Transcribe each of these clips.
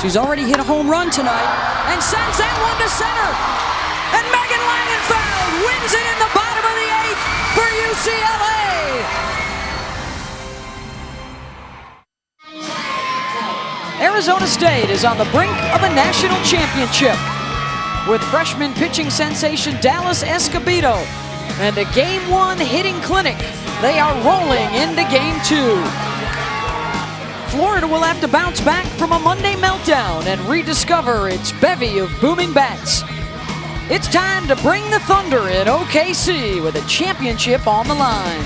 She's already hit a home run tonight and sends that one to center. And Megan Langenfeld wins it in the bottom of the 8th for UCLA. Arizona State is on the brink of a national championship with freshman pitching sensation Dallas Escobedo and a Game 1 hitting clinic. They are rolling into Game 2. Florida will have to bounce back from a Monday meltdown and rediscover its bevy of booming bats. It's time to bring the thunder in OKC with a championship on the line.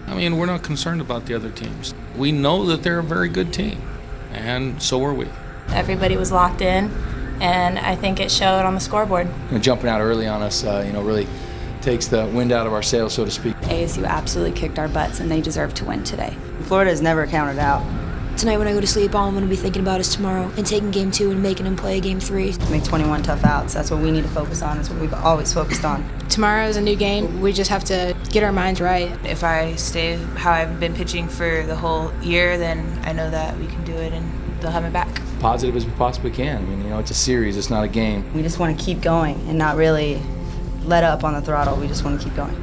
I mean, we're not concerned about the other teams. We know that they're a very good team, and so are we. Everybody was locked in, and I think it showed on the scoreboard. Jumping out early on us, really takes the wind out of our sails, so to speak. ASU absolutely kicked our butts, and they deserve to win today. Florida has never counted out. Tonight when I go to sleep, all I'm going to be thinking about is tomorrow and taking Game 2 and making them play Game 3. Make 21 tough outs. That's what we need to focus on. That's what we've always focused on. Tomorrow is a new game. We just have to get our minds right. If I stay how I've been pitching for the whole year, then I know that we can do it and they'll have me back. Positive as we possibly can. I mean, it's a series. It's not a game. We just want to keep going and not really let up on the throttle. We just want to keep going.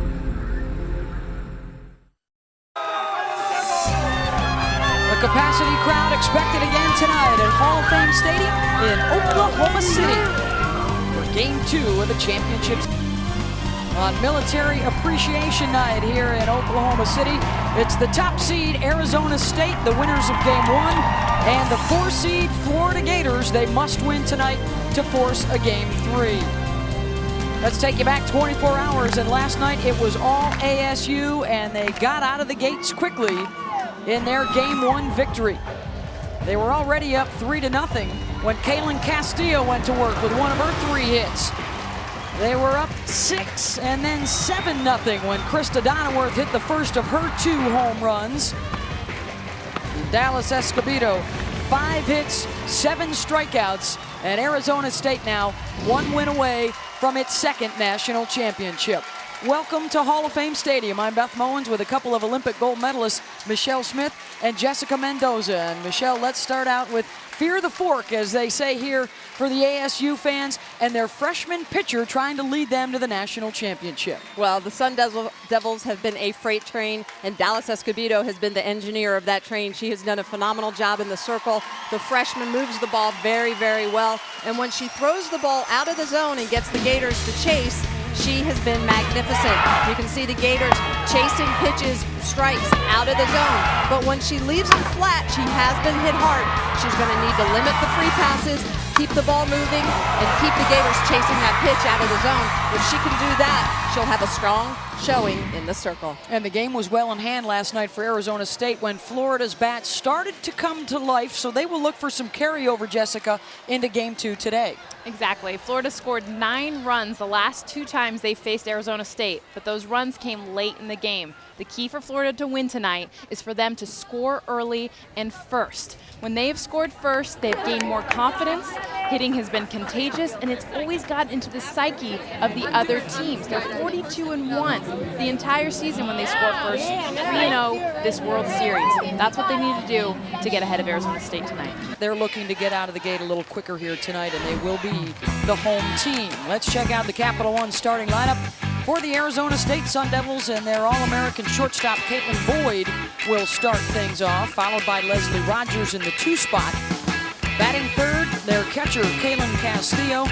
The capacity crowd expected again tonight at Hall of Fame Stadium in Oklahoma City for Game 2 of the championships. On Military Appreciation Night here in Oklahoma City, it's the top seed Arizona State, the winners of Game 1, and the 4 seed Florida Gators. They must win tonight to force a Game 3. Let's take you back 24 hours, and last night it was all ASU, and they got out of the gates quickly in their Game 1 victory. They were already up 3-0 when Kaylin Castillo went to work with one of her 3 hits. They were up 6 and then 7-0 when Krista Donnerworth hit the first of her 2 home runs. Dallas Escobedo, 5 hits, 7 strikeouts, and Arizona State now 1 win away from its 2nd national championship. Welcome to Hall of Fame Stadium. I'm Beth Mowens with a couple of Olympic gold medalists, Michelle Smith and Jessica Mendoza. And Michelle, let's start out with Fear the Fork, as they say here for the ASU fans, and their freshman pitcher trying to lead them to the national championship. Well, the Sun Devils have been a freight train, and Dallas Escobedo has been the engineer of that train. She has done a phenomenal job in the circle. The freshman moves the ball very, very well, and when she throws the ball out of the zone and gets the Gators to chase, she has been magnificent. You can see the Gators chasing pitches, strikes out of the zone. But when she leaves them flat, she has been hit hard. She's going to need to limit the free passes, keep the ball moving, and keep the Gators chasing that pitch out of the zone. If she can do that, she'll have a strong showing in the circle. And the game was well in hand last night for Arizona State when Florida's bats started to come to life, so they will look for some carryover, Jessica, into Game 2 today. Exactly. Florida scored 9 runs the last 2 times they faced Arizona State, but those runs came late in the game. The key for Florida to win tonight is for them to score early and first. When they have scored first, they've gained more confidence. Hitting has been contagious, and it's always gotten into the psyche of the other teams. They're 42-1 the entire season when they score first, 3-0 this World Series. That's what they need to do to get ahead of Arizona State tonight. They're looking to get out of the gate a little quicker here tonight, and they will be the home team. Let's check out the Capital One starting lineup for the Arizona State Sun Devils, and their All-American shortstop Caitlin Boyd will start things off, followed by Leslie Rogers in the 2 spot. Batting third, their catcher Kaylin Castillo.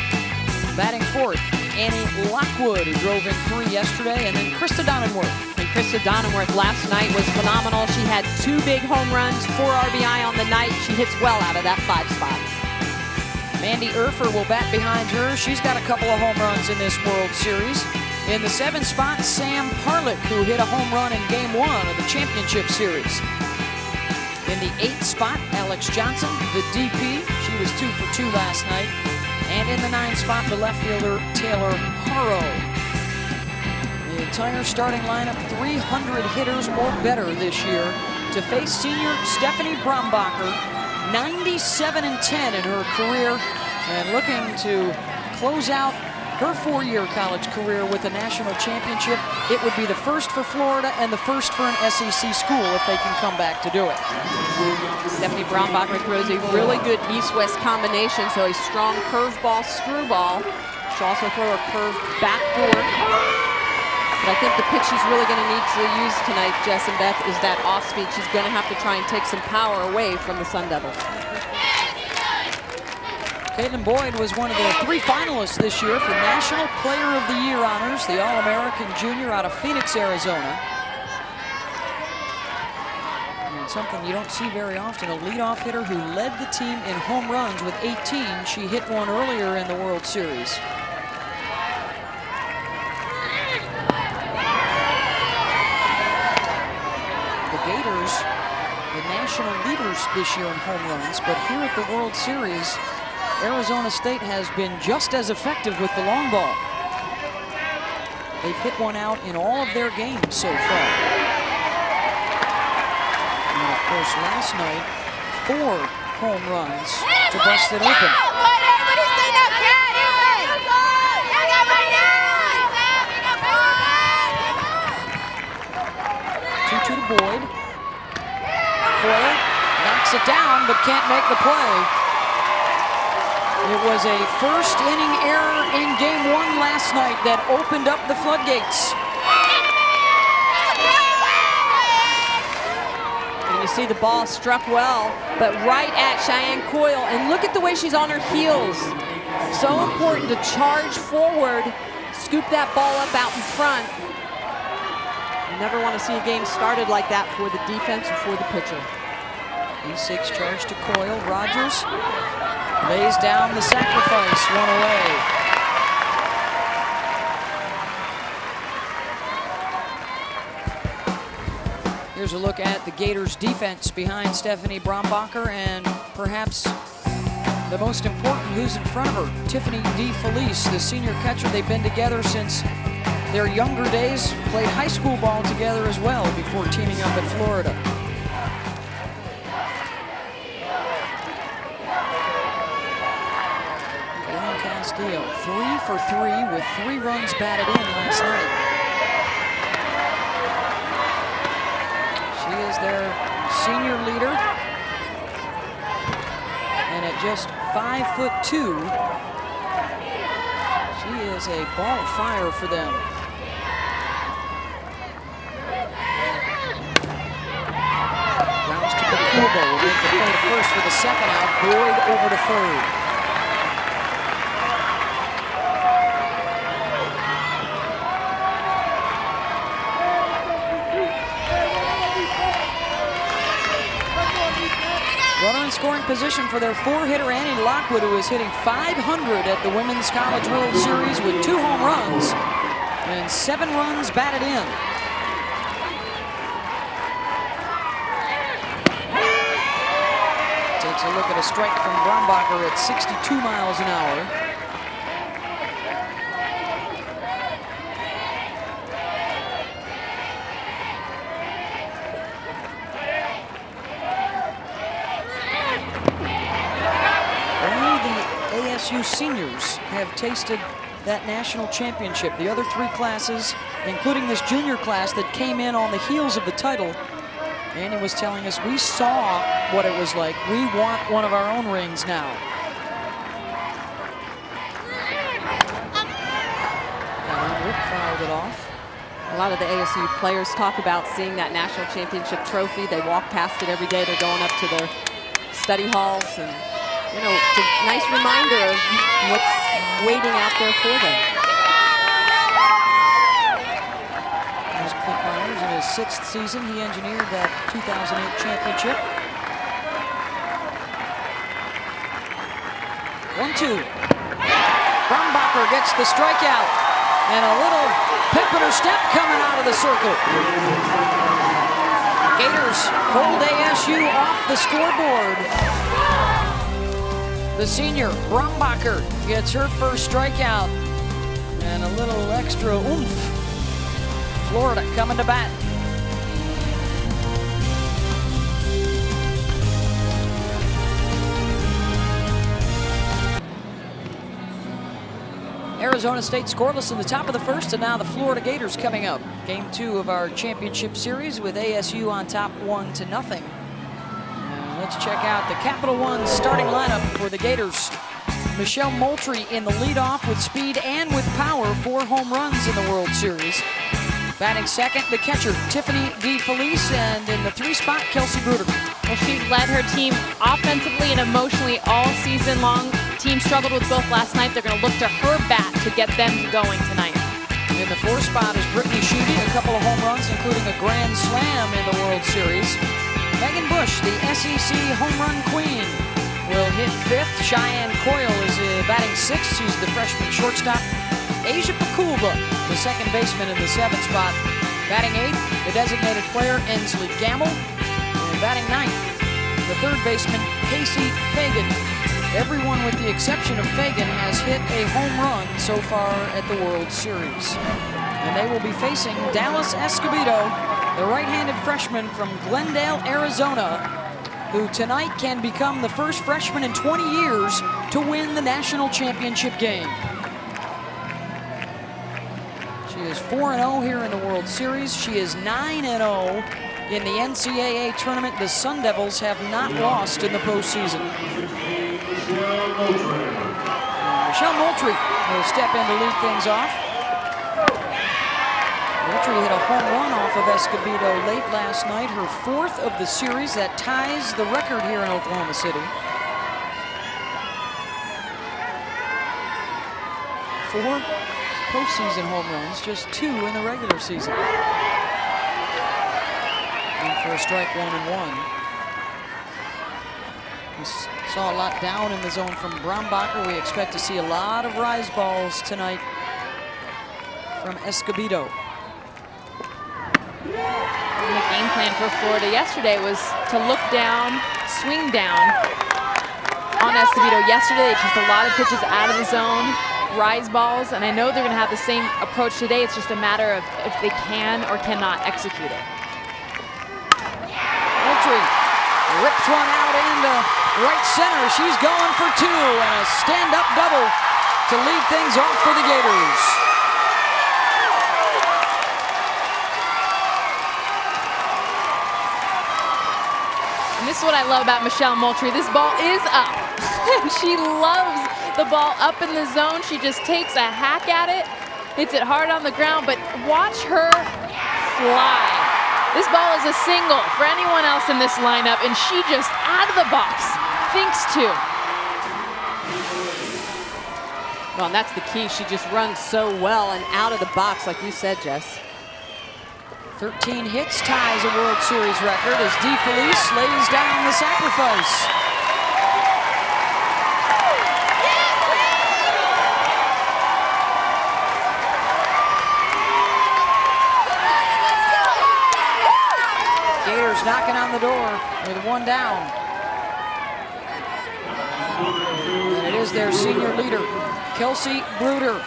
Batting fourth, Annie Lockwood, who drove in 3 yesterday, and then Krista Donnerworth. And Krista Donnerworth last night was phenomenal. She had 2 big home runs, 4 RBI on the night. She hits well out of that 5 spot. Mandy Urfer will bat behind her. She's got a couple of home runs in this World Series. In the 7 spot, Sam Parlick, who hit a home run in Game 1 of the championship series. In the 8th spot, Alex Johnson, the DP. She was 2 for 2 last night. And in the 9th spot, the left fielder, Taylor Harrow. The entire starting lineup, 300 hitters or better this year to face senior Stephanie Brombacher, 97-10 in her career, and looking to close out her 4-year college career with a national championship. It would be the first for Florida and the first for an SEC school if they can come back to do it. Stephanie Braunbacher throws a really good east-west combination, so a strong curveball, screwball. She'll also throw a curve backdoor. But I think the pitch she's really going to need to use tonight, Jess and Beth, is that off-speed. She's going to have to try and take some power away from the Sun Devils. Caitlin Boyd was one of the 3 finalists this year for National Player of the Year honors, the All-American Junior out of Phoenix, Arizona. And something you don't see very often, a leadoff hitter who led the team in home runs with 18. She hit one earlier in the World Series. Gators, the national leaders this year in home runs, but here at the World Series, Arizona State has been just as effective with the long ball. They've hit one out in all of their games so far. And of course, last night, 4 home runs to bust it open. 2-2 to Boyd. Boyle knocks it down, but can't make the play. It was a first inning error in game 1 last night that opened up the floodgates. And you see the ball struck well, but right at Cheyenne Coyle. And look at the way she's on her heels. So important to charge forward, scoop that ball up out in front. You never want to see a game started like that for the defense or for the pitcher. E6 charge to Coyle. Rogers lays down the sacrifice, one away. Here's a look at the Gators defense behind Stephanie Braunbacher, and perhaps the most important, who's in front of her, Tiffany DeFelice, the senior catcher. They've been together since their younger days, played high school ball together as well before teaming up at Florida. Dylan Castillo, 3 for 3 with 3 runs batted in last night. She is their senior leader, and at just 5'2", she is a ball of fire for them. Rounds to Bakuba will make the play to first for the second out. Boyd over to third. Runner in scoring position for their 4-hitter Annie Lockwood, who is hitting .500 at the Women's College World Series with 2 home runs and 7 runs batted in. Takes a look at a strike from Braunbacher at 62 miles an hour. ASU seniors have tasted that national championship. The other 3 classes, including this junior class that came in on the heels of the title, Annie was telling us, we saw what it was like. We want one of our own rings now. Rick fouled it off. A lot of the ASU players talk about seeing that national championship trophy. They walk past it every day. They're going up to their study halls, and you know, it's a nice reminder of what's waiting out there for them. There's Clint Myers in his 6th season. He engineered that 2008 championship. 1-2. Braunbacher gets the strikeout, and a little pep in her step coming out of the circle. Gators hold ASU off the scoreboard. The senior, Braunbacher, gets her first strikeout, and a little extra oomph. Florida coming to bat. Arizona State scoreless in the top of the first, and now the Florida Gators coming up. Game 2 of our championship series with ASU on top 1-0. Let's check out the Capital One starting lineup for the Gators. Michelle Moultrie in the leadoff with speed and with power, 4 home runs in the World Series. Batting second, the catcher, Tiffany DeFelice, and in the 3 spot, Kelsey Bruder. Well, she's led her team offensively and emotionally all season long. Team struggled with both last night. They're going to look to her bat to get them going tonight. In the 4 spot is Brittany Schutte, a couple of home runs, including a grand slam in the World Series. Megan Bush, the SEC home run queen, will hit 5th. Cheyenne Coyle is batting 6th. She's the freshman shortstop. Asia Pakulba, the second baseman in the 7th spot. Batting 8th, the designated player, Ensley Gamble. And batting 9th, the third baseman, Casey Fagan. Everyone with the exception of Fagan has hit a home run so far at the World Series. And they will be facing Dallas Escobedo, the right-handed freshman from Glendale, Arizona, who tonight can become the first freshman in 20 years to win the national championship game. She is 4-0 here in the World Series. She is 9-0 in the NCAA tournament. The Sun Devils have not lost in the postseason. Michelle Moultrie will step in to lead things off. Moultrie hit a home run off of Escobedo late last night, her 4th of the series. That ties the record here in Oklahoma City. 4 postseason home runs, just 2 in the regular season. And for a strike, 1-1. We saw a lot down in the zone from Brombacher. We expect to see a lot of rise balls tonight from Escobedo. The game plan for Florida yesterday was to look down, swing down on Escobedo. Yesterday, just a lot of pitches out of the zone, rise balls, and I know they're going to have the same approach today. It's just a matter of if they can or cannot execute it. Moultrie rips one out into right center. She's going for 2 and a stand-up double to lead things off for the Gators. And this is what I love about Michelle Moultrie. This ball is up. She loves the ball up in the zone. She just takes a hack at it, hits it hard on the ground, but watch her fly. This ball is a single for anyone else in this lineup, and she just out of the box thinks to. Well, and that's the key. She just runs so well and out of the box, like you said, Jess. 13 hits ties a World Series record as DeFelice lays down the sacrifice. Gators knocking on the door with 1 down. And it is their senior leader, Kelsey Bruder.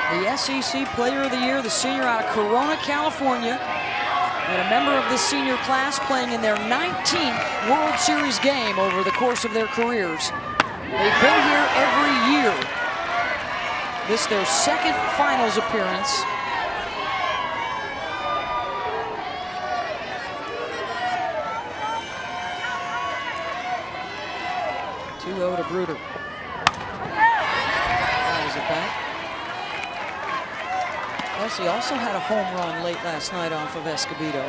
The SEC Player of the Year, the senior out of Corona, California, and a member of this senior class playing in their 19th World Series game over the course of their careers. They've been here every year. This their 2nd finals appearance. To Bruder. Fouls it back. Kelsey also had a home run late last night off of Escobedo.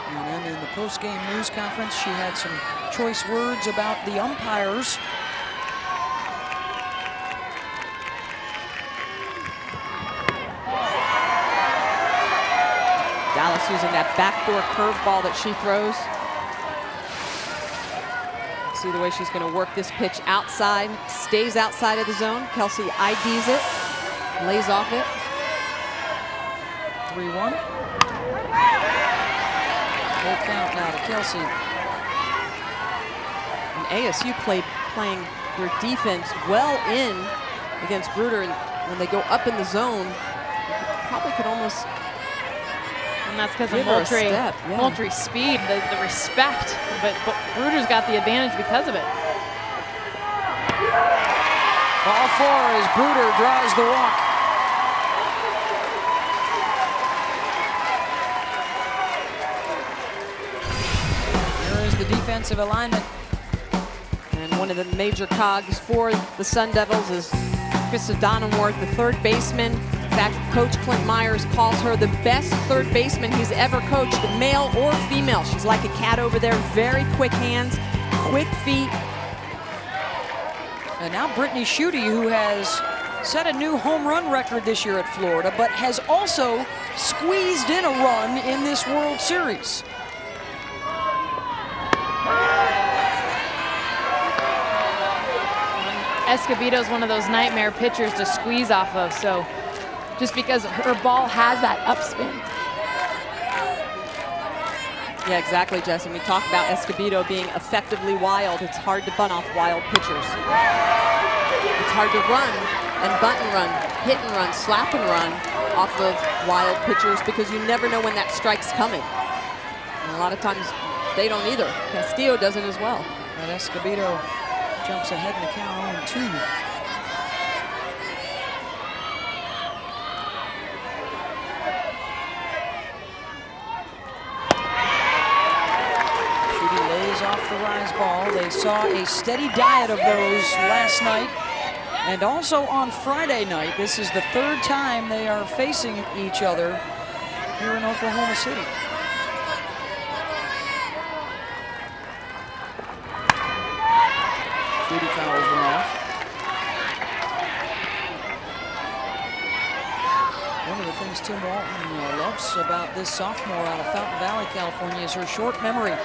And then in the post-game news conference, she had some choice words about the umpires. Dallas using that backdoor curveball that she throws. See the way she's going to work this pitch outside, stays outside of the zone. Kelsey IDs it, lays off it. 3-1. Full count now to Kelsey. And ASU playing their defense well in against Bruder, and when they go up in the zone, you probably could almost And that's because of Give her a Moultrie, step, yeah. Moultrie's speed, the respect. But Bruder's got the advantage because of it. Ball 4 as Bruder draws the walk. Here is the defensive alignment. And one of the major cogs for the Sun Devils is Chris Donenworth, the third baseman. In fact, Coach Clint Myers calls her the best third baseman he's ever coached, male or female. She's like a cat over there, very quick hands, quick feet. And now Brittany Schutte, who has set a new home run record this year at Florida, but has also squeezed in a run in this World Series. Escobedo's one of those nightmare pitchers to squeeze off of, so just because her ball has that upspin. Yeah, exactly, Jess. And we talk about Escobedo being effectively wild. It's hard to bunt off wild pitchers. It's hard to run and bunt and run, hit and run, slap and run off of wild pitchers because you never know when that strike's coming. And a lot of times they don't either. Castillo doesn't as well. And Escobedo jumps ahead in the count 0-2. Off the rise ball. They saw a steady diet of those last night and also on Friday night. This is the third time they are facing each other here in Oklahoma City. Schutte fouls one off. One of the things Tim Walton loves about this sophomore out of Fountain Valley, California, is her short memory.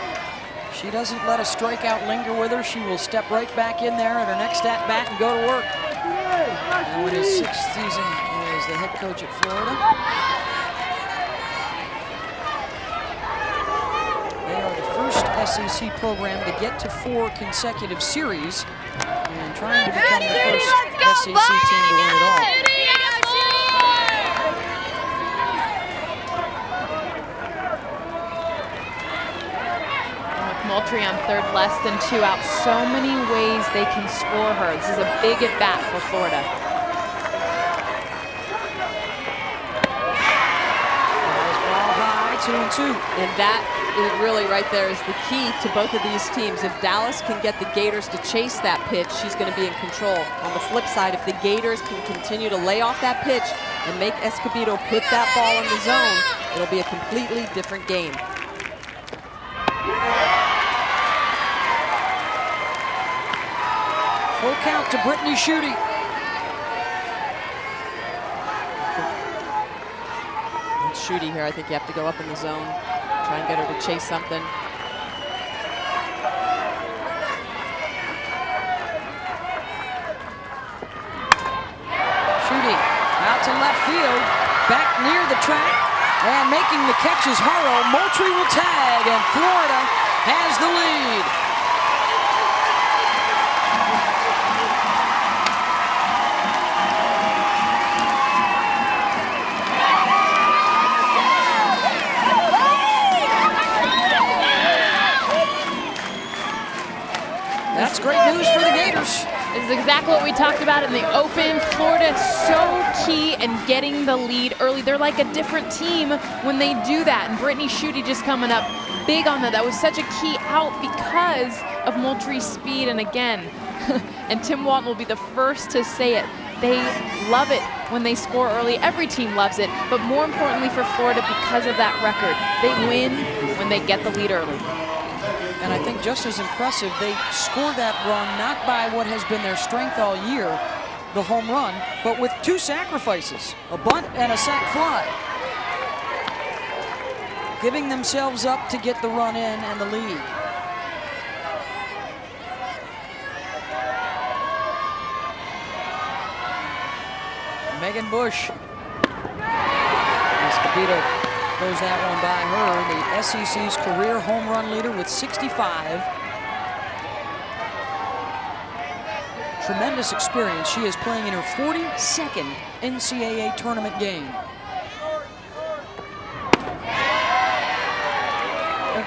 She doesn't let a strikeout linger with her. She will step right back in there at her next at-bat and go to work. Now in his 6th season as the head coach at Florida. They are the first SEC program to get to 4 consecutive series and trying to become the first SEC team to win it all. Moultrie on third, less than 2 out. So many ways they can score her. This is a big at bat for Florida. Ball high, 2-2. And that is really right there is the key to both of these teams. If Dallas can get the Gators to chase that pitch, she's going to be in control. On the flip side, if the Gators can continue to lay off that pitch and make Escobedo put that ball in the zone, it'll be a completely different game. Full count to Brittany Schutte. It's Schutte here. I think you have to go up in the zone, try and get her to chase something. Schutte out to left field, back near the track, and making the catch is Haro. Moultrie will tag, and Florida has the lead. That's great news for the Gators. This is exactly what we talked about in the Open. Florida so key in getting the lead early. They're like a different team when they do that. And Brittany Schutte just coming up big on that. That was such a key out because of Moultrie's speed. And again, and Tim Walton will be the first to say it, they love it when they score early. Every team loves it. But more importantly for Florida, because of that record, they win when they get the lead early. And I think just as impressive, they scored that run not by what has been their strength all year, the home run, but with 2 sacrifices, a bunt and a sac fly. Giving themselves up to get the run in and the lead. Megan Bush. Escobedo throws that one by her, the SEC's career home run leader with 65. Tremendous experience. She is playing in her 42nd NCAA tournament game.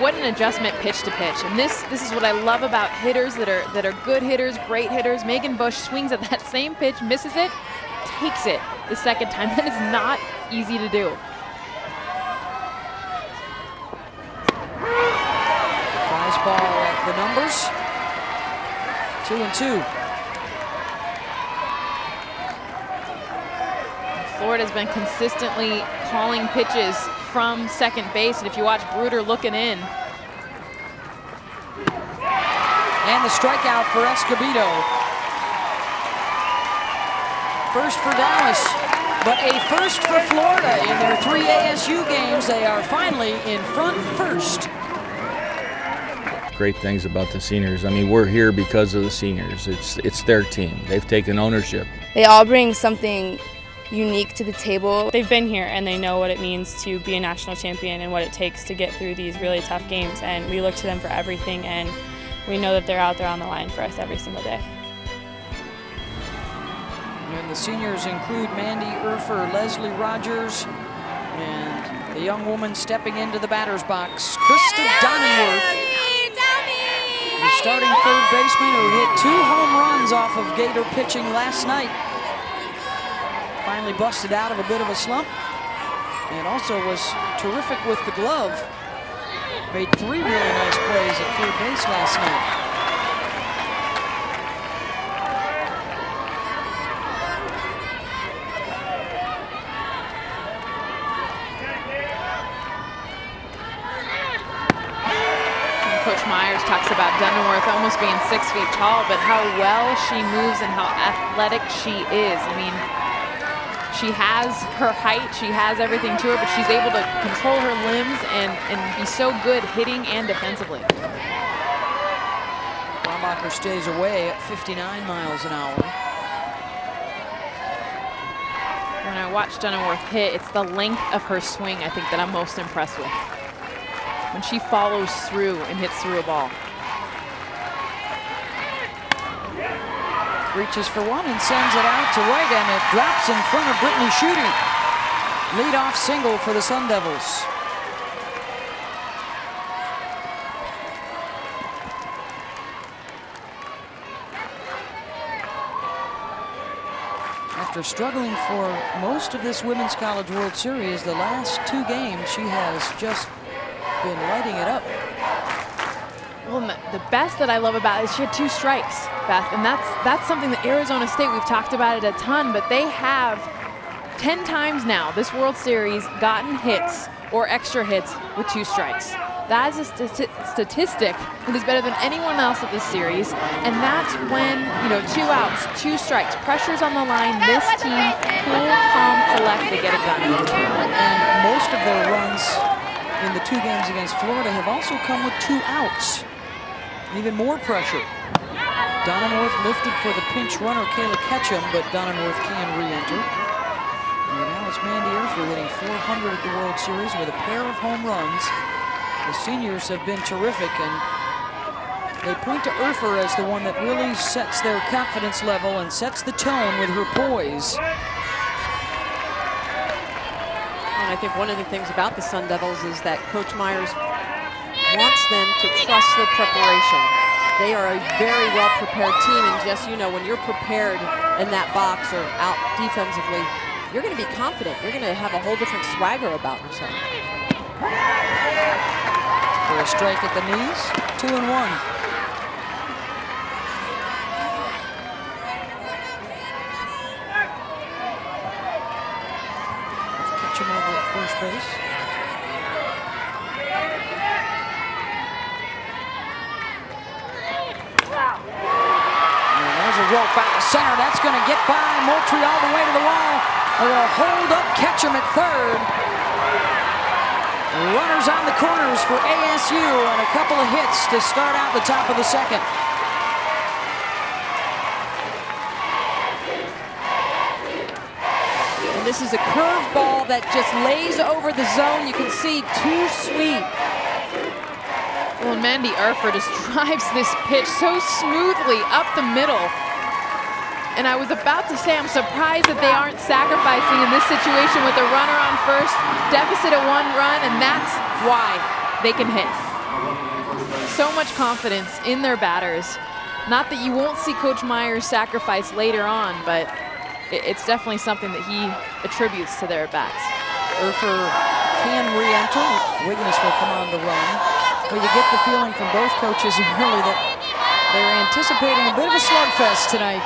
what an adjustment pitch to pitch. And this is what I love about hitters that are good hitters, great hitters. Megan Bush swings at that same pitch, misses it, takes it the second time. That is not easy to do. Prize ball at the numbers. 2-2. Florida's been consistently calling pitches from second base, and if you watch Bruder looking in. And the strikeout for Escobedo. First for Dallas, but a first for Florida in their 3 ASU games. They are finally in front first. Great things about the seniors. I mean, we're here because of the seniors. It's their team. They've taken ownership. They all bring something unique to the table. They've been here and they know what it means to be a national champion and what it takes to get through these really tough games, and we look to them for everything, and we know that they're out there on the line for us every single day. And the seniors include Mandy Urfer, Leslie Rogers, and the young woman stepping into the batter's box, Krista Donenworth, the starting third baseman who hit 2 home runs off of Gator pitching last night. Finally busted out of a bit of a slump, and also was terrific with the glove. Made 3 really nice plays at third base last night. Coach Myers talks about Dunenworth almost being 6 feet tall, but how well she moves and how athletic she is. I mean, she has her height, she has everything to her, but she's able to control her limbs and be so good hitting and defensively. Brombacher stays away at 59 miles an hour. When I watch Dunenworth hit, it's the length of her swing, I think, that I'm most impressed with. When she follows through and hits through a ball. Reaches for one and sends it out to right, and it drops in front of Brittany Schutte. Leadoff single for the Sun Devils. After struggling for most of this Women's College World Series, the last 2 games, she has just been lighting it up. Well, the best that I love about it is she had 2 strikes, Beth, and that's something that Arizona State, we've talked about it a ton, but they have 10 times now this World Series gotten hits or extra hits with 2 strikes. That is a statistic that is better than anyone else at this series, and that's when, 2 outs, 2 strikes, pressure's on the line, this team, cool, calm, collect, they get it done. And most of their runs in the 2 games against Florida have also come with 2 outs. Even more pressure. Donenworth lifted for the pinch runner, Kayla Ketchum, but Donenworth can re-enter. And now it's Mandy Urfer hitting 400 at the World Series with a pair of home runs. The seniors have been terrific, and they point to Urfer as the one that really sets their confidence level and sets the tone with her poise. And I think one of the things about the Sun Devils is that Coach Myers wants them to trust their preparation. They are a very well-prepared team, and Jess, when you're prepared in that box or out defensively, you're going to be confident. You're going to have a whole different swagger about yourself. For a strike at the knees, 2-1. Ketchum over at first base. Rope back to center. That's going to get by Moultrie all the way to the wall. They're going to hold up Ketchum at third. Runners on the corners for ASU and a couple of hits to start out the top of the second. And this is a curveball that just lays over the zone. You can see, too sweet. Well, Mandy Urfer just drives this pitch so smoothly up the middle. And I was about to say, I'm surprised that they aren't sacrificing in this situation with a runner on first, deficit of 1 run, and that's why they can hit. so much confidence in their batters. Not that you won't see Coach Myers sacrifice later on, but it's definitely something that he attributes to their bats. Urfer can re-enter. Wiggins will come on to run. Well, you get the feeling from both coaches really that they're anticipating a bit of a slugfest tonight.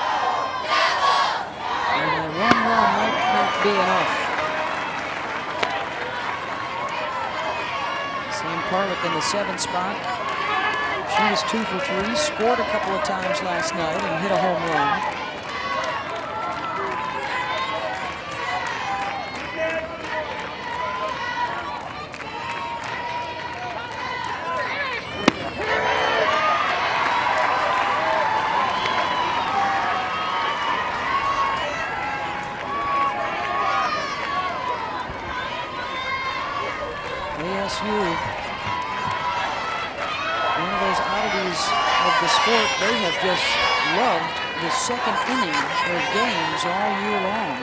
And that one run might not be enough. Sam Parlick in the 7th spot. She was 2 for 3, scored a couple of times last night and hit a home run. ASU, one of those oddities of the sport, they have just loved the second inning of games all year long.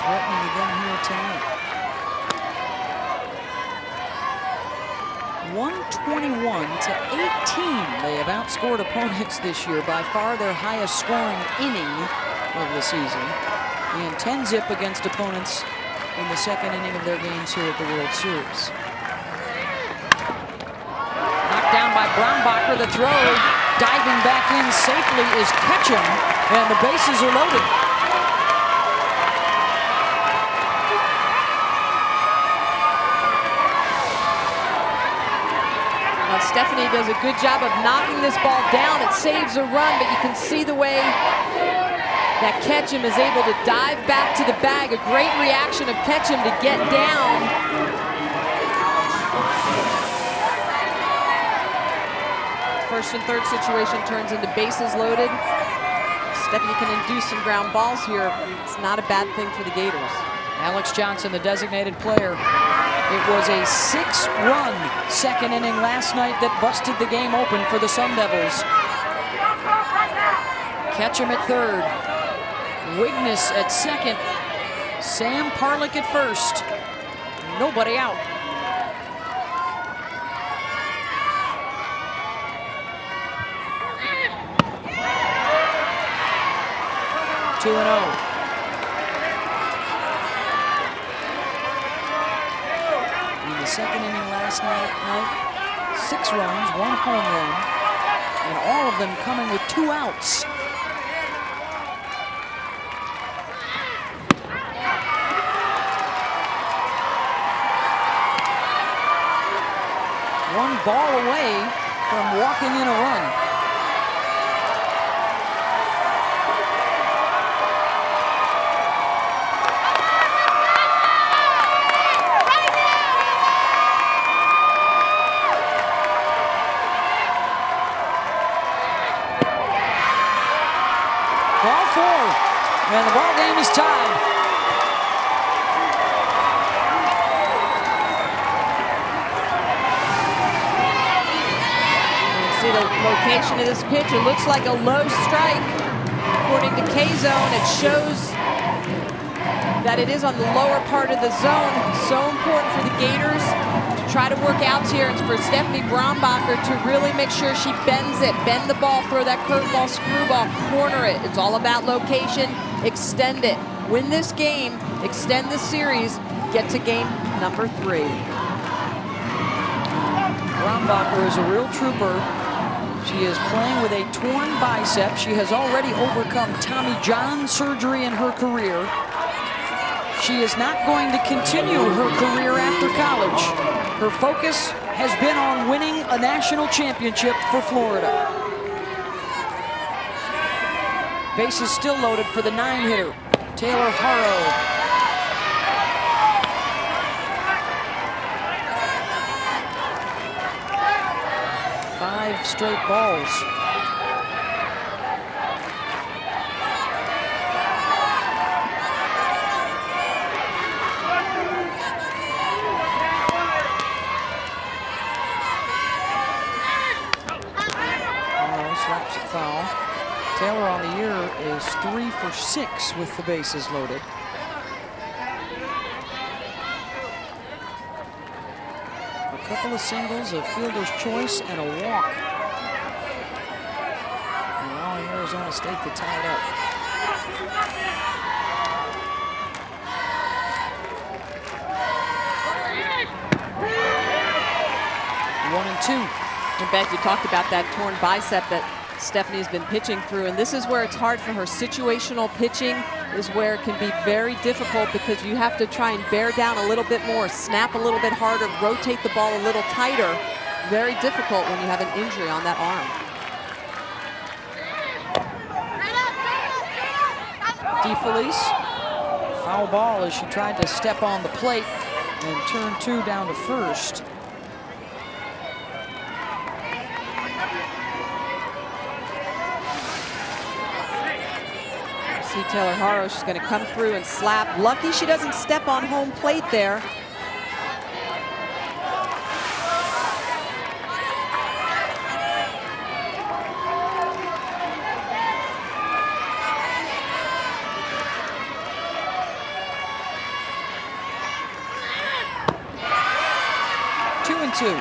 Threatening again here tonight. 121 to 18. They have outscored opponents this year, by far their highest scoring inning of the season. And 10-zip against opponents in the second inning of their games here at the World Series. Knocked down by Brombacher. The throw, diving back in safely, is Ketchum, and the bases are loaded. Now Stephanie does a good job of knocking this ball down. It saves a run, but you can see the way that Ketchum is able to dive back to the bag. A great reaction of Ketchum to get down. First and third situation turns into bases loaded. Stephanie can induce some ground balls here. It's not a bad thing for the Gators. Alex Johnson, the designated player. It was a 6-run second inning last night that busted the game open for the Sun Devils. Ketchum at third. Wiggins at second. Sam Parlick at first. Nobody out. Two and 0. In the second inning last night, 6 runs, 1 home run, and all of them coming with 2 outs. One ball away from walking in a run. Ball 4, and the ball game is tied. See the location of this pitch. It looks like a low strike. According to K-Zone, it shows that it is on the lower part of the zone. So important for the Gators to try to work outs here, and for Stephanie Brombacher to really make sure she bends it, bend the ball, throw that curveball, screwball, corner it. It's all about location. Extend it. Win this game, extend the series, get to game number 3. Brombacher is a real trooper. She is playing with a torn bicep. She has already overcome Tommy John surgery in her career. She is not going to continue her career after college. Her focus has been on winning a national championship for Florida. Bases still loaded for the 9-hitter, Taylor Harrow. 5 straight balls. Slaps it foul. Taylor on the year is 3 for 6 with the bases loaded. couple of singles, a fielder's choice, and a walk. And allowing Arizona State to tie it up. 1-2. And Beth, you talked about that torn bicep that Stephanie's been pitching through, and this is where it's hard for her. Situational pitching is where it can be very difficult because you have to try and bear down a little bit more, snap a little bit harder, rotate the ball a little tighter. Very difficult when you have an injury on that arm. DeFelice, foul ball as she tried to step on the plate and turn 2 down to first. See Taylor Haro, she's going to come through and slap. Lucky she doesn't step on home plate there. Two and two.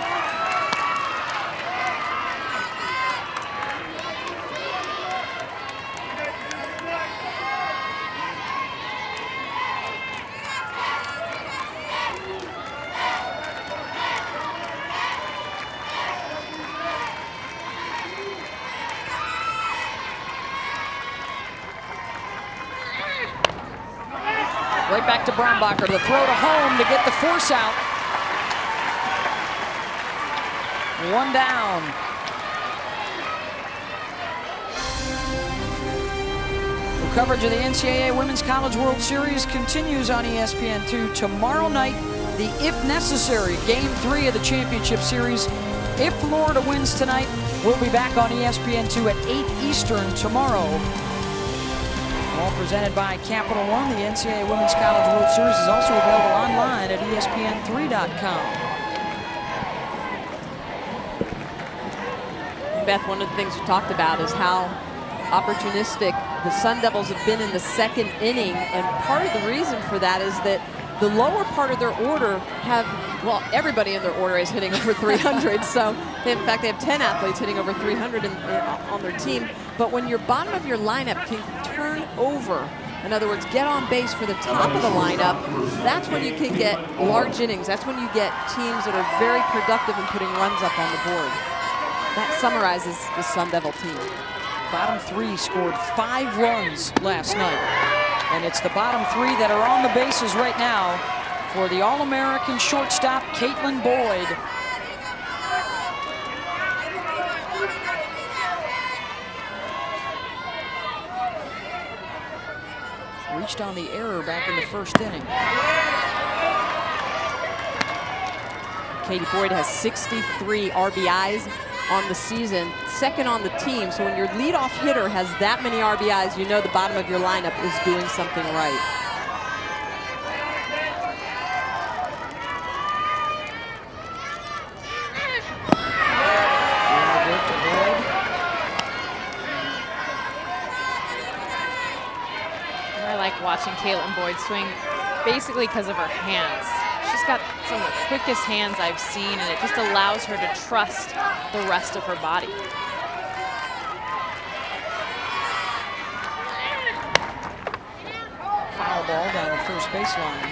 Right back to Brombacher. The throw to home to get the force out. One down. The coverage of the NCAA Women's College World Series continues on ESPN2 tomorrow night. The if necessary Game 3 of the championship series. If Florida wins tonight, we'll be back on ESPN2 at 8 Eastern tomorrow. All presented by Capital One. The NCAA Women's College World Series is also available online at ESPN3.com. Beth, one of the things you talked about is how opportunistic the Sun Devils have been in the second inning, and part of the reason for that is that the lower part of their order have, well, everybody in their order is hitting over 300, so in fact they have 10 athletes hitting over 300 on their team, but when your bottom of your lineup can turn over, in other words, get on base for the top of the lineup, that's when you can get large innings. That's when you get teams that are very productive in putting runs up on the board. That summarizes the Sun Devil team. Bottom 3 scored 5 runs last night. And it's the bottom 3 that are on the bases right now for the All-American shortstop, Caitlin Boyd. Reached on the error back in the first inning. Katie Boyd has 63 RBIs on the season, second on the team. So when your leadoff hitter has that many RBIs, you know the bottom of your lineup is doing something right. I like watching Caitlin Boyd swing basically because of her hands. She's got some of the quickest hands I've seen, and it just allows her to trust the rest of her body. Foul ball down the first baseline.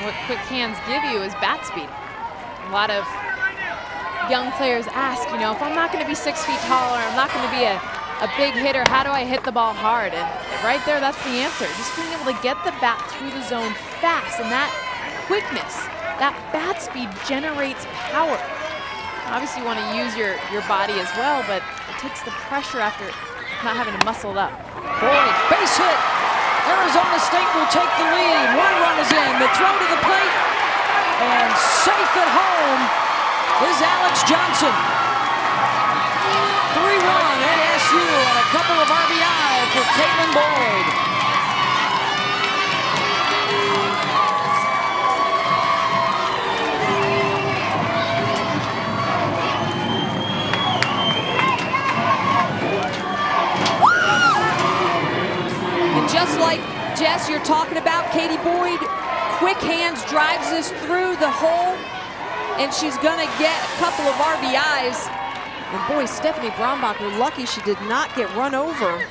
What quick hands give you is bat speed. A lot of young players ask, you know, if I'm not going to be 6 feet tall or I'm not going to be a big hitter, how do I hit the ball hard? And right there, that's the answer. Just being able to get the bat through the zone fast, and that quickness, that bat speed generates power. Obviously you want to use your body as well, but it takes the pressure after not having to muscle it up. Boyd, base hit. Arizona State will take the lead. 1 run is in. The throw to the plate, and safe at home is Alex Johnson. 3-1 at SU and a couple of RBI for Caitlin Boyd. Just like Jess, you're talking about, Katie Boyd, quick hands, drives this through the hole and she's gonna get a couple of RBIs. And boy, Stephanie Brombacher lucky she did not get run over.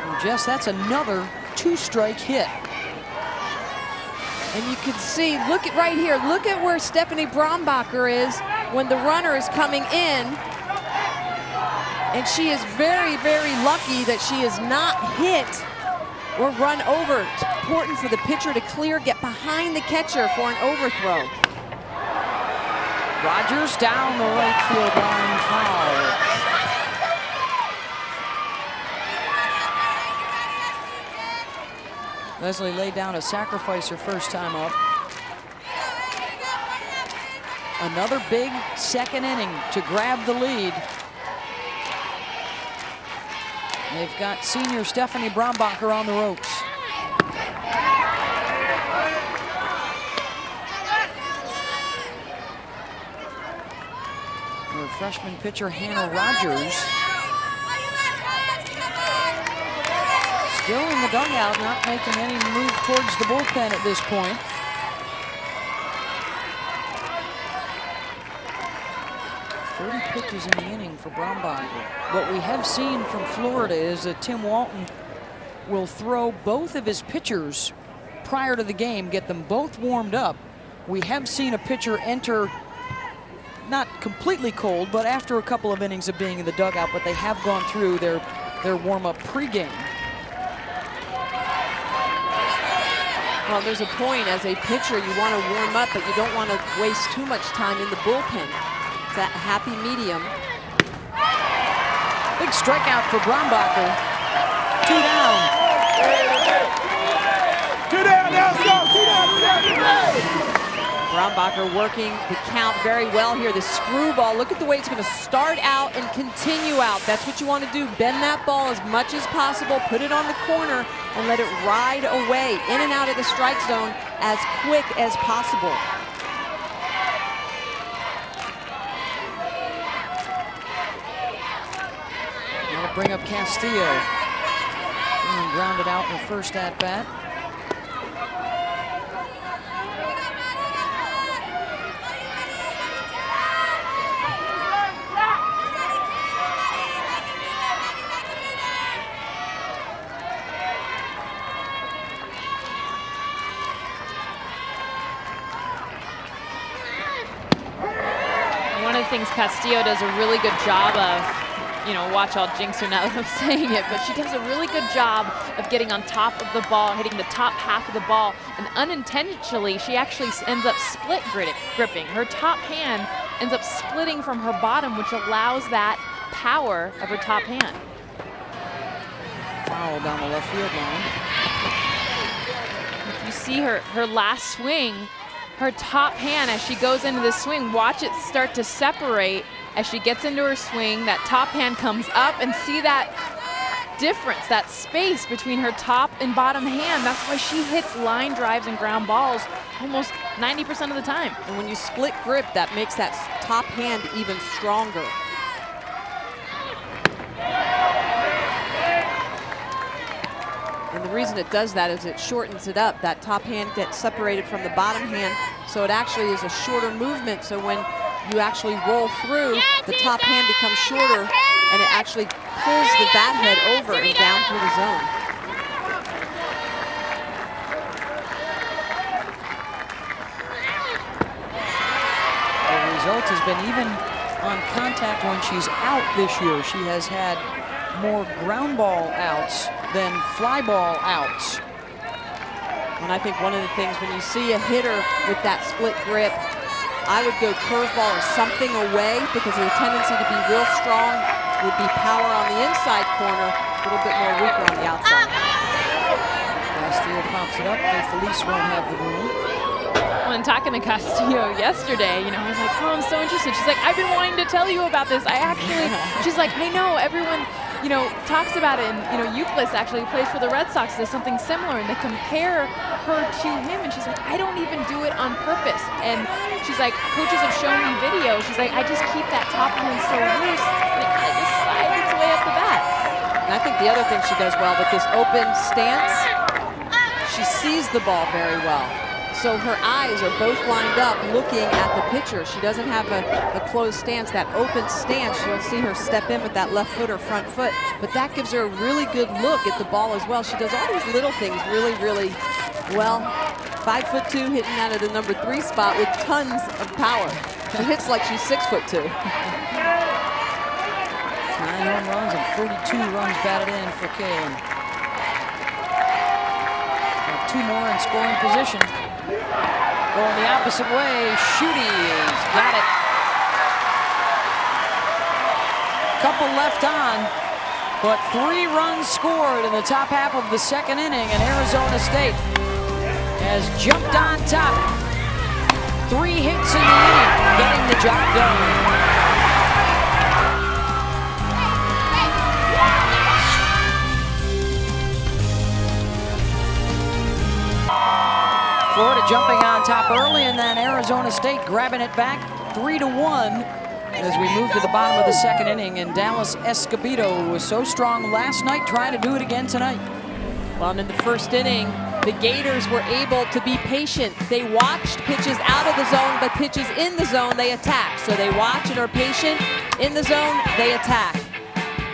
And Jess, that's another 2-strike hit. And you can see, look at right here, look at where Stephanie Brombacher is when the runner is coming in. And she is very, very lucky that she is not hit or run over. It's important for the pitcher to clear, get behind the catcher for an overthrow. Rogers down the right field line, foul. Leslie laid down a sacrifice her first time up. Another big second inning to grab the lead. They've got senior Stephanie Brombacher on the ropes. Her freshman pitcher Hannah Rogers still in the dugout, not making any move towards the bullpen at this point. Pitches in the inning for Brombacher. What we have seen from Florida is that Tim Walton will throw both of his pitchers prior to the game, get them both warmed up. We have seen a pitcher enter not completely cold, but after a couple of innings of being in the dugout, but they have gone through their warm-up pregame. Well, there's a point as a pitcher, you want to warm up, but you don't want to waste too much time in the bullpen. That happy medium. Big strikeout for Brombacher. 2 down. 2 down, now let's go. 2 down. Brombacher working the count very well here. The screwball, look at the way it's going to start out and continue out. That's what you want to do. Bend that ball as much as possible, put it on the corner, and let it ride away in and out of the strike zone as quick as possible. Bring up Castillo. And grounded out in the first at-bat. One of the things Castillo does a really good job of, watch, I'll jinx her now that I'm saying it, but she does a really good job of getting on top of the ball, hitting the top half of the ball, and unintentionally, she actually ends up split gripping. Her top hand ends up splitting from her bottom, which allows that power of her top hand. Foul down the left field line. If you see her last swing, her top hand as she goes into the swing, watch it start to separate. As she gets into her swing, that top hand comes up, and see that difference, that space between her top and bottom hand. That's why she hits line drives and ground balls almost 90% of the time. And when you split grip, that makes that top hand even stronger. And the reason it does that is it shortens it up. That top hand gets separated from the bottom hand, so it actually is a shorter movement. So when you actually roll through, the top hand becomes shorter, and it actually pulls the bat head over and down through the zone. The result has been even on contact when she's out this year. She has had more ground ball outs than fly ball outs. And I think one of the things when you see a hitter with that split grip, I would go curveball or something away, because the tendency to be real strong would be power on the inside corner, a little bit more weaker on the outside. Castillo pops it up, and Felice won't have the room. When talking to Castillo yesterday, I was like, oh, I'm so interested. She's like, I've been wanting to tell you about this. She's like, I know, everyone, talks about it, and, Euclid actually plays for the Red Sox, does something similar, and they compare her to him, and she's like, I don't even do it on purpose. And she's like, coaches have shown me videos. She's like, I just keep that top hand so loose, and it kind of just slides its way up the bat. And I think the other thing she does well with this open stance, she sees the ball very well. So her eyes are both lined up looking at the pitcher. She doesn't have a closed stance, that open stance. You'll see her step in with that left foot or front foot, but that gives her a really good look at the ball as well. She does all these little things really, really well. 5'2", hitting out of the number 3 spot with tons of power. She hits like she's 6'2". 9 home runs and 32 runs batted in for Kaylin. 2 more in scoring position. Going the opposite way, Schuette's got it. Couple left on, but 3 runs scored in the top half of the 2nd inning, and Arizona State has jumped on top. 3 hits in the inning, getting the job done. Florida jumping on top early, and then Arizona State grabbing it back 3-1 as we move to the bottom of the 2nd inning. And Dallas Escobedo was so strong last night, trying to do it again tonight. Well, in the 1st inning, the Gators were able to be patient. They watched pitches out of the zone, but pitches in the zone, they attack. So they watch and are patient. In the zone, they attack.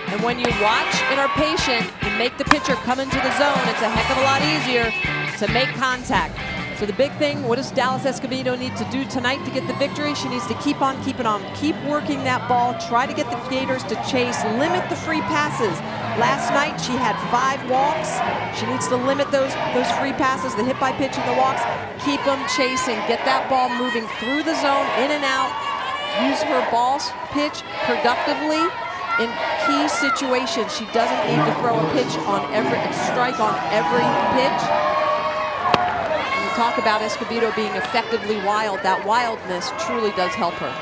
And when you watch and are patient and make the pitcher come into the zone, it's a heck of a lot easier to make contact. So the big thing, what does Dallas Escobedo need to do tonight to get the victory? She needs to keep on keeping on, keep working that ball, try to get the Gators to chase, limit the free passes. Last night she had 5 walks. She needs to limit those free passes, the hit by pitch and the walks. Keep them chasing, get that ball moving through the zone, in and out. Use her balls pitch productively in key situations. She doesn't need to throw a pitch on a strike on every pitch. Talk about Escobedo being effectively wild. That wildness truly does help her.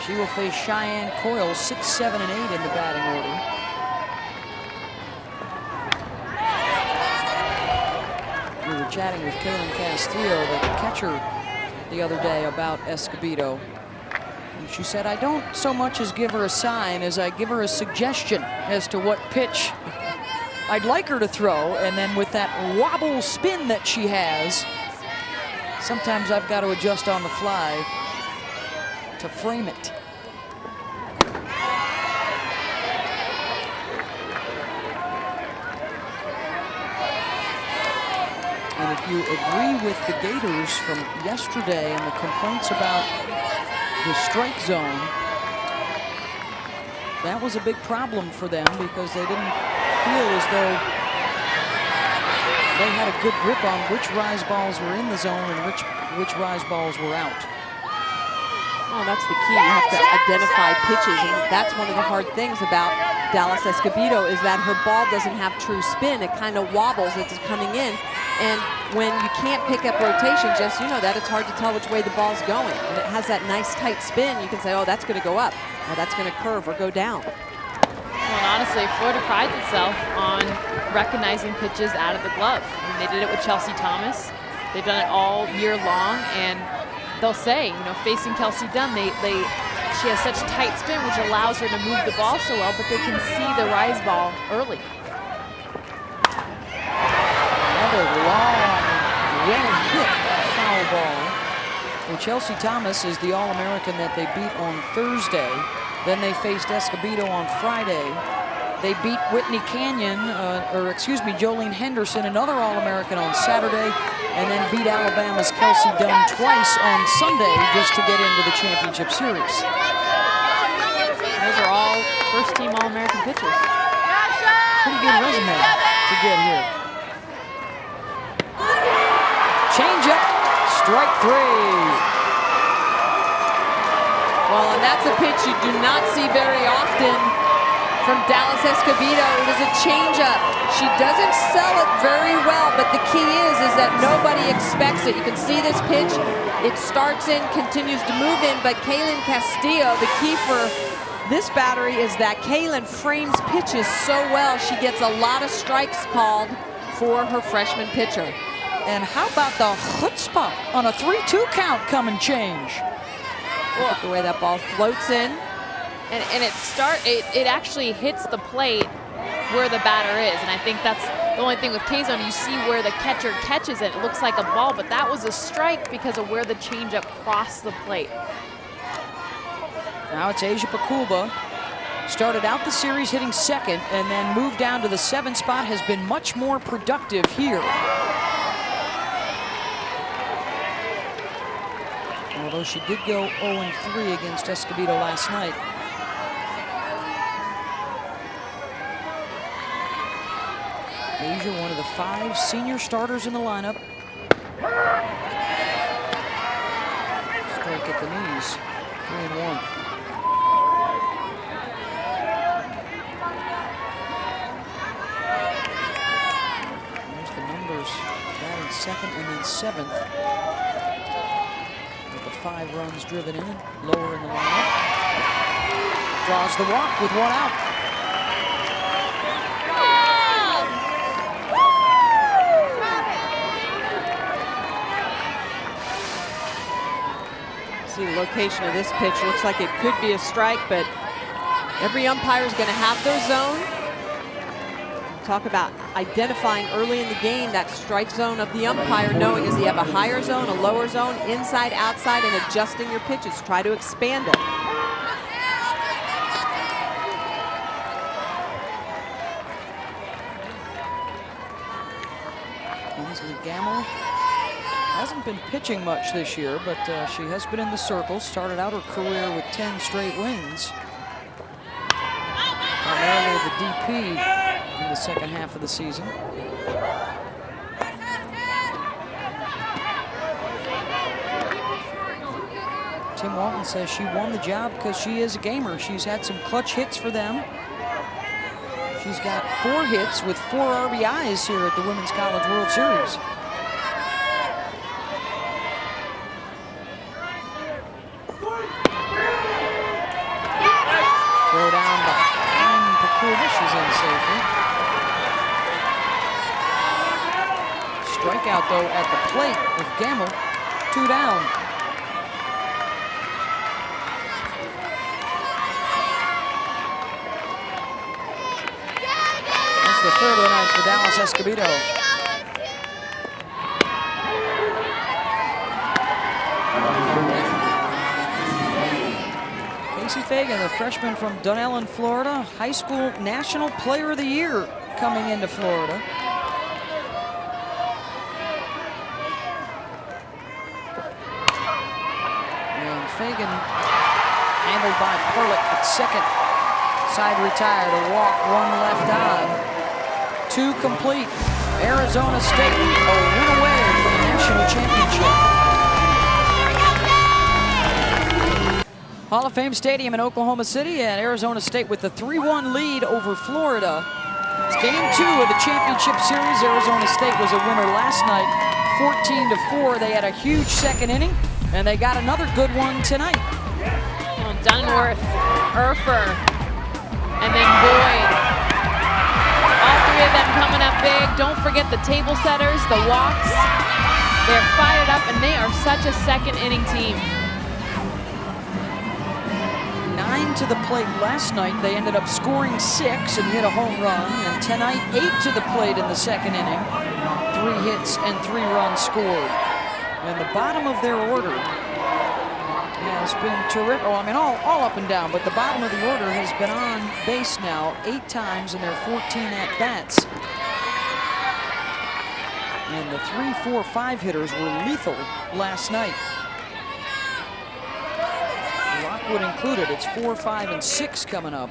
She will face Cheyenne Coyle, 6, 7, and 8 in the batting order. We were chatting with Kaylin Castillo, the catcher, the other day about Escobedo. And she said, I don't so much as give her a sign as I give her a suggestion as to what pitch I'd like her to throw, and then with that wobble spin that she has, sometimes I've got to adjust on the fly to frame it. And if you agree with the Gators from yesterday and the complaints about the strike zone, that was a big problem for them because they didn't feel as though they had a good grip on which rise balls were in the zone and which rise balls were out. Oh, that's the key. You have to identify pitches, and that's one of the hard things about Dallas Escobedo is that her ball doesn't have true spin. It kind of wobbles as it's coming in, and when you can't pick up rotation, just you know that it's hard to tell which way the ball's going. And it has that nice tight spin. You can say, oh, that's going to go up, or that's going to curve or go down. Well, and honestly, Florida prides itself on recognizing pitches out of the glove. I mean, they did it with Chelsea Thomas. They've done it all year long, and they'll say, you know, facing Kelsey Dunn, she has such tight spin, which allows her to move the ball so well, but they can see the rise ball early. Another long, well-hit foul ball. Well, Chelsea Thomas is the All-American that they beat on Thursday. Then they faced Escobedo on Friday. They beat Whitney Canyon, Jolene Henderson, another All-American on Saturday, and then beat Alabama's Kelsey Dunn twice on Sunday just to get into the championship series. Those are all first-team All-American pitchers. Pretty good resume to get here. Change up, strike 3. Well, and that's a pitch you do not see very often from Dallas Escobedo. It is a changeup. She doesn't sell it very well, but the key is that nobody expects it. You can see this pitch. It starts in, continues to move in, but Kaylin Castillo, the key for this battery is that Kaylin frames pitches so well. She gets a lot of strikes called for her freshman pitcher. And how about the chutzpah on a 3-2 count come and change? Look at the way that ball floats in. And it actually hits the plate where the batter is. And I think that's the only thing with K-zone. You see where the catcher catches it. It looks like a ball, but that was a strike because of where the changeup crossed the plate. Now it's Asia Pakulba. Started out the series hitting second and then moved down to the 7th spot, has been much more productive here. Although she did go 0-3 against Escobedo last night. Asia, one of the 5 senior starters in the lineup. Strike at the knees, 3-1. Batting 2nd and then 7th. With the 5 runs driven in, lower in the lineup. Draws the walk with 1 out. See the location of this pitch. Looks like it could be a strike, but every umpire is going to have their zone. Talk about identifying early in the game that strike zone of the umpire, knowing is you have a higher zone, a lower zone, inside, outside, and adjusting your pitches. Try to expand it. Ainsley Gamble hasn't been pitching much this year, but she has been in the circle. Started out her career with 10 straight wins. Primarily the DP in the 2nd half of the season. Tim Walton says she won the job because she is a gamer. She's had some clutch hits for them. She's got 4 hits with 4 RBIs here at the Women's College World Series. Throw down behind Pakulba. She's in safely. Strikeout, though, at the plate with Gamble. 2 down. That's the 3rd of the night for Dallas Escobedo. Casey Fagan, the freshman from Dunellen, Florida, high school National Player of the Year coming into Florida. And Fagan handled by Perlick at 2nd. Side retired, a walk, 1 left on. 2 complete. Arizona State a win away from the national championship. Hall of Fame Stadium in Oklahoma City, and Arizona State with the 3-1 lead over Florida. It's game 2 of the championship series. Arizona State was a winner last night, 14-4. They had a huge 2nd inning, and they got another good one tonight. Well, Dunworth, Urfer, and then Boyd. All 3 of them coming up big. Don't forget the table setters, the walks. They're fired up, and they are such a 2nd inning team. 9 to the plate last night. They ended up scoring 6 and hit a home run. And tonight, 8 to the plate in the 2nd inning. 3 hits and 3 runs scored. And the bottom of their order has been terrific. Oh, I mean, all up and down, but the bottom of the order has been on base now 8 times in their 14 at-bats. And the 3, 4, 5 hitters were lethal last night. Lockwood included. It's 4, 5, and 6 coming up.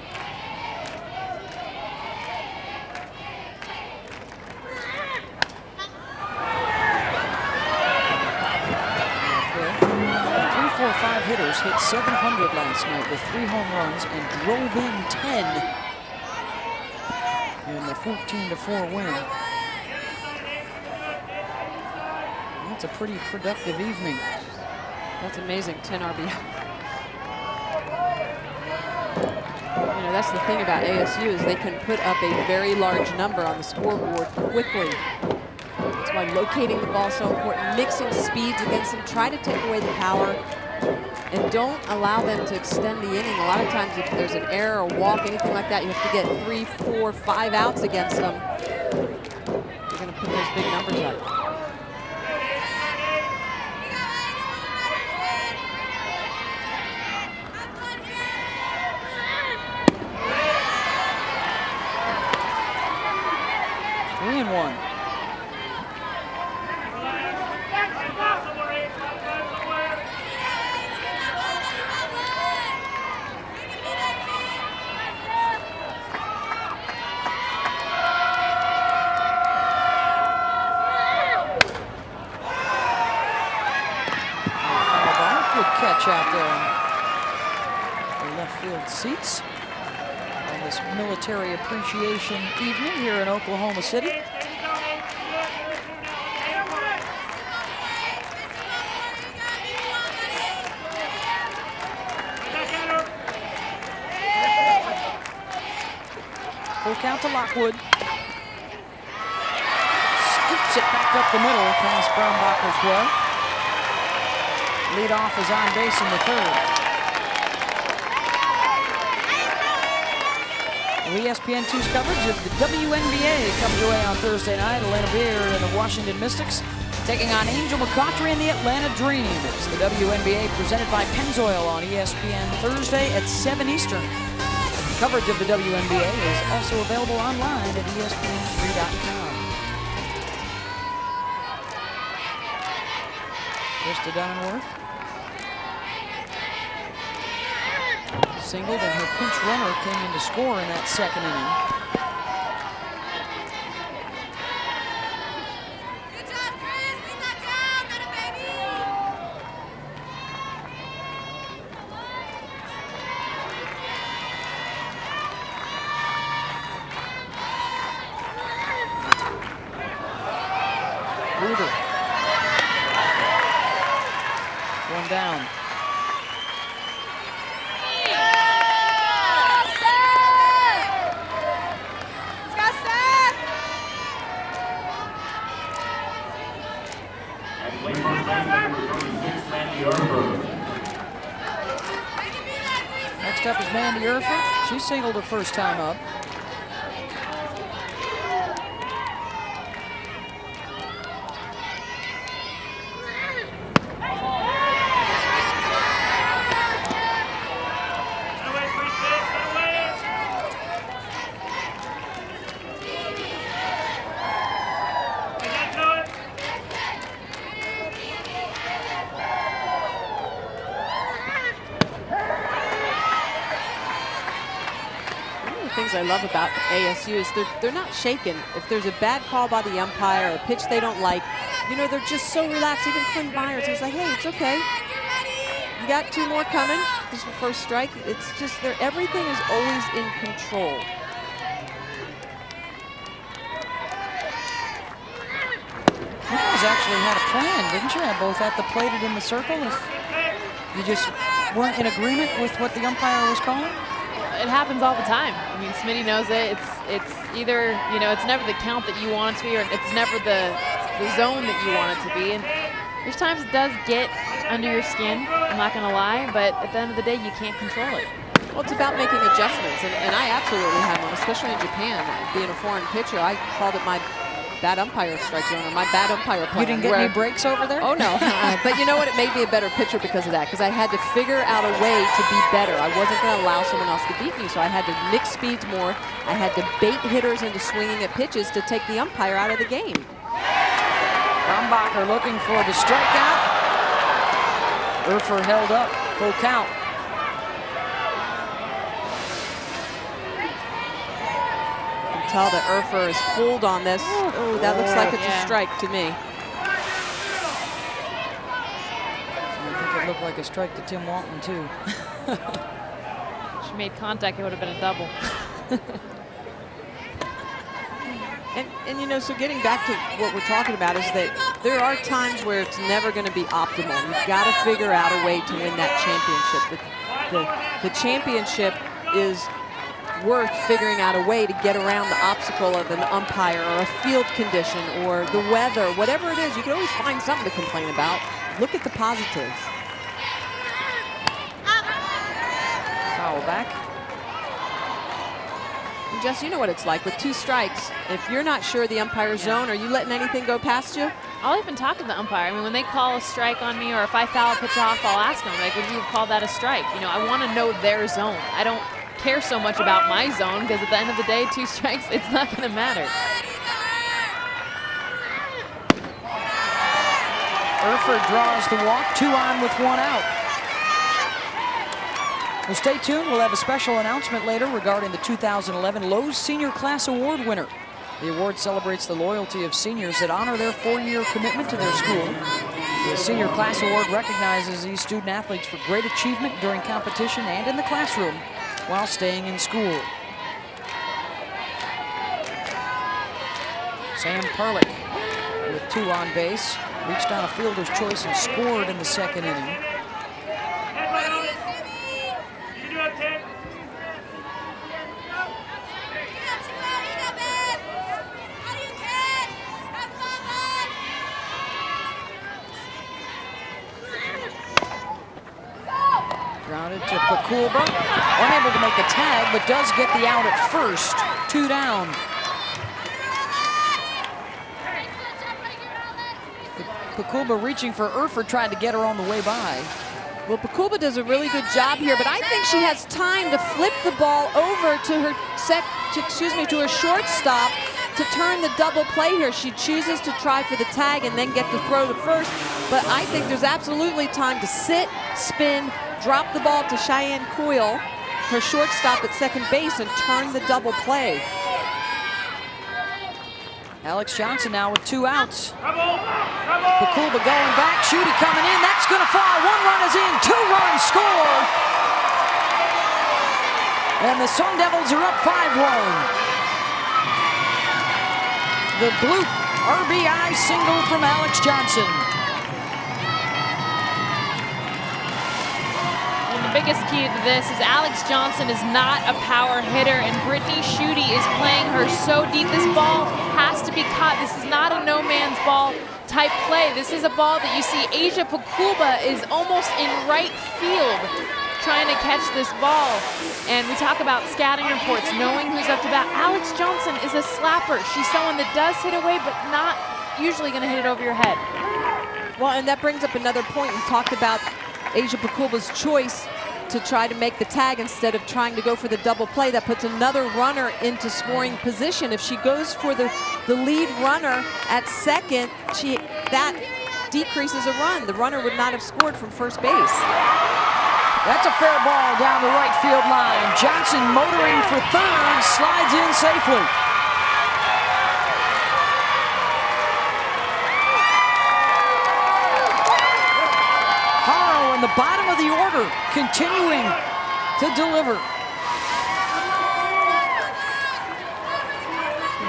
Okay. 3, 4, 5 hitters hit 700 last night with 3 home runs and drove in 10 in the 14-4 win. That's a pretty productive evening. That's amazing, 10 RBI. You know, that's the thing about ASU is they can put up a very large number on the scoreboard quickly. That's why locating the ball is so important, mixing speeds against them, try to take away the power, And don't allow them to extend the inning. A lot of times if there's an error or walk, anything like that, you have to get 3, 4, 5 outs against them. You're going to put those big numbers up. Three and one. Catch out there in the left field seats on this military appreciation evening here in Oklahoma City. Full count to Lockwood. Scoops it back up the middle past Brownbacher's glove. Leadoff is on base in the third. ESPN2's coverage of the WNBA comes your way on Thursday night. Atlanta Beer and the Washington Mystics taking on Angel McCautry and the Atlanta Dream. It's the WNBA presented by Pennzoil on ESPN Thursday at 7 Eastern. Coverage of the WNBA is also available online at ESPN3.com. Krista Dunenworth singled, and her pinch runner came in to score in that second inning. Good job, Chris. We got down. Got it, baby. Ruther. One down. Next up is Mandy Urfer. She singled her first time up. I love about ASU is they're not shaken. If there's a bad call by the umpire or a pitch they don't like, you know, they're just so relaxed. Even Quinn Byers, he's like, hey, it's okay. You got 2 more coming. This is the first strike. It's just everything is always in control. You guys actually had a plan, didn't you? Both at the plate and in the circle. If you just weren't in agreement with what the umpire was calling? It happens all the time. I mean, Smitty knows it. It's either, you know, it's never the count that you want it to be, or it's never the zone that you want it to be. And there's times it does get under your skin, I'm not going to lie, but at the end of the day, you can't control it. Well, it's about making adjustments, and I absolutely have one, especially in Japan. Being a foreign pitcher, I called it my bad umpire strike zone, or my bad umpire plan. You didn't get any breaks over there? Oh, no. But you know what? It made me a better pitcher because of that, because I had to figure out a way to be better. I wasn't going to allow someone else to beat me, so I had to mix speeds more. I had to bait hitters into swinging at pitches to take the umpire out of the game. Brombacher looking for the strikeout. Urfer held up, full count. Tell that Urfer is fooled on this. Oh, that looks like it's a strike to me. I think it looked like a strike to Tim Walton, too. If she made contact, it would have been a double. And you know, so getting back to what we're talking about is that there are times where it's never going to be optimal. You've got to figure out a way to win that championship. The championship is worth figuring out a way to get around the obstacle of an umpire or a field condition or the weather, whatever it is. You can always find something to complain about. Look at the positives. foul back. And Jess, you know what it's like with 2 strikes. If you're not sure the umpire's zone, are you letting anything go past you? I'll even talk to the umpire. I mean, when they call a strike on me or if I foul a pitch off, I'll ask them, like, would you call that a strike? You know, I want to know their zone. I don't care so much about my zone because at the end of the day, 2 strikes, it's not going to matter. Erford draws the walk, 2 on with 1 out. Well, stay tuned. We'll have a special announcement later regarding the 2011 Lowe's Senior Class Award winner. The award celebrates the loyalty of seniors that honor their 4-year commitment to their school. The Senior Class Award recognizes these student athletes for great achievement during competition and in the classroom while staying in school. Sam Perlick with 2 on base, reached on a fielder's choice and scored in the 2nd inning. Grounded to Pakulba, unable to make the tag, but does get the out at first. 2 down. Pakulba reaching for Erford, tried to get her on the way by. Well, Pakulba does a really good job here, but I think she has time to flip the ball over to her to her shortstop to turn the double play here. She chooses to try for the tag and then get to throw to first, but I think there's absolutely time to sit, spin, drop the ball to Cheyenne Coyle, her shortstop at 2nd base, and turn the double play. Alex Johnson now with 2 outs. Pakulba going back, Schutte coming in, that's gonna fall. 1 run is in, 2 runs score. And the Sun Devils are up 5-1. The blue RBI single from Alex Johnson. And the biggest key to this is Alex Johnson is not a power hitter, and Brittany Schutte is playing her so deep. This ball has to be caught. This is not a no man's ball type play. This is a ball that you see Asia Pakulba is almost in right field trying to catch this ball. And we talk about scouting reports, knowing who's up to bat. Alex Johnson is a slapper. She's someone that does hit away, but not usually going to hit it over your head. Well, and that brings up another point. We talked about Asia Pakulba's choice to try to make the tag instead of trying to go for the double play. That puts another runner into scoring position. If she goes for the lead runner at 2nd, that decreases a run. The runner would not have scored from first base. That's a fair ball down the right field line. Johnson motoring for 3rd, slides in safely. Haro in the bottom of the order, continuing to deliver.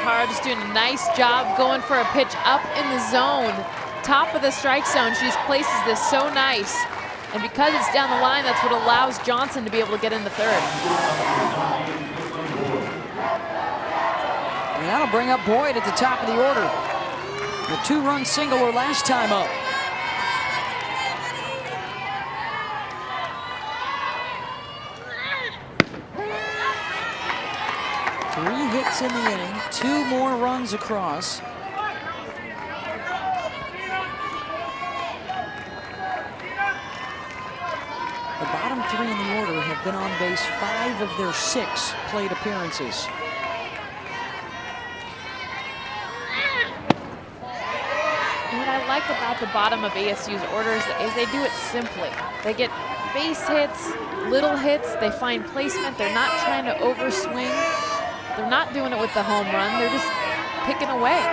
Haro just doing a nice job going for a pitch up in the zone. Top of the strike zone, she just places this so nice. And because it's down the line, that's what allows Johnson to be able to get into 3rd. And that'll bring up Boyd at the top of the order. The 2-run single her last time up. Three hits in the inning, 2 more runs across. The bottom 3 in the order have been on base 5 of their 6 plate appearances. What I like about the bottom of ASU's orders is they do it simply. They get base hits, little hits, they find placement, they're not trying to overswing. They're not doing it with the home run, they're just picking away.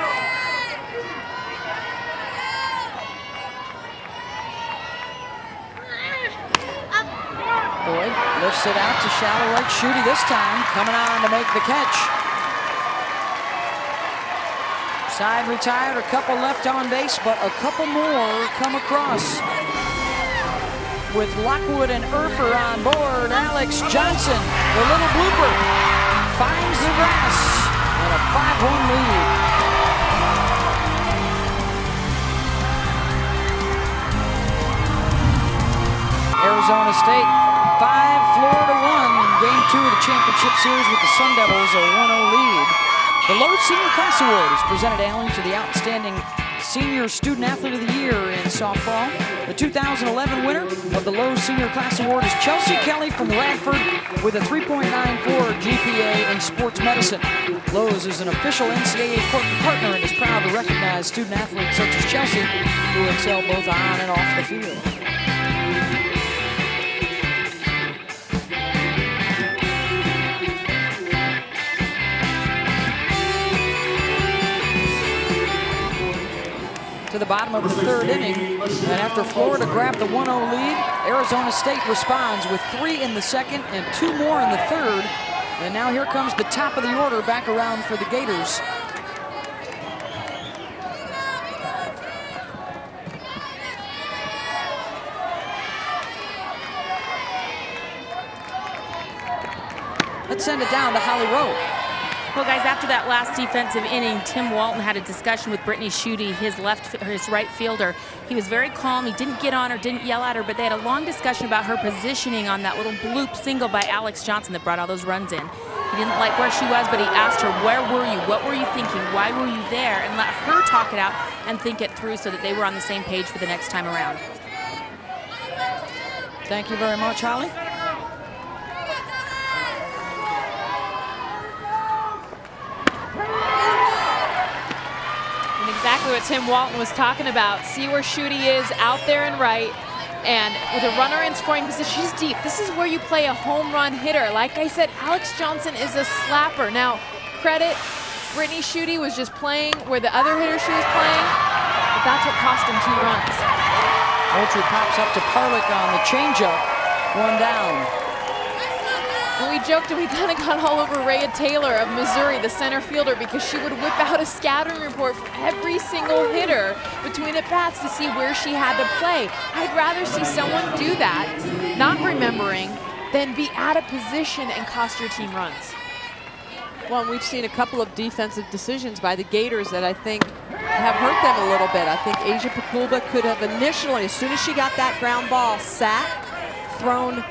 Boyd lifts it out to shallow right. Schutte this time, coming on to make the catch. Side retired, a couple left on base, but a couple more come across. With Lockwood and Erford on board, Alex Johnson, the little blooper, finds the grass and a 5-1 lead. Arizona State 5, Florida 1. Game 2 of the championship series with the Sun Devils a 1-0 lead. The Lowe's Senior Class Award is presented annually to the outstanding Senior Student Athlete of the Year in softball. The 2011 winner of the Lowe's Senior Class Award is Chelsea Kelly from Radford with a 3.94 GPA in sports medicine. Lowe's is an official NCAA partner and is proud to recognize student athletes such as Chelsea who excel both on and off the field. To the bottom of the third inning, and after Florida grabbed the 1-0 lead, Arizona State responds with 3 in the second and 2 more in the third. And now here comes the top of the order back around for the Gators. Let's send it down to Holly Rowe. Well, guys, after that last defensive inning, Tim Walton had a discussion with Brittany Schutte, his right fielder. He was very calm. He didn't get on her, didn't yell at her, but they had a long discussion about her positioning on that little bloop single by Alex Johnson that brought all those runs in. He didn't like where she was, but he asked her, where were you? What were you thinking? Why were you there? And let her talk it out and think it through so that they were on the same page for the next time around. Thank you very much, Holly. Exactly what Tim Walton was talking about. See where Schutte is out there and right. And with a runner in scoring position, she's deep. This is where you play a home run hitter. Like I said, Alex Johnson is a slapper. Now, credit, Brittany Schutte was just playing where the other hitter she was playing, but that's what cost him 2 runs. Moultrie pops up to Parlick on the changeup, 1 down. And we joked and we kind of got all over Rhea Taylor of Missouri, the center fielder, because she would whip out a scattering report for every single hitter between at bats to see where she had to play. I'd rather see someone do that, not remembering, than be out of position and cost your team runs. Well, we've seen a couple of defensive decisions by the Gators that I think have hurt them a little bit. I think Asia Pakulba could have initially, as soon as she got that ground ball, sat, thrown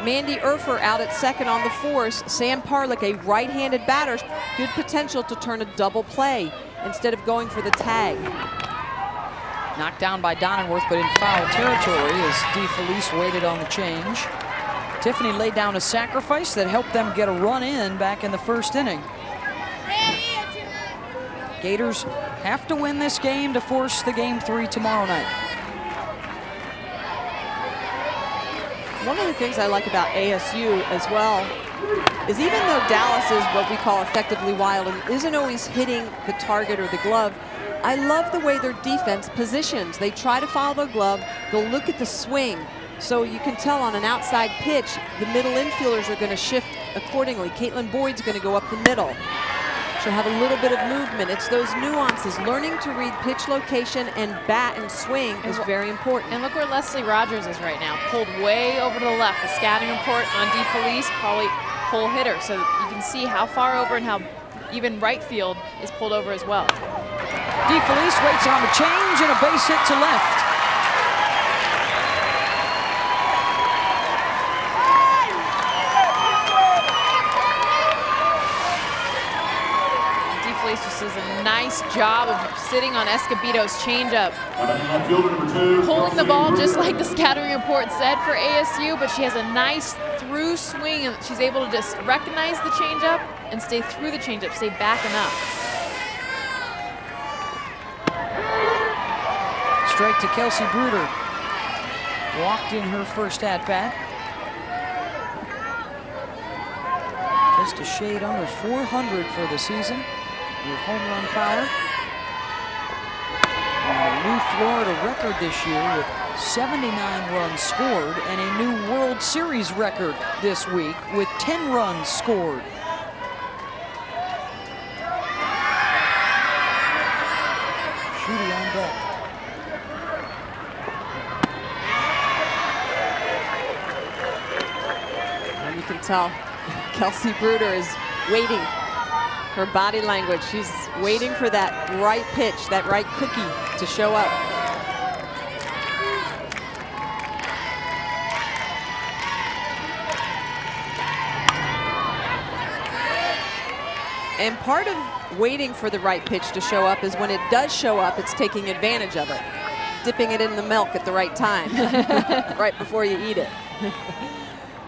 Mandy Urfer out at second on the force. Sam Parlick, a right-handed batter, good potential to turn a double play instead of going for the tag. Knocked down by Donenworth, but in foul territory as DeFelice waited on the change. Tiffany laid down a sacrifice that helped them get a run in back in the first inning. Gators have to win this game to force the Game 3 tomorrow night. One of the things I like about ASU as well is even though Dallas is what we call effectively wild and isn't always hitting the target or the glove, I love the way their defense positions. They try to follow the glove, they'll look at the swing. So you can tell on an outside pitch, the middle infielders are going to shift accordingly. Caitlin Boyd's going to go up the middle. She'll have a little bit of movement. It's those nuances. Learning to read pitch location and bat and swing is very important. And look where Leslie Rogers is right now. Pulled way over to the left. The scouting report on DeFelice, probably pull hitter. So you can see how far over and how even right field is pulled over as well. DeFelice waits on the change and a base hit to left. Just does a nice job of sitting on Escobedo's changeup. Pulling the ball just like the scattering report said for ASU, but she has a nice through swing and she's able to just recognize the changeup and stay through the changeup, stay backing up. Straight to Kelsey Bruder. Walked in her first at-bat. Just a shade under 400 for the season with home run power. And a new Florida record this year with 79 runs scored and a new World Series record this week with 10 runs scored. Schutte on deck. And you can tell Kelsey Bruder is waiting. Her body language, she's waiting for that right pitch, that right cookie to show up. And part of waiting for the right pitch to show up is when it does show up, it's taking advantage of it. Dipping it in the milk at the right time, right before you eat it.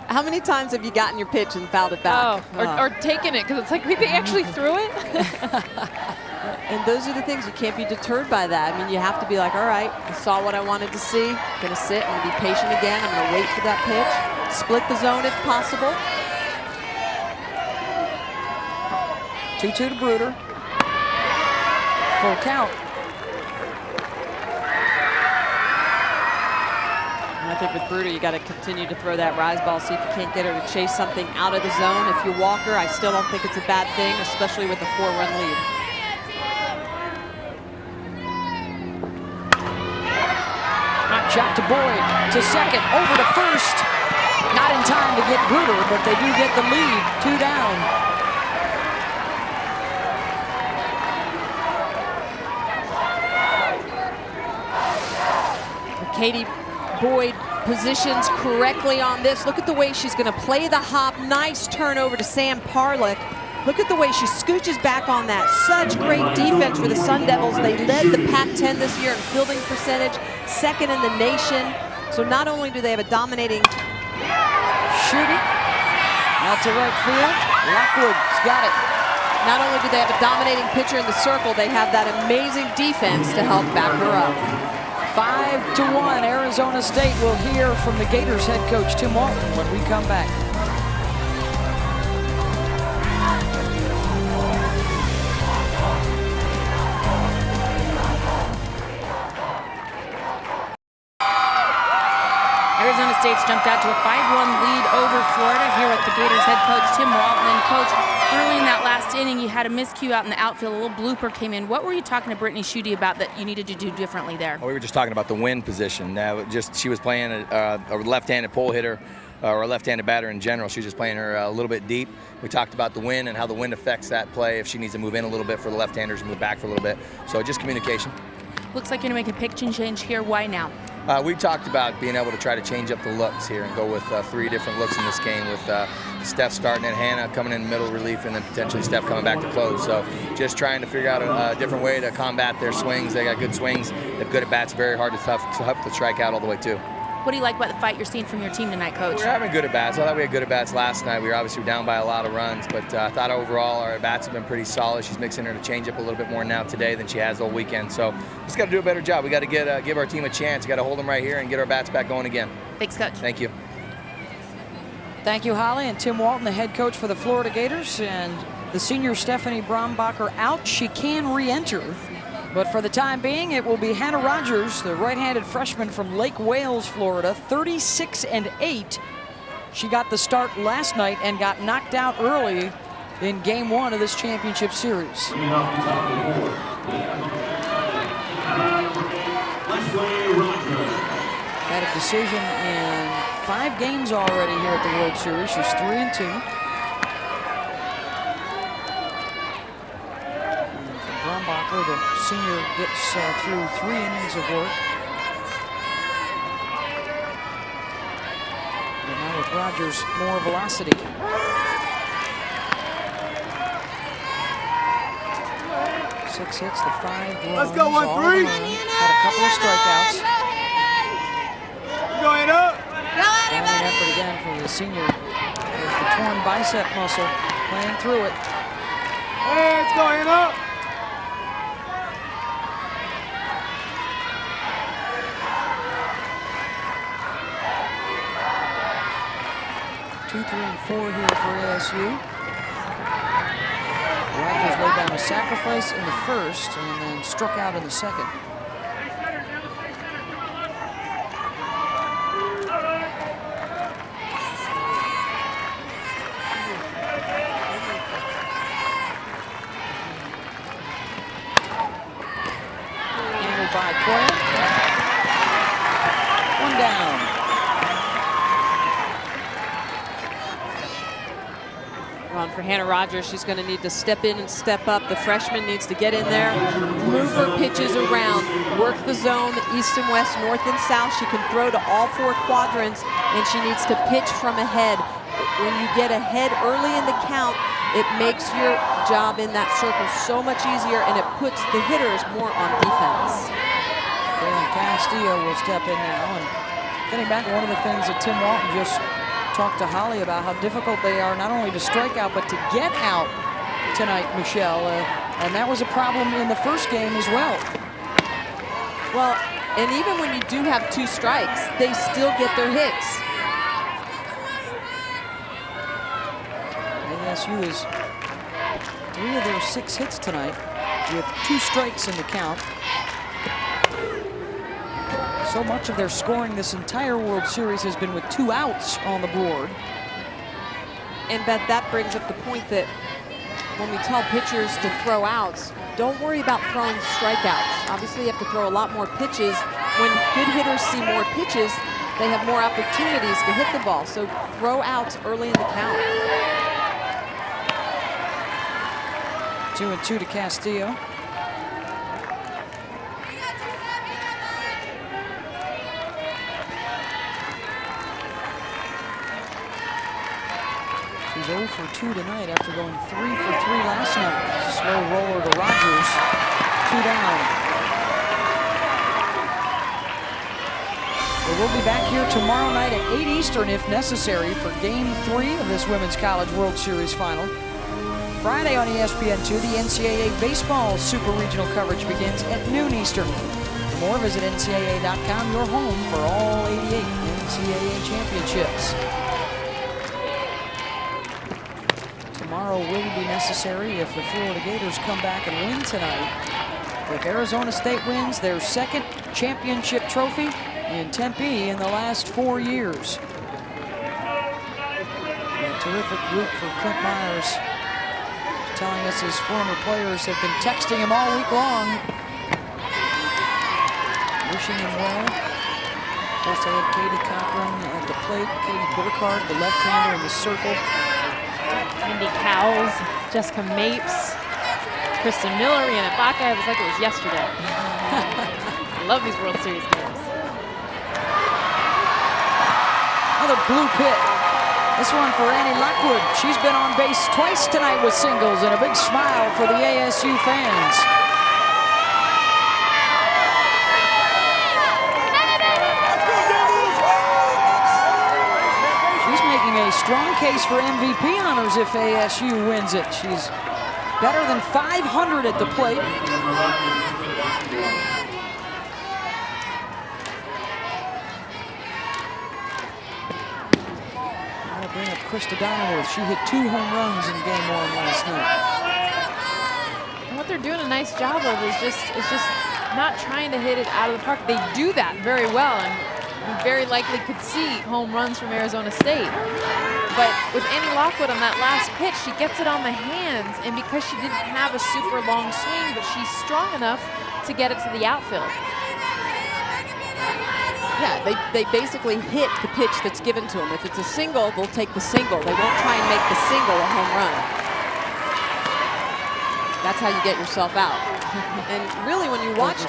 How many times have you gotten your pitch and fouled it back? Oh, or taken it, because it's like, wait, they actually threw it? And those are the things, you can't be deterred by that. I mean, you have to be like, all right, I saw what I wanted to see. I'm gonna sit, I'm gonna be patient again, I'm gonna wait for that pitch. Split the zone if possible. 2-2 to Bruder. Full count. And I think with Bruder, you got to continue to throw that rise ball, see if you can't get her to chase something out of the zone. If you walk her, I still don't think it's a bad thing, especially with a 4-run lead. Hot shot to Boyd, to second, over to first. Not in time to get Bruder, but they do get the lead, 2 down. Katie Boyd positions correctly on this. Look at the way she's going to play the hop. Nice turn over to Sam Parlick. Look at the way she scooches back on that. Such great defense for the Sun Devils. They led the Pac-10 this year in fielding percentage, second in the nation. So not only do they have a dominating shooting out to right field, Lockwood's got it. Not only do they have a dominating pitcher in the circle, they have that amazing defense to help back her up. 5-1, Arizona State. Will hear from the Gators head coach Tim Walton when we come back. Arizona State's jumped out to a 5-1 lead over Florida here with the Gators head coach Tim Walton. And coach, early in that last inning, you had a miscue out in the outfield. A little blooper came in. What were you talking to Brittany Schutte about that you needed to do differently there? Well, we were just talking about the wind position. She was playing a left-handed pull hitter or a left-handed batter in general. She was just playing her a little bit deep. We talked about the wind and how the wind affects that play if she needs to move in a little bit for the left-handers and move back for a little bit. So just communication. Looks like you're going to make a pitching change here. Why now? We talked about being able to try to change up the looks here and go with 3 different looks in this game, with Steph starting at Hannah, coming in middle relief, and then potentially Steph coming back to close. So just trying to figure out a different way to combat their swings. They got good swings. They have good at bats. Very hard to strike out all the way too. What do you like about the fight you're seeing from your team tonight, Coach? We're having good at bats. I thought we had good at bats last night. We were obviously down by a lot of runs, but I thought overall our at bats have been pretty solid. She's mixing her to change up a little bit more now today than she has all weekend. So just got to do a better job. We got to give our team a chance. We got to hold them right here and get our bats back going again. Thanks, Coach. Thank you. Thank you, Holly. And Tim Walton, the head coach for the Florida Gators, and the senior Stephanie Brombacher out. She can re-enter. But for the time being, it will be Hannah Rogers, the right-handed freshman from Lake Wales, Florida, 36-8. She got the start last night and got knocked out early in game 1 of this championship series. Had a decision in 5 games already here at the World Series. She's 3-2. Brombacher, the senior, gets through 3 innings of work. And now with Rogers, more velocity. Six hits, the 5 runs. Let's go, 1-3. Had a couple of strikeouts. Going up. Valiant effort again from the senior. With the torn bicep muscle, playing through it. Hey, it's going up. 2, 3, and 4 here for ASU. Rogers laid down a sacrifice in the first and then struck out in the second. Handled by Coyle. 1 down. For Hannah Rogers, she's going to need to step in and step up. The freshman needs to get in there, move her pitches around, work the zone, east and west, north and south. She can throw to all 4 quadrants, and she needs to pitch from ahead. When you get ahead early in the count, it makes your job in that circle so much easier, and it puts the hitters more on defense. And Castillo will step in now. And getting back to one of the things that Tim Walton just talked to Holly about, how difficult they are not only to strike out, but to get out tonight, Michelle. And that was a problem in the first game as well. Well, and even when you do have 2 strikes, they still get their hits. ASU is 3 of their 6 hits tonight with 2 strikes in the count. So much of their scoring this entire World Series has been with 2 outs on the board. And Beth, that brings up the point that when we tell pitchers to throw outs, don't worry about throwing strikeouts. Obviously, you have to throw a lot more pitches. When good hitters see more pitches, they have more opportunities to hit the ball. So throw outs early in the count. 2-2 to Castillo. She's 0 for 2 tonight after going 3 for 3 last night. Slow roller to Rogers. 2 down. Well, we'll be back here tomorrow night at 8 Eastern if necessary for Game 3 of this Women's College World Series Final. Friday on ESPN2, the NCAA Baseball Super Regional coverage begins at noon Eastern. For more, visit NCAA.com, your home for all 88 NCAA championships. Tomorrow will be necessary if the Florida Gators come back and win tonight. If Arizona State wins their 2nd championship trophy in Tempe in the last 4 years. A terrific group for Clint Myers. Telling us his former players have been texting him all week long, wishing him well. Of course, they had Katie Cochran at the plate, Katie Burkhardt, the left-hander in the circle. Mindy Cowles, Jessica Mapes, Kristen Miller, Rhiannon Baca. It was like it was yesterday. I love these World Series games. Another blue pit. This one for Annie Lockwood. She's been on base twice tonight with singles, and a big smile for the ASU fans. She's making a strong case for MVP honors if ASU wins it. She's better than 500 at the plate. Bring up Krista Donaworth. She hit 2 home runs in Game 1 last night. And what they're doing a nice job of is just not trying to hit it out of the park. They do that very well, and we very likely could see home runs from Arizona State. But with Annie Lockwood on that last pitch, she gets it on the hands, and because she didn't have a super long swing, but she's strong enough to get it to the outfield. Yeah, they basically hit the pitch that's given to them. If it's a single, they'll take the single. They won't try and make the single a home run. That's how you get yourself out. And really, when you watch,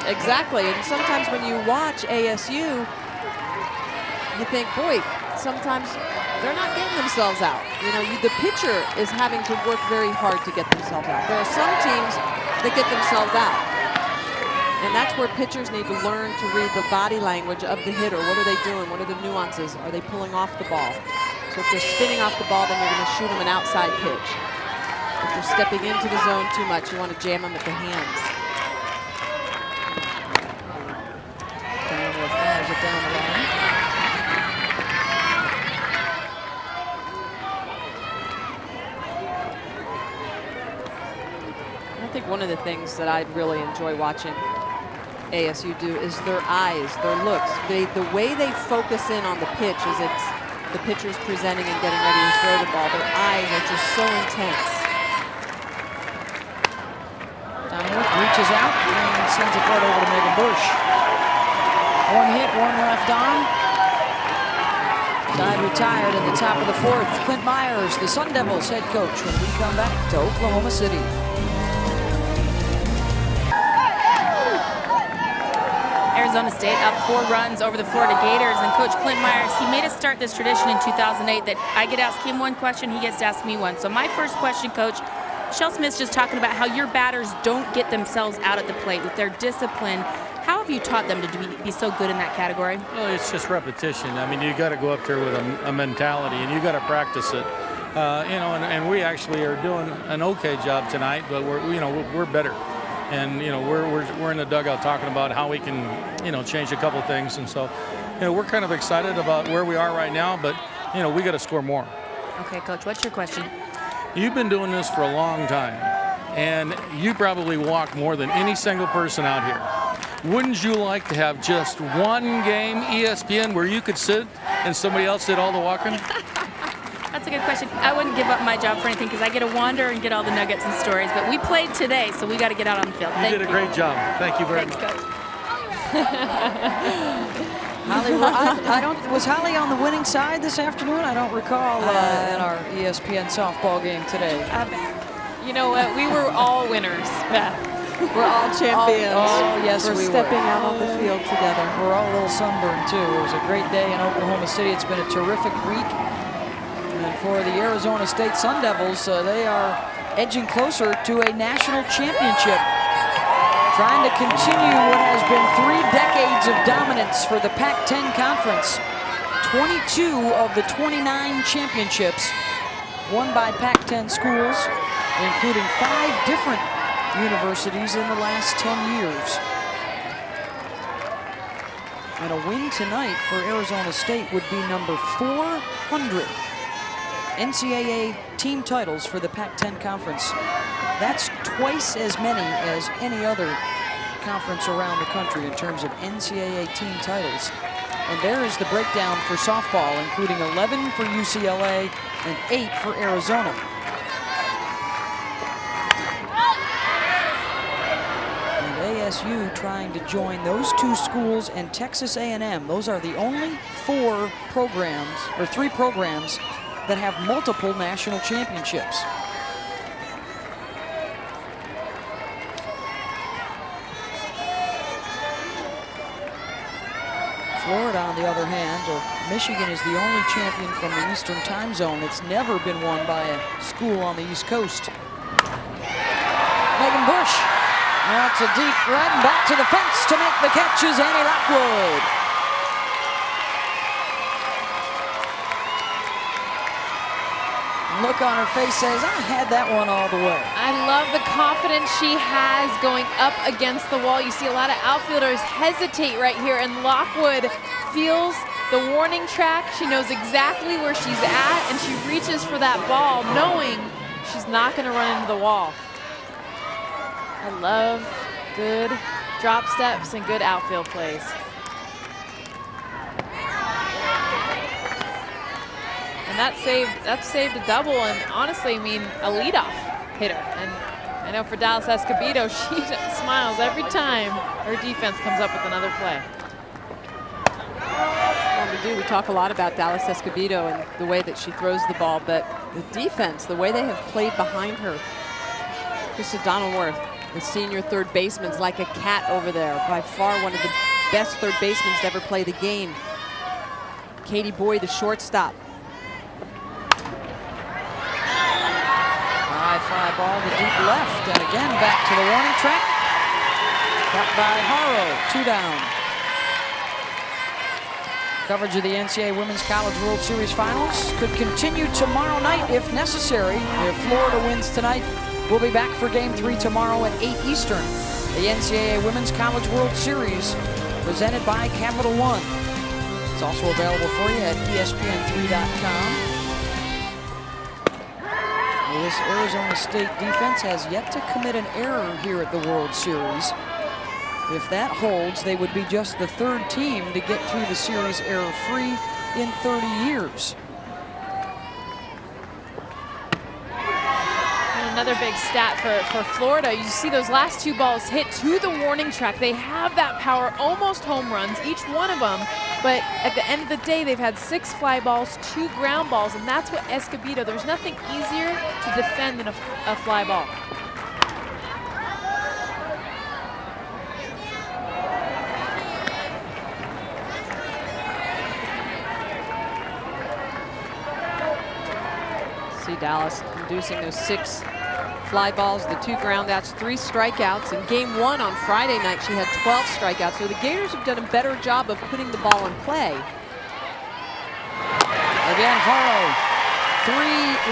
exactly, and sometimes when you watch ASU, you think, boy, sometimes they're not getting themselves out. You know, the pitcher is having to work very hard to get themselves out. There are some teams that get themselves out. And that's where pitchers need to learn to read the body language of the hitter. What are they doing? What are the nuances? Are they pulling off the ball? So if they're spinning off the ball, then you're going to shoot them an outside pitch. If you're stepping into the zone too much, you want to jam them at the hands. Donaworth fires it down the line. I think one of the things that I really enjoy watching ASU do is their eyes, their looks. The way they focus in on the pitch as it's the pitcher's presenting and getting ready to throw the ball. Their eyes are just so intense. Donaworth reaches out and sends it right over to Megan Bush. 1 hit, 1 left on. Side retired at the top of the 4th. Clint Myers, the Sun Devils head coach, when we come back to Oklahoma City. Arizona State up 4 runs over the Florida Gators. And Coach Clint Myers, he made us start this tradition in 2008 that I get to ask him one question, he gets to ask me one. So my first question, Coach, Shell Smith's just talking about how your batters don't get themselves out at the plate with their discipline. How have you taught them to be so good in that category? Well, it's just repetition. I mean, you got to go up there with a mentality, and you got to practice it. And we actually are doing an okay job tonight, but we're better. And we're in the dugout talking about how we can change a couple things, and so we're kind of excited about where we are right now, but we got to score more. Okay, Coach, what's your question? You've been doing this for a long time, and you probably walk more than any single person out here. Wouldn't you like to have just one game ESPN where you could sit and somebody else did all the walking? That's a good question. I wouldn't give up my job for anything because I get to wander and get all the nuggets and stories. But we played today, so we got to get out on the field. You did a great job. Thank you very much. Coach. Holly, was Holly on the winning side this afternoon? I don't recall in our ESPN softball game today. You know what? We were all winners, Beth. We're all champions. Oh, yes, we're we stepping were. out on the field together. We're all a little sunburned, too. It was a great day in Oklahoma City. It's been a terrific week. And for the Arizona State Sun Devils, they are edging closer to a national championship. Trying to continue what has been 3 decades of dominance for the Pac-10 Conference. 22 of the 29 championships won by Pac-10 schools, including 5 different universities in the last 10 years. And a win tonight for Arizona State would be number 400 NCAA team titles for the Pac-10 Conference. That's twice as many as any other conference around the country in terms of NCAA team titles. And there is the breakdown for softball, including 11 for UCLA and 8 for Arizona. And ASU trying to join those 2 schools and Texas A&M. Those are the only 4 programs, or 3 programs, that have multiple national championships. Florida, on the other hand, or Michigan, is the only champion from the Eastern time zone that's never been won by a school on the East Coast. Megan Bush. That's a deep red, and back to the fence to make the catch is Annie Lockwood. Look on her face says, I had that one all the way. I love the confidence she has going up against the wall. You see a lot of outfielders hesitate right here, and Lockwood feels the warning track. She knows exactly where she's at, and she reaches for that ball, knowing she's not going to run into the wall. I love good drop steps and good outfield plays. And that saved a double, and honestly, I mean, a leadoff hitter. And I know for Dallas Escobedo, she smiles every time her defense comes up with another play. Well, we do. We talk a lot about Dallas Escobedo and the way that she throws the ball, but the defense, the way they have played behind her. Krista Donaldworth, the senior third baseman, is like a cat over there. By far one of the best third basemen to ever play the game. Katie Boyd, the shortstop. Fly ball to deep left, and again back to the warning track. Caught by Haro, 2 down. Coverage of the NCAA Women's College World Series Finals could continue tomorrow night if necessary. If Florida wins tonight, we'll be back for Game 3 tomorrow at 8 Eastern. The NCAA Women's College World Series, presented by Capital One. It's also available for you at ESPN3.com. This Arizona State defense has yet to commit an error here at the World Series. If that holds, they would be just the 3rd team to get through the series error-free in 30 years. And another big stat for Florida, you see those last 2 balls hit to the warning track. They have that power, almost home runs, each one of them. But at the end of the day, they've had 6 fly balls, 2 ground balls, and that's what Escobedo, there's nothing easier to defend than a fly ball. Dallas inducing those 6 fly balls, the 2 groundouts, 3 strikeouts. In game 1 on Friday night, she had 12 strikeouts. So the Gators have done a better job of putting the ball in play. Again, Haro, 3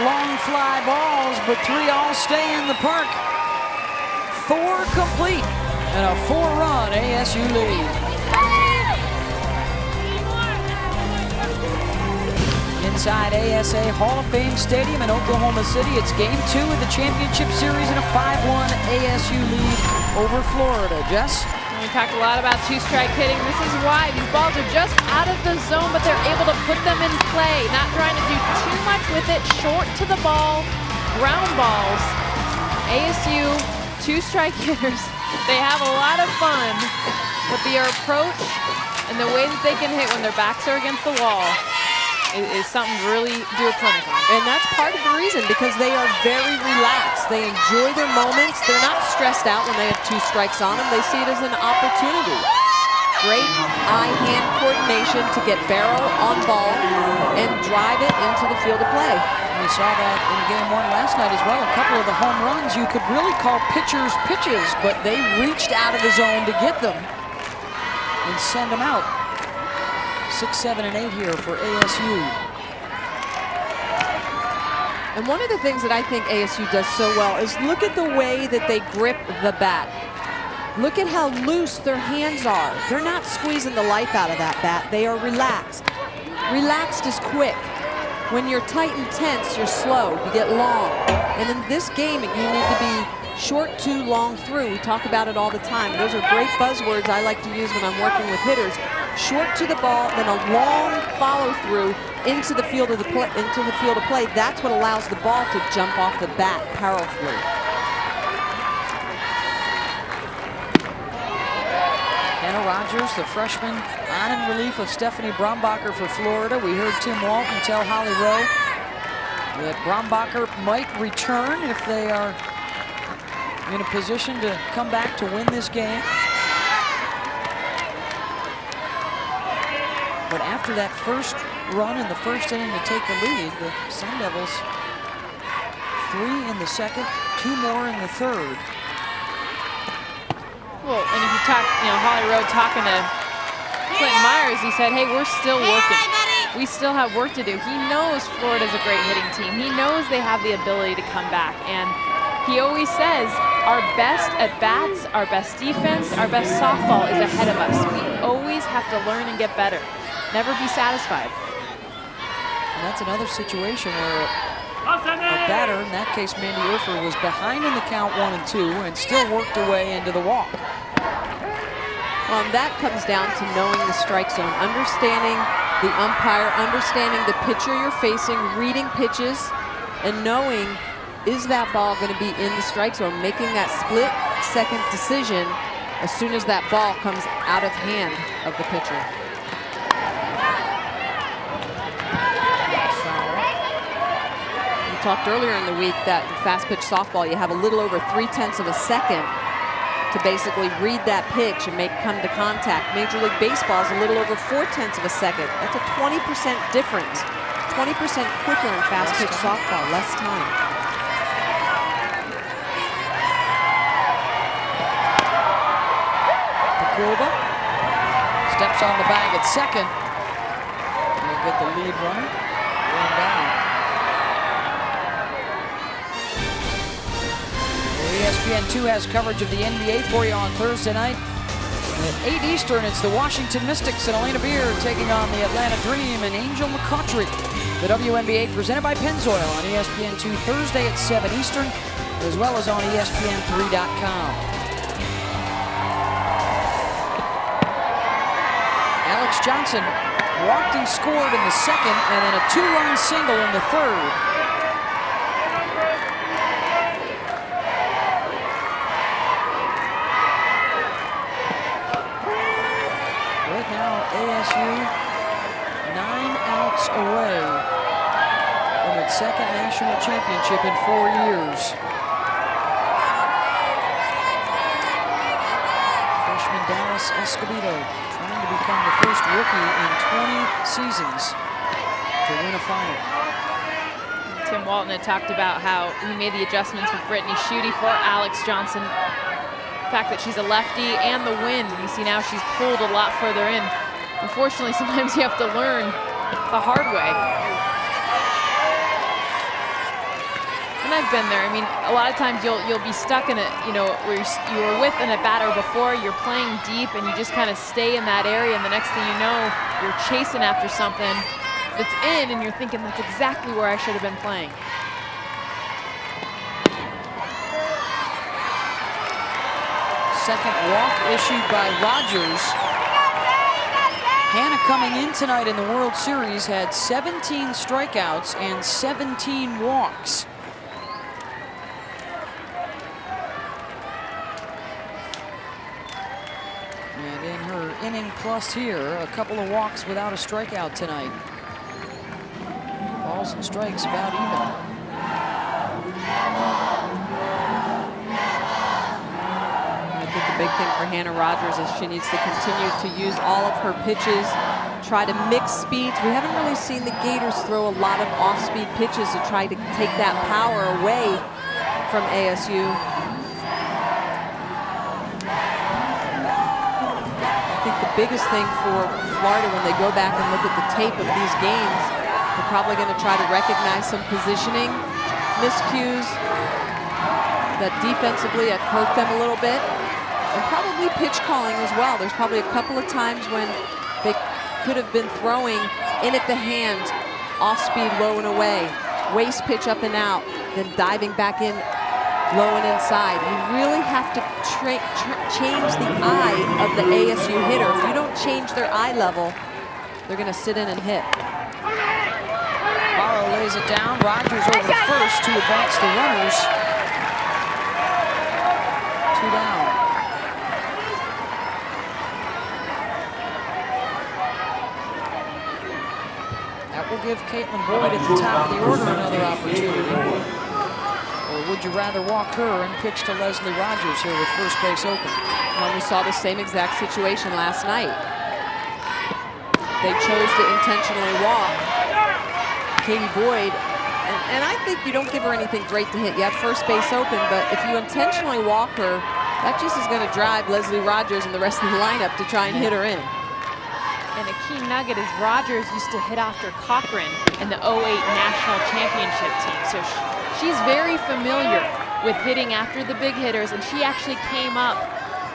long fly balls, but 3 all stay in the park. 4 complete and a 4-run ASU lead. Inside ASA Hall of Fame Stadium in Oklahoma City, it's game 2 of the championship series and a 5-1 ASU lead over Florida. Jess? We talked a lot about 2-strike hitting. This is why these balls are just out of the zone, but they're able to put them in play. Not trying to do too much with it. Short to the ball, ground balls. ASU 2-strike hitters, they have a lot of fun, but their approach and the way that they can hit when their backs are against the wall is something to really do a clinic on. And that's part of the reason, because they are very relaxed. They enjoy their moments. They're not stressed out when they have 2 strikes on them. They see it as an opportunity. Great eye-hand coordination to get barrel on ball and drive it into the field of play. We saw that in game 1 last night as well. A couple of the home runs you could really call pitchers pitches, but they reached out of the zone to get them and send them out. 6, 7, and 8 here for ASU. And one of the things that I think ASU does so well is look at the way that they grip the bat. Look at how loose their hands are. They're not squeezing the life out of that bat. They are relaxed. Relaxed is quick. When you're tight and tense, you're slow. You get long. And in this game, you need to be short to long through. We talk about it all the time. Those are great buzzwords I like to use when I'm working with hitters. Short to the ball, then a long follow through into the field of play. That's what allows the ball to jump off the bat powerfully. Hannah Rogers, the freshman, on in relief of Stephanie Brombacher for Florida. We heard Tim Walton tell Holly Rowe that Brombacher might return if they are in a position to come back to win this game. But after that first run in the first inning to take the lead, the Sun Devils 3 in the second, 2 more in the third. Well, and if you talk, Holly Rowe talking to Clinton Myers, he said, hey, we're still working. We still have work to do. He knows Florida's a great hitting team. He knows they have the ability to come back. And he always says, our best at-bats, our best defense, our best softball is ahead of us. We always have to learn and get better. Never be satisfied. And that's another situation where a batter, in that case Mandy Urfer, was behind in the count 1 and 2 and still worked her way into the walk. Well, and that comes down to knowing the strike zone, understanding the umpire, understanding the pitcher you're facing, reading pitches, and knowing, is that ball going to be in the strike zone, making that split-second decision as soon as that ball comes out of hand of the pitcher. Talked earlier in the week that in fast pitch softball you have a little over 0.3 of a second to basically read that pitch and come to contact. Major League Baseball is a little over 0.4 of a second. That's a 20% difference. 20% quicker in fast pitch softball, less time. Pakulba steps on the bag at second. We'll get the lead runner going down. ESPN2 has coverage of the NBA for you on Thursday night. At 8 Eastern, it's the Washington Mystics and Elena Beer taking on the Atlanta Dream and Angel McCautry. The WNBA presented by Pennzoil on ESPN2 Thursday at 7 Eastern, as well as on ESPN3.com. Alex Johnson walked and scored in the second, and then a 2-run single in the third. ASU 9 outs away from its second national championship in 4 years. Freshman Dallas Escobedo trying to become the first rookie in 20 seasons to win a final. Tim Walton had talked about how he made the adjustments with Brittany Schutte for Alex Johnson. The fact that she's a lefty and the wind, you see now she's pulled a lot further in. Unfortunately, sometimes you have to learn the hard way. And I've been there. I mean, a lot of times you'll be stuck in it, you know, where you were with a batter before, you're playing deep, and you just kind of stay in that area, and the next thing you know, you're chasing after something that's in, and you're thinking, that's exactly where I should have been playing. Second walk issued by Rogers. Hannah coming in tonight in the World Series had 17 strikeouts and 17 walks. And in her inning plus here, a couple of walks without a strikeout tonight. Balls and strikes about even. I think the big thing for Hannah Rogers is she needs to continue to use all of her pitches, try to mix speeds. We haven't really seen the Gators throw a lot of off-speed pitches to try to take that power away from ASU. I think the biggest thing for Florida when they go back and look at the tape of these games, they're probably going to try to recognize some positioning miscues that defensively have hurt them a little bit, and probably pitch calling as well. There's probably a couple of times when they could have been throwing in at the hand, off speed, low and away, waist pitch up and out, then diving back in low and inside. You really have to change the eye of the ASU hitter. If you don't change their eye level, they're going to sit in and hit. Barrow lays it down. Rogers over to first to advance the runners. 2 down. That will give Caitlin Boyd at the top of the order another opportunity. Or would you rather walk her and pitch to Leslie Rogers here with first base open? Well, we saw the same exact situation last night. They chose to intentionally walk Katie Boyd, and I think you don't give her anything great to hit. You have first base open, but if you intentionally walk her, that just is going to drive Leslie Rogers and the rest of the lineup to try and hit her in. And a key nugget is Rogers used to hit after Cochran in the 08 National Championship team. So she's very familiar with hitting after the big hitters, and she actually came up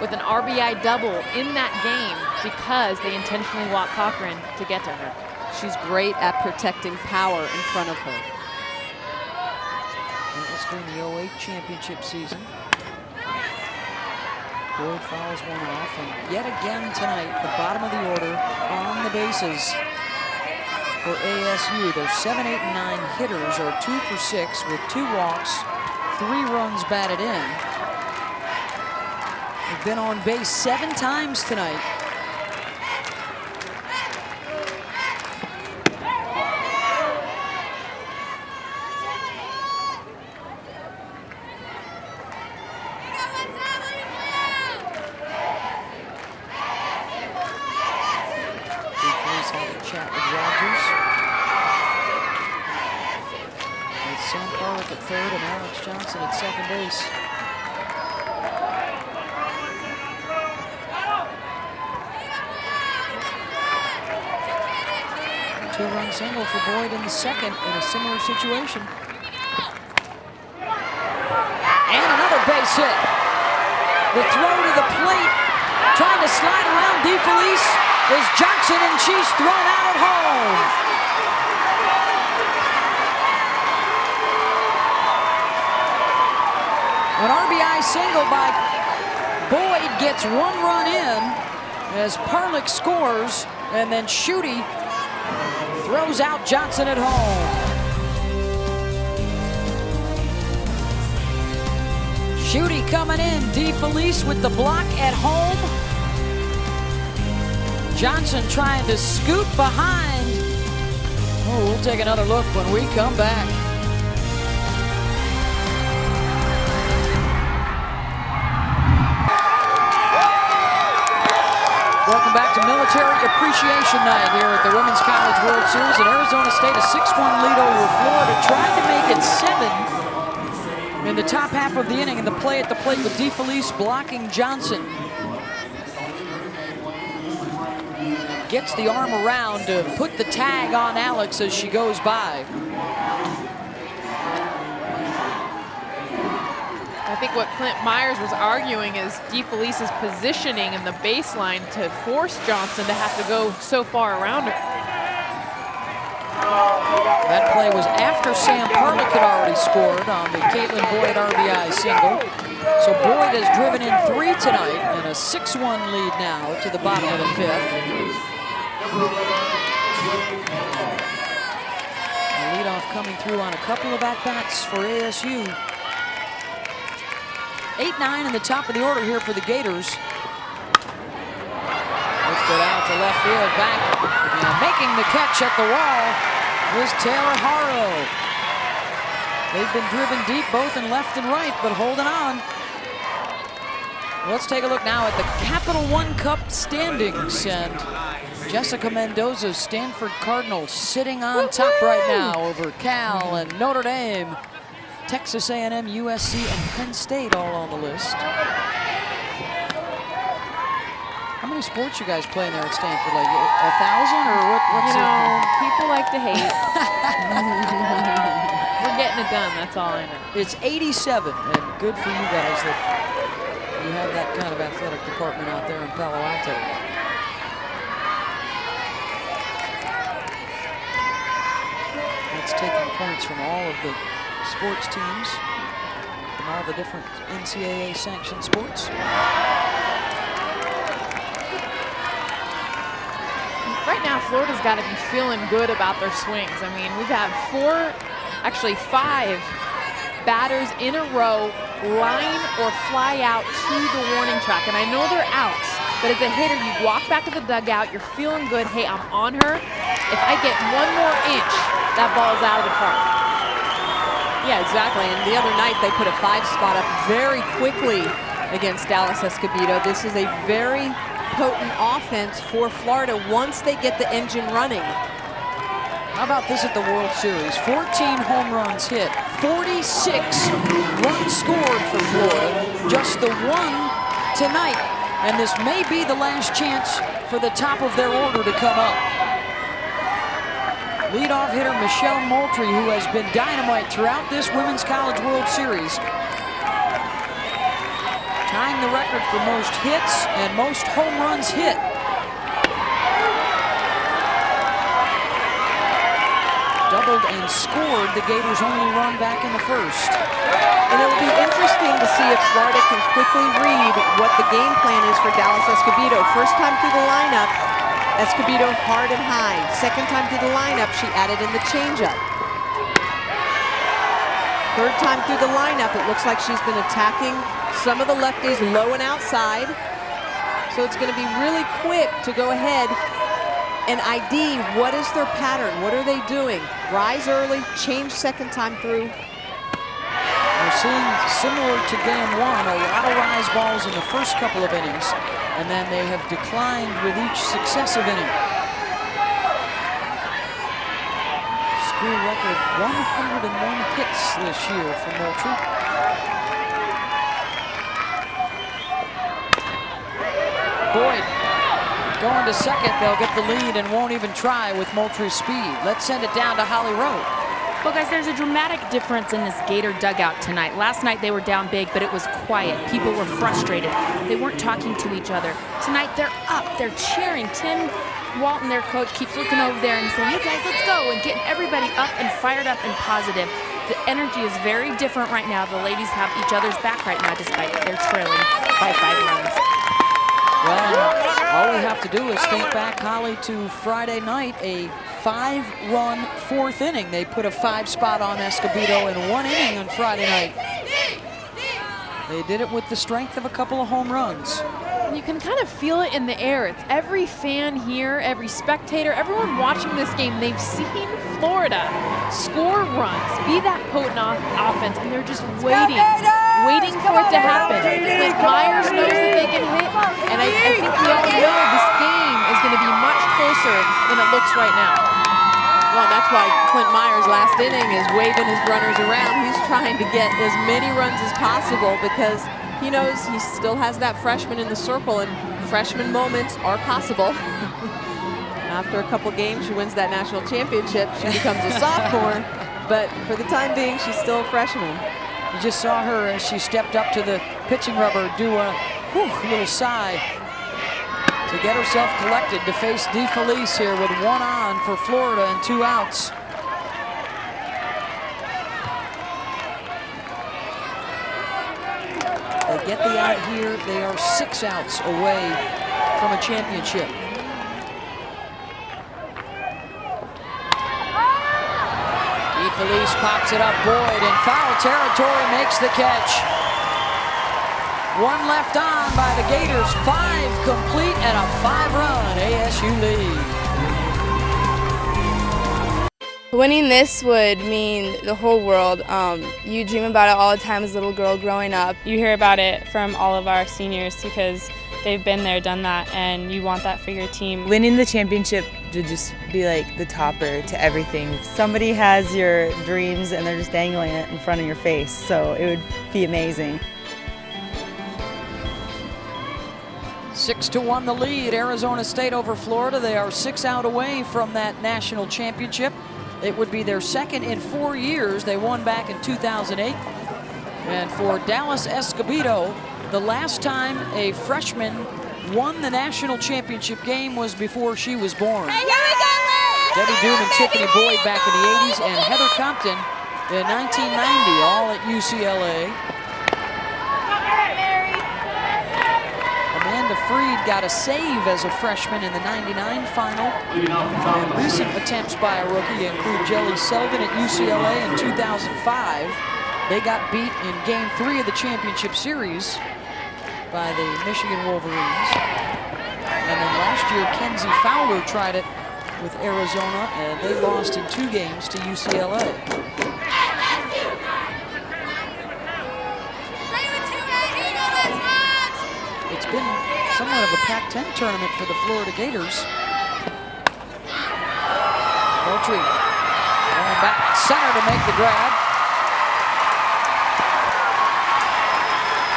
with an RBI double in that game because they intentionally walked Cochran to get to her. She's great at protecting power in front of her. That was during the 08 championship season. Boyd fouls one off, and yet again tonight, the bottom of the order on the bases for ASU. Their 7, 8, and 9 hitters are 2 for 6 with 2 walks, 3 runs batted in. They've been on base 7 times tonight. Chat with Rogers. With Sam Carlick at third and Alex Johnson at second base. Two-run single for Boyd in the second in a similar situation. And another base hit. The throw to the plate, trying to slide around DeFelice is Johnson, and she's thrown out home. An RBI single by Boyd gets 1 run in as Parlick scores, and then Schutte throws out Johnson at home. Schutte coming in, DeFelice with the block at home. Johnson trying to scoot behind. Oh, we'll take another look when we come back. Well, Welcome back to Military Appreciation Night here at the Women's College World Series. And Arizona State a 6-1 lead over Florida, trying to make it 7 in the top half of the inning. And the play at the plate with DeFelice blocking Johnson. Gets the arm around to put the tag on Alex as she goes by. I think what Clint Myers was arguing is DeFelice's positioning in the baseline to force Johnson to have to go so far around her. That play was after Sam Parlick had already scored on the Caitlin Boyd RBI single. So Boyd has driven in 3 tonight and a 6-1 lead now to the bottom of the 5th. The leadoff coming through on a couple of at-bats for ASU. 8-9 in the top of the order here for the Gators. Let's go down to left field, back, and making the catch at the wall is Taylor Harrow. They've been driven deep both in left and right, but holding on. Let's take a look now at the Capital One Cup standings, and Jessica Mendoza's Stanford Cardinals sitting on top right now over Cal and Notre Dame. Texas A&M, USC, and Penn State all on the list. How many sports you guys playing there at Stanford? Like 1,000 or what? What's you know, people like to hate. We're getting it done, that's all I know. It's 87, and good for you guys that you have that kind of athletic department out there in Palo Alto. That's taking points from all of the sports teams from all the different NCAA sanctioned sports. Right now, Florida's got to be feeling good about their swings. I mean, we've had 5 batters in a row line or fly out to the warning track. And I know they're outs, but as a hitter, you walk back to the dugout, you're feeling good. Hey, I'm on her. If I get 1 more inch, that ball's out of the park. Yeah, exactly. And the other night they put a 5 spot up very quickly against Dallas Escobedo. This is a very potent offense for Florida once they get the engine running. How about this at the World Series? 14 home runs hit, 46 runs scored for Florida, just the 1 tonight. And this may be the last chance for the top of their order to come up. Leadoff hitter Michelle Moultrie, who has been dynamite throughout this Women's College World Series, tying the record for most hits and most home runs hit. Doubled and scored the Gators' only run back in the first. And it'll be interesting to see if Florida can quickly read what the game plan is for Dallas Escobedo. First time through the lineup, Escobedo hard and high. Second time through the lineup, she added in the changeup. Third time through the lineup, it looks like she's been attacking some of the lefties low and outside. So it's going to be really quick to go ahead and ID what is their pattern, what are they doing? Rise early, change second time through. We're seeing, similar to game 1, a lot of rise balls in the first couple of innings, and then they have declined with each successive inning. School record 101 hits this year for Moultrie. Boyd going to second. They'll get the lead and won't even try with Moultrie's speed. Let's send it down to Holly Rowe. Well, guys, there's a dramatic difference in this Gator dugout tonight. Last night they were down big, but it was quiet. People were frustrated. They weren't talking to each other. Tonight they're up, they're cheering. Tim Walton, their coach, keeps looking over there and saying, hey guys, let's go, and getting everybody up and fired up and positive. The energy is very different right now. The ladies have each other's back right now, despite they're trailing by 5 runs. Well, all we have to do is think back, Holly, to Friday night, a 5-run 4th inning. They put a 5 spot on Escobedo in 1 inning on Friday night. They did it with the strength of a couple of home runs. You can kind of feel it in the air. It's every fan here, every spectator, everyone watching this game, they've seen Florida score runs, be that potent offense, and they're just waiting for it to happen. Like Myers knows that they can hit, and I think we all know this game going to be much closer than it looks right now. Well, that's why Clint Myers last inning is waving his runners around. He's trying to get as many runs as possible because he knows he still has that freshman in the circle, and freshman moments are possible. After a couple games, she wins that national championship. She becomes a sophomore, but for the time being, she's still a freshman. You just saw her as she stepped up to the pitching rubber do a little sigh to get herself collected to face DeFelice here with 1 on for Florida and 2 outs. They get the out here. They are 6 outs away from a championship. DeFelice pops it up. Boyd in foul territory makes the catch. 1 left on by the Gators. 5 complete and a 5-run ASU lead. Winning this would mean the whole world. You dream about it all the time as a little girl growing up. You hear about it from all of our seniors because they've been there, done that, and you want that for your team. Winning the championship would just be like the topper to everything. Somebody has your dreams and they're just dangling it in front of your face, so it would be amazing. 6-1 the lead, Arizona State over Florida. They are 6 out away from that national championship. It would be their second in 4 years. They won back in 2008. And for Dallas Escobedo, the last time a freshman won the national championship game was before she was born. Hey, here we go, Liz! Debbie Doom and Tiffany Boyd back in the 80s, and Heather Compton in 1990, all at UCLA. Amanda Freed got a save as a freshman in the '99 final. And recent attempts by a rookie include Jelly Selden at UCLA in 2005. They got beat in Game 3 of the championship series by the Michigan Wolverines. And then last year, Kenzie Fowler tried it with Arizona, and they lost in 2 games to UCLA. It's been somewhat of a Pac-10 tournament for the Florida Gators. Moultrie going back center to make the grab.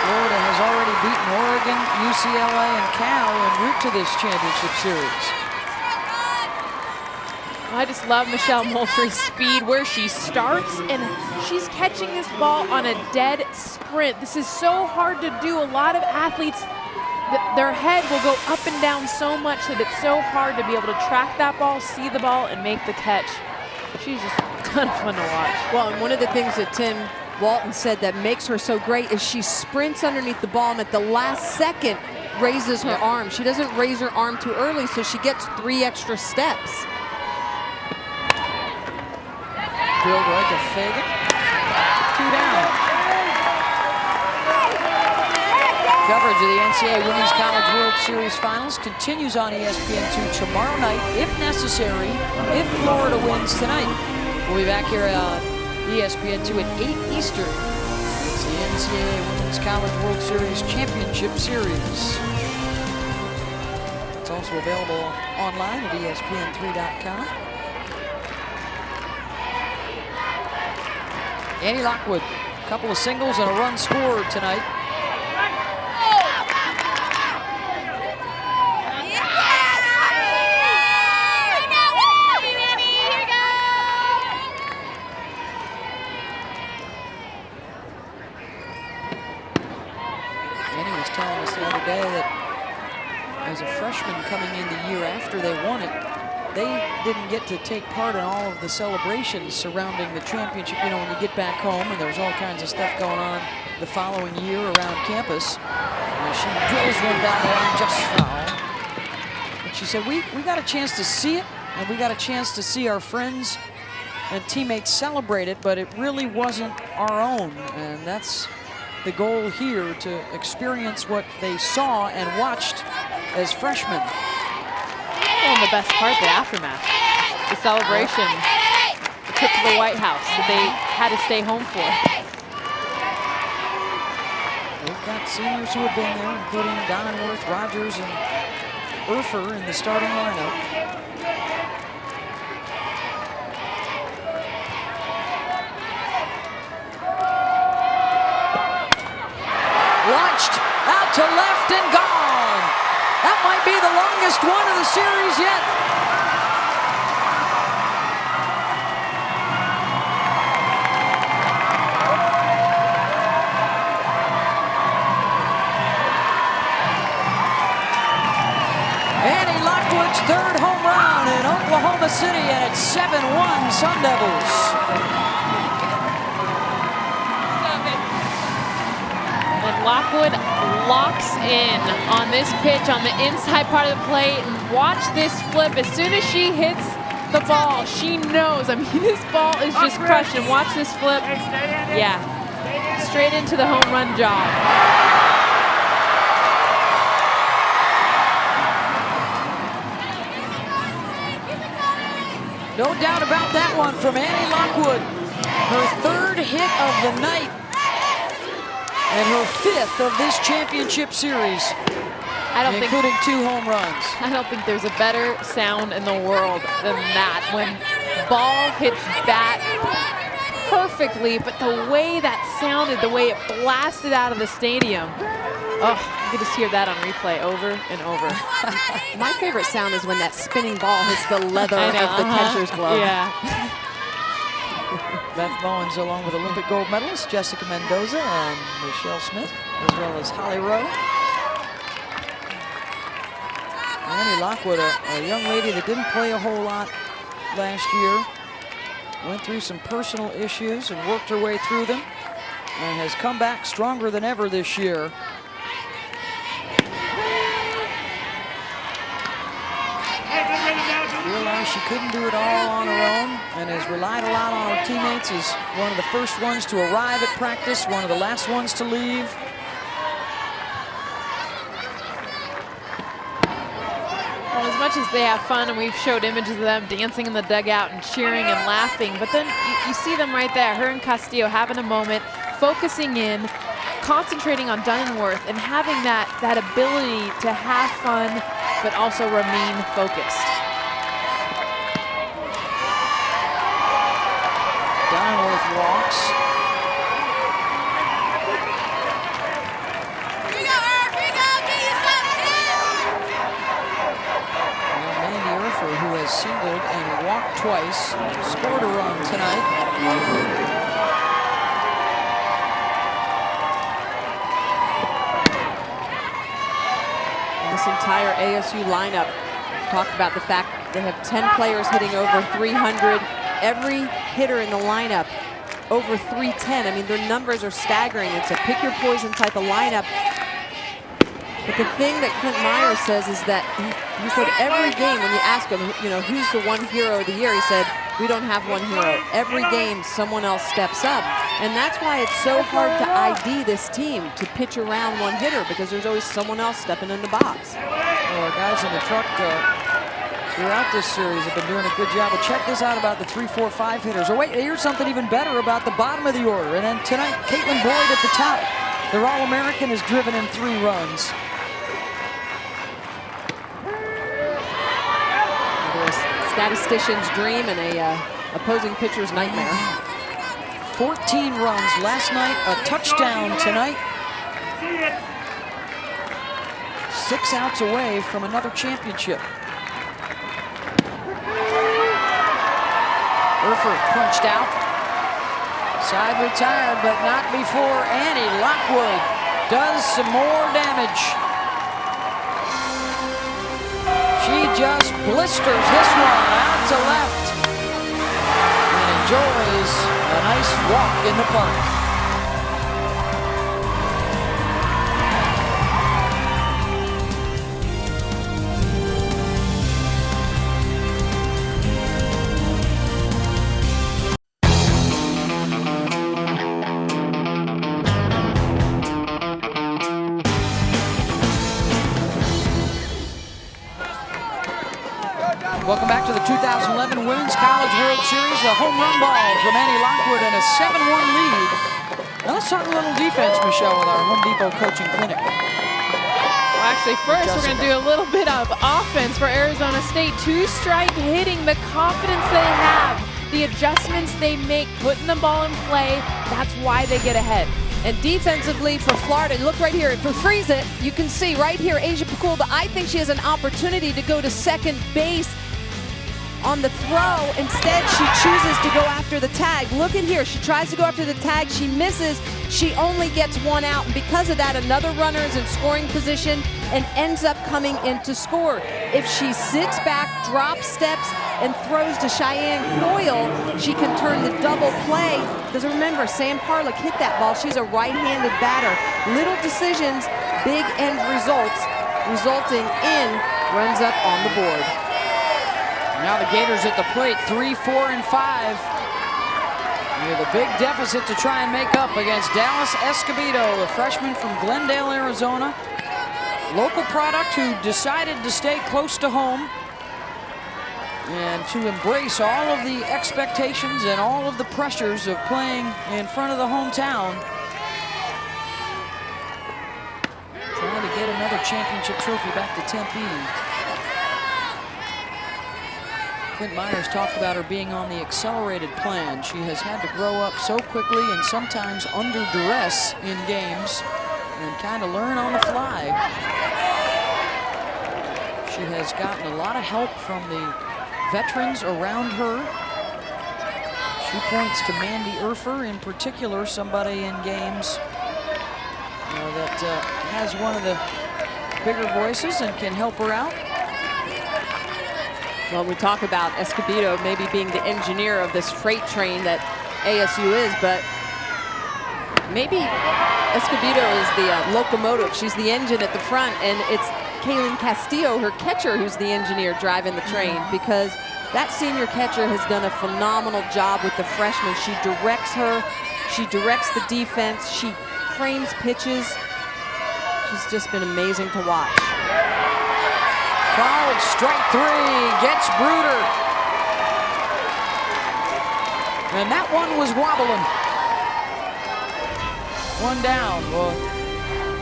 Florida has already beaten Oregon, UCLA, and Cal en route to this championship series. I just love Michelle Moultrie's speed, where she starts and she's catching this ball on a dead sprint. This is so hard to do. A lot of athletes, their head will go up and down so much that it's so hard to be able to track that ball, see the ball, and make the catch. She's just a ton of fun to watch. Well, and one of the things that Tim Walton said that makes her so great is she sprints underneath the ball and at the last second raises her arm. She doesn't raise her arm too early, so she gets 3 extra steps. Drilled right to Fagan. 2 down. Coverage of the NCAA Women's College World Series Finals continues on ESPN2 tomorrow night, if necessary, if Florida wins tonight. We'll be back here on ESPN2 at 8 Eastern. It's the NCAA Women's College World Series Championship Series. It's also available online at ESPN3.com. Annie Lockwood, a couple of singles and a run scored tonight. Annie was telling us the other day that as a freshman coming in the year after they won it, they didn't get to take part in all of the celebrations surrounding the championship. You know, when you get back home and there's all kinds of stuff going on the following year around campus. She drills one down the line just foul. But she said, we got a chance to see it, and we got a chance to see our friends and teammates celebrate it, but it really wasn't our own. And that's the goal here, to experience what they saw and watched as freshmen. Well, and the best part, the aftermath, the celebration, the trip to the White House that they had to stay home for. They've got seniors who have been there, including Donworth, Rogers, and Urfer in the starting lineup. Launched out to left and gone. That might be the longest one of the series yet. Annie Lockwood's third home run in Oklahoma City, and it's 7-1 Sun Devils. Lockwood locks in on this pitch on the inside part of the plate, and watch this flip. As soon as she hits the ball, she knows. I mean, this ball is just crushed, and watch this flip. Yeah, straight into the home run job. No doubt about that one from Annie Lockwood. Her third hit of the night. And her fifth of this championship series, including 2 home runs. I don't think there's a better sound in the world than that. When ball hits bat perfectly, but the way that sounded, the way it blasted out of the stadium. Oh, you can just hear that on replay over and over. My favorite sound is when that spinning ball hits the leather of the catcher's glove. Yeah. Beth Bowens, along with Olympic gold medalists Jessica Mendoza and Michelle Smith, as well as Holly Rowe. Annie Lockwood, a young lady that didn't play a whole lot last year, went through some personal issues and worked her way through them, and has come back stronger than ever this year. Realized she couldn't do it all on her own, and has relied a lot on her teammates. As one of the first ones to arrive at practice, one of the last ones to leave. Well, as much as they have fun, and we've showed images of them dancing in the dugout and cheering and laughing, but then you see them right there, her and Castillo having a moment, focusing in, concentrating on Dunworth, and having that ability to have fun, but also remain focused. Dunworth walks. Mandy Urfer, who has singled and walked twice, scored a run tonight. This entire ASU lineup talked about the fact they have 10 players hitting over 300. Every hitter in the lineup over 310. I mean, their numbers are staggering. It's a pick your poison type of lineup. But the thing that Clint Myers says is that he said every game, when you ask him, you know, who's the one hero of the year, he said, we don't have one hero. Every game, someone else steps up. And that's why it's so hard to ID this team, to pitch around one hitter, because there's always someone else stepping in the box. Well, our guys in the truck throughout this series have been doing a good job. But check this out about the 3, 4, 5 hitters. Oh, wait, here's something even better about the bottom of the order. And then tonight, Caitlin Boyd at the top. Their All-American has driven in 3 runs. Statistician's dream and a opposing pitcher's nightmare. 14 runs last night, a touchdown tonight. 6 outs away from another championship. Urfer punched out. Side retired, but not before Annie Lockwood does some more damage. She just blisters this one out to left and enjoys a nice walk in the park. Welcome back to the 2011 Women's College World Series. The home run ball from Annie Lockwood and a 7-1 lead. Now let's talk a little defense, Michelle, with our Home Depot coaching clinic. Well, actually, first we're going to do a little bit of offense for Arizona State. Two-strike hitting, the confidence they have, the adjustments they make, putting the ball in play. That's why they get ahead. And defensively for Florida, look right here, for Freeze It, you can see right here, Asia Pakulda, I think she has an opportunity to go to second base on the throw. Instead, she chooses to go after the tag. Look at here, she tries to go after the tag, she misses, she only gets one out, and because of that, another runner is in scoring position and ends up coming in to score. If she sits back, drops steps, and throws to Cheyenne Coyle, she can turn the double play. Because remember, Sam Parlick hit that ball. She's a right-handed batter. Little decisions, big end results, resulting in runs up on the board. Now the Gators at the plate, 3, 4, and 5. With a big deficit to try and make up against Dallas Escobedo, the freshman from Glendale, Arizona. Local product who decided to stay close to home and to embrace all of the expectations and all of the pressures of playing in front of the hometown. Trying to get another championship trophy back to Tempe. Clint Myers talked about her being on the accelerated plan. She has had to grow up so quickly and sometimes under duress in games and kind of learn on the fly. She has gotten a lot of help from the veterans around her. She points to Mandy Urfer in particular, somebody in games that has one of the bigger voices and can help her out. Well, we talk about Escobedo maybe being the engineer of this freight train that ASU is, but maybe Escobedo is the locomotive. She's the engine at the front, and it's Kaylin Castillo, her catcher, who's the engineer driving the train, because that senior catcher has done a phenomenal job with the freshman. She directs her, she directs the defense, she frames pitches. She's just been amazing to watch. Called strike 3, gets Bruder. And that one was wobbling. One down. Well,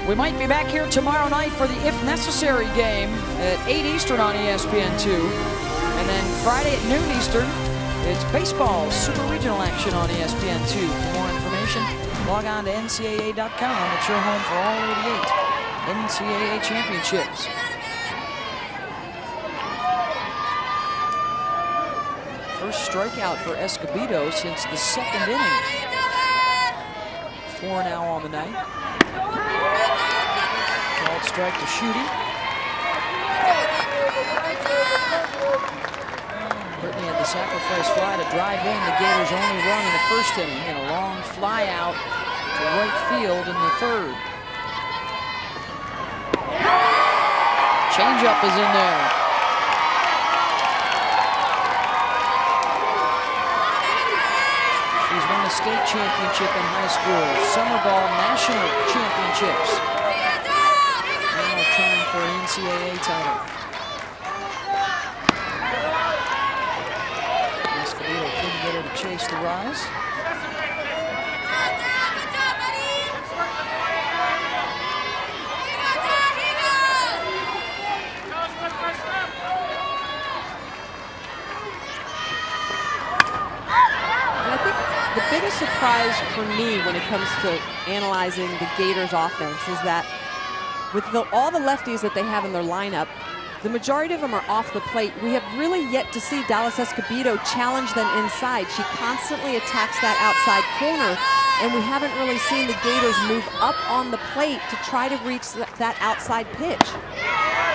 we might be back here tomorrow night for the If Necessary game at 8 Eastern on ESPN2. And then Friday at noon Eastern, it's baseball super regional action on ESPN2. For more information, log on to NCAA.com. It's your home for all 88 NCAA championships. First strikeout for Escobedo since the second inning. 4 now on the night. Called strike to Schutte. Brittany had the sacrifice fly to drive in the Gators' only run in the first inning, and a long fly out to right field in the third. Changeup is in there. She's won a state championship in high school, summer ball national championships. Now trying for an NCAA title. Escobedo couldn't get her to chase the rise. The biggest surprise for me when it comes to analyzing the Gators offense is that with all the lefties that they have in their lineup, the majority of them are off the plate. We have really yet to see Dallas Escobedo challenge them inside. She constantly attacks that outside corner, and we haven't really seen the Gators move up on the plate to try to reach that outside pitch.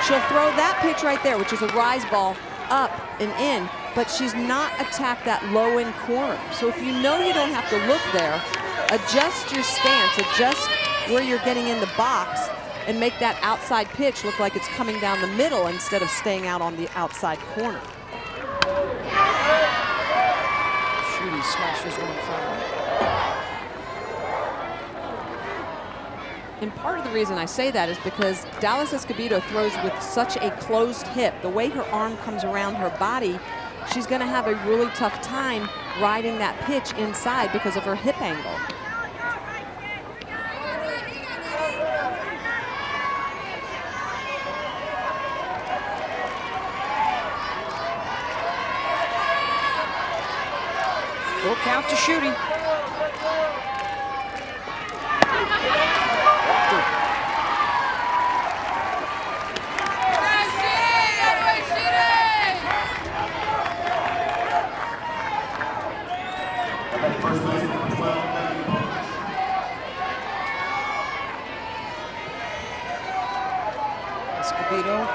She'll throw that pitch right there, which is a rise ball, up and in, but she's not attacked that low end corner. So if you know you don't have to look there, adjust your stance, adjust where you're getting in the box, and make that outside pitch look like it's coming down the middle instead of staying out on the outside corner. Schutte smashes one foul. And part of the reason I say that is because Dallas Escobedo throws with such a closed hip. The way her arm comes around her body, she's going to have a really tough time riding that pitch inside because of her hip angle. count to Shooty. Escobedo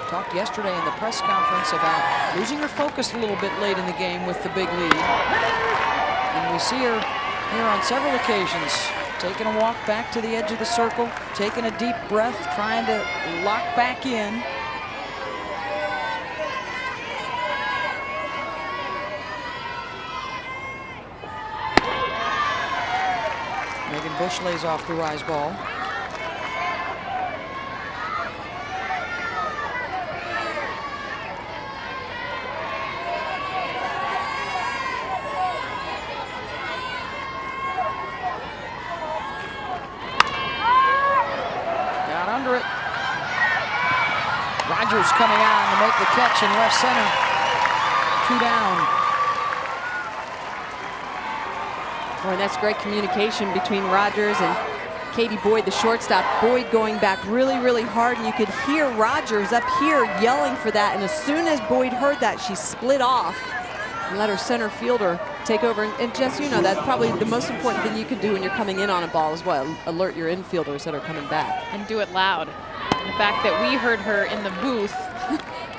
talked yesterday in the press conference about losing her focus a little bit late in the game with the big lead. And we see her here on several occasions taking a walk back to the edge of the circle, taking a deep breath, trying to lock back in. Megan Bush lays off the rise ball. Rogers coming on to make the catch in left center. 2 down. Boy, that's great communication between Rogers and Katie Boyd, the shortstop. Boyd going back really, really hard, and you could hear Rogers up here yelling for that. And as soon as Boyd heard that, she split off and let her center fielder take over. And Jess, you know, that's probably the most important thing you can do when you're coming in on a ball as well. Alert your infielders that are coming back. And do it loud. The fact that we heard her in the booth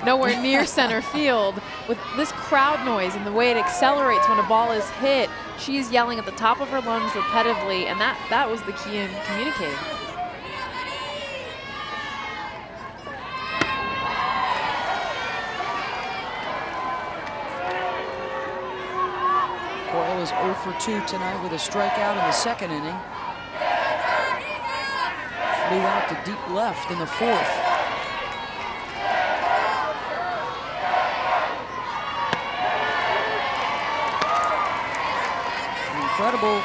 nowhere near center field with this crowd noise and the way it accelerates when a ball is hit, she's yelling at the top of her lungs repetitively, and that was the key in communicating. Coyle is 0 for 2 tonight with a strikeout in the second inning. Flew out to deep left in the 4th. Incredible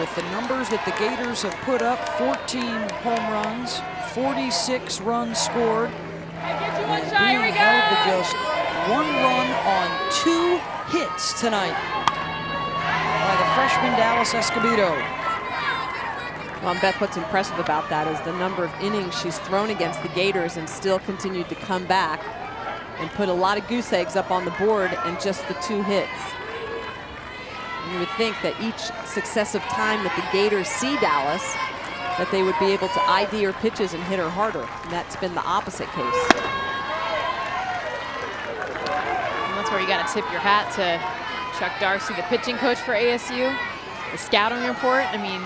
with the numbers that the Gators have put up. 14 home runs, 46 runs scored, and being held to just 1 run on 2 hits tonight by the freshman Dallas Escobedo. Well, Beth, what's impressive about that is the number of innings she's thrown against the Gators and still continued to come back and put a lot of goose eggs up on the board and just the 2 hits. You would think that each successive time that the Gators see Dallas, that they would be able to ID her pitches and hit her harder. And that's been the opposite case. And that's where you got to tip your hat to Chuck Darcy, the pitching coach for ASU. The scouting report, I mean,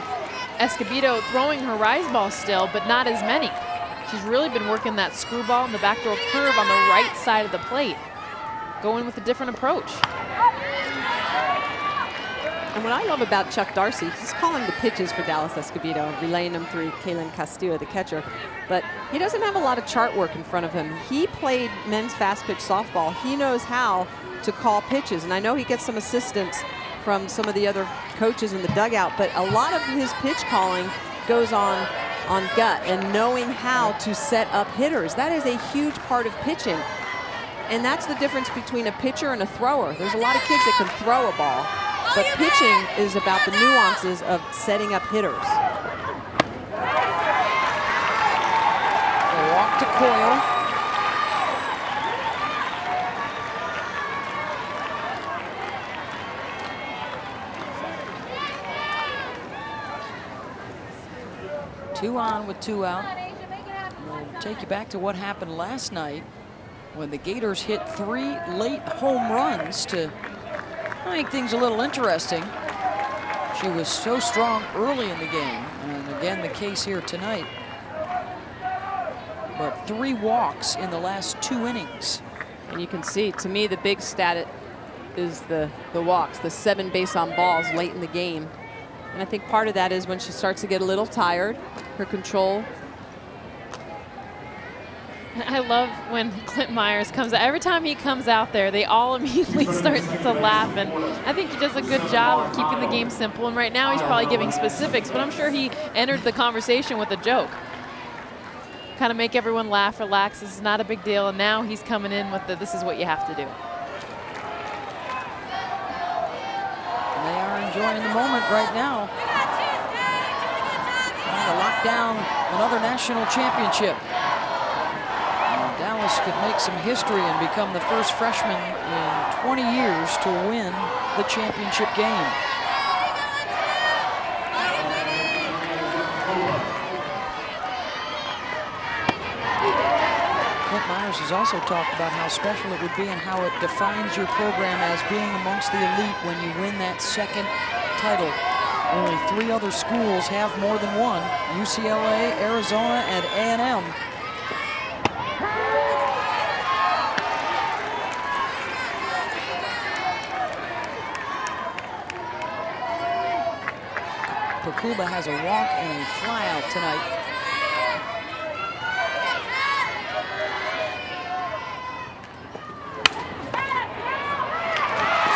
Escobedo throwing her rise ball still, but not as many. She's really been working that screwball and the backdoor curve on the right side of the plate, going with a different approach. And what I love about Chuck Darcy, he's calling the pitches for Dallas Escobedo, relaying them through Kaylin Castillo, the catcher. But he doesn't have a lot of chart work in front of him. He played men's fast pitch softball. He knows how to call pitches. And I know he gets some assistance from some of the other coaches in the dugout, but a lot of his pitch calling goes on gut and knowing how to set up hitters. That is a huge part of pitching. And that's the difference between a pitcher and a thrower. There's a lot of kids that can throw a ball, but pitching is about the nuances of setting up hitters. A walk to Coyle. Two on with 2 out. We'll take you back to what happened last night when the Gators hit 3 late home runs to make things a little interesting. She was so strong early in the game, and again the case here tonight. But 3 walks in the last 2 innings. And you can see, to me, the big stat is the walks, the 7 base on balls late in the game. And I think part of that is when she starts to get a little tired, her control. I love when Clint Myers comes out. Every time he comes out there, they all immediately start to laugh. And I think he does a good job of keeping the game simple. And right now he's probably giving specifics, but I'm sure he entered the conversation with a joke. Kind of make everyone laugh, relax. This is not a big deal. And now he's coming in with this is what you have to do. enjoying the moment right now. Trying to lock down another national championship. Dallas could make some history and become the first freshman in 20 years to win the championship game. Clint Myers has also talked about how special it would be and how it defines your program as being amongst the elite when you win that second title. Only 3 other schools have more than one: UCLA, Arizona, and A&M. Pakuba has a walk and a fly out tonight.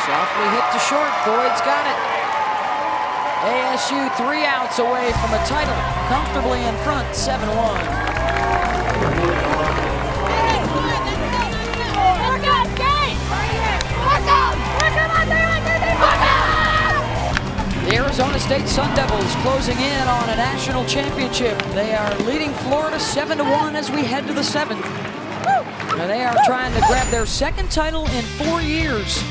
Softly hit to short. Boyd's got it. ASU 3 outs away from a title. Comfortably in front, 7-1. The Arizona State Sun Devils closing in on a national championship. They are leading Florida 7-1 as we head to the 7th. And they are trying to grab their second title in 4 years.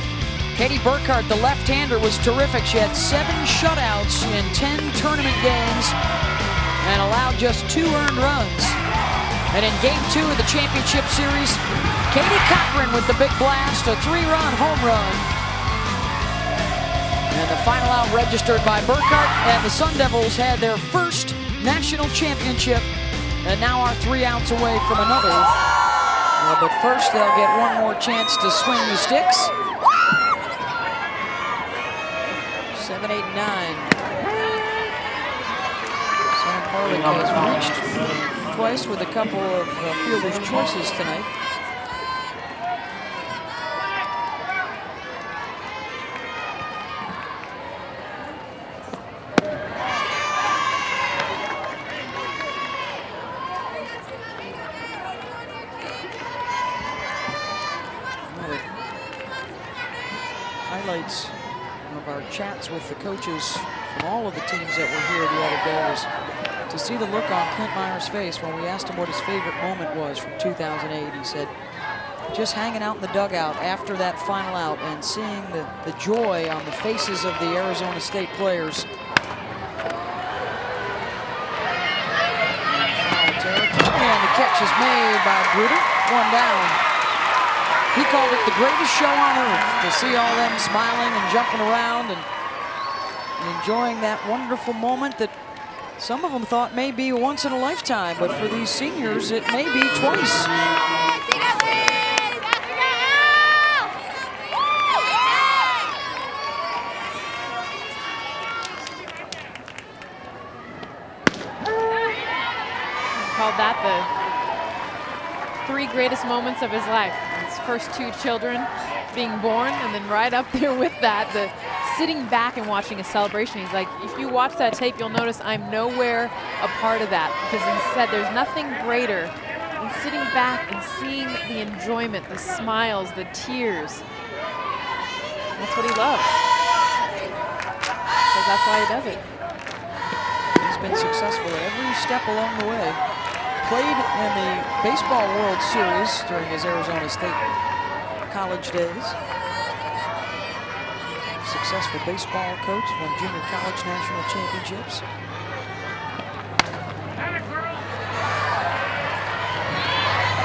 Katie Burkhart, the left-hander, was terrific. She had 7 shutouts in 10 tournament games and allowed just 2 earned runs. And in Game 2 of the championship series, Katie Cochran with the big blast, a 3-run home run. And the final out registered by Burkhart, and the Sun Devils had their first national championship and now are 3 outs away from another. But first, they'll get one more chance to swing the sticks. 7, 8, 9. Sam Parlick has reached twice with a couple of fielder's choices tonight. Highlights of our chats with the coaches from all of the teams that were here the other day was to see the look on Clint Myers' face when we asked him what his favorite moment was from 2008. He said, just hanging out in the dugout after that final out and seeing the joy on the faces of the Arizona State players. And the catch is made by Bruder. 1 down. He called it the greatest show on earth to see all them smiling and jumping around and enjoying that wonderful moment that some of them thought may be once in a lifetime, but for these seniors, it may be twice. He called that the 3 greatest moments of his life. His first 2 children being born, and then right up there with that, the sitting back and watching a celebration. He's like, if you watch that tape, you'll notice I'm nowhere a part of that, because he said there's nothing greater than sitting back and seeing the enjoyment, the smiles, the tears. That's what he loves. So that's why he does it. He's been successful at every step along the way. Played in the Baseball World Series during his Arizona State college days. Successful baseball coach, won junior college national championships.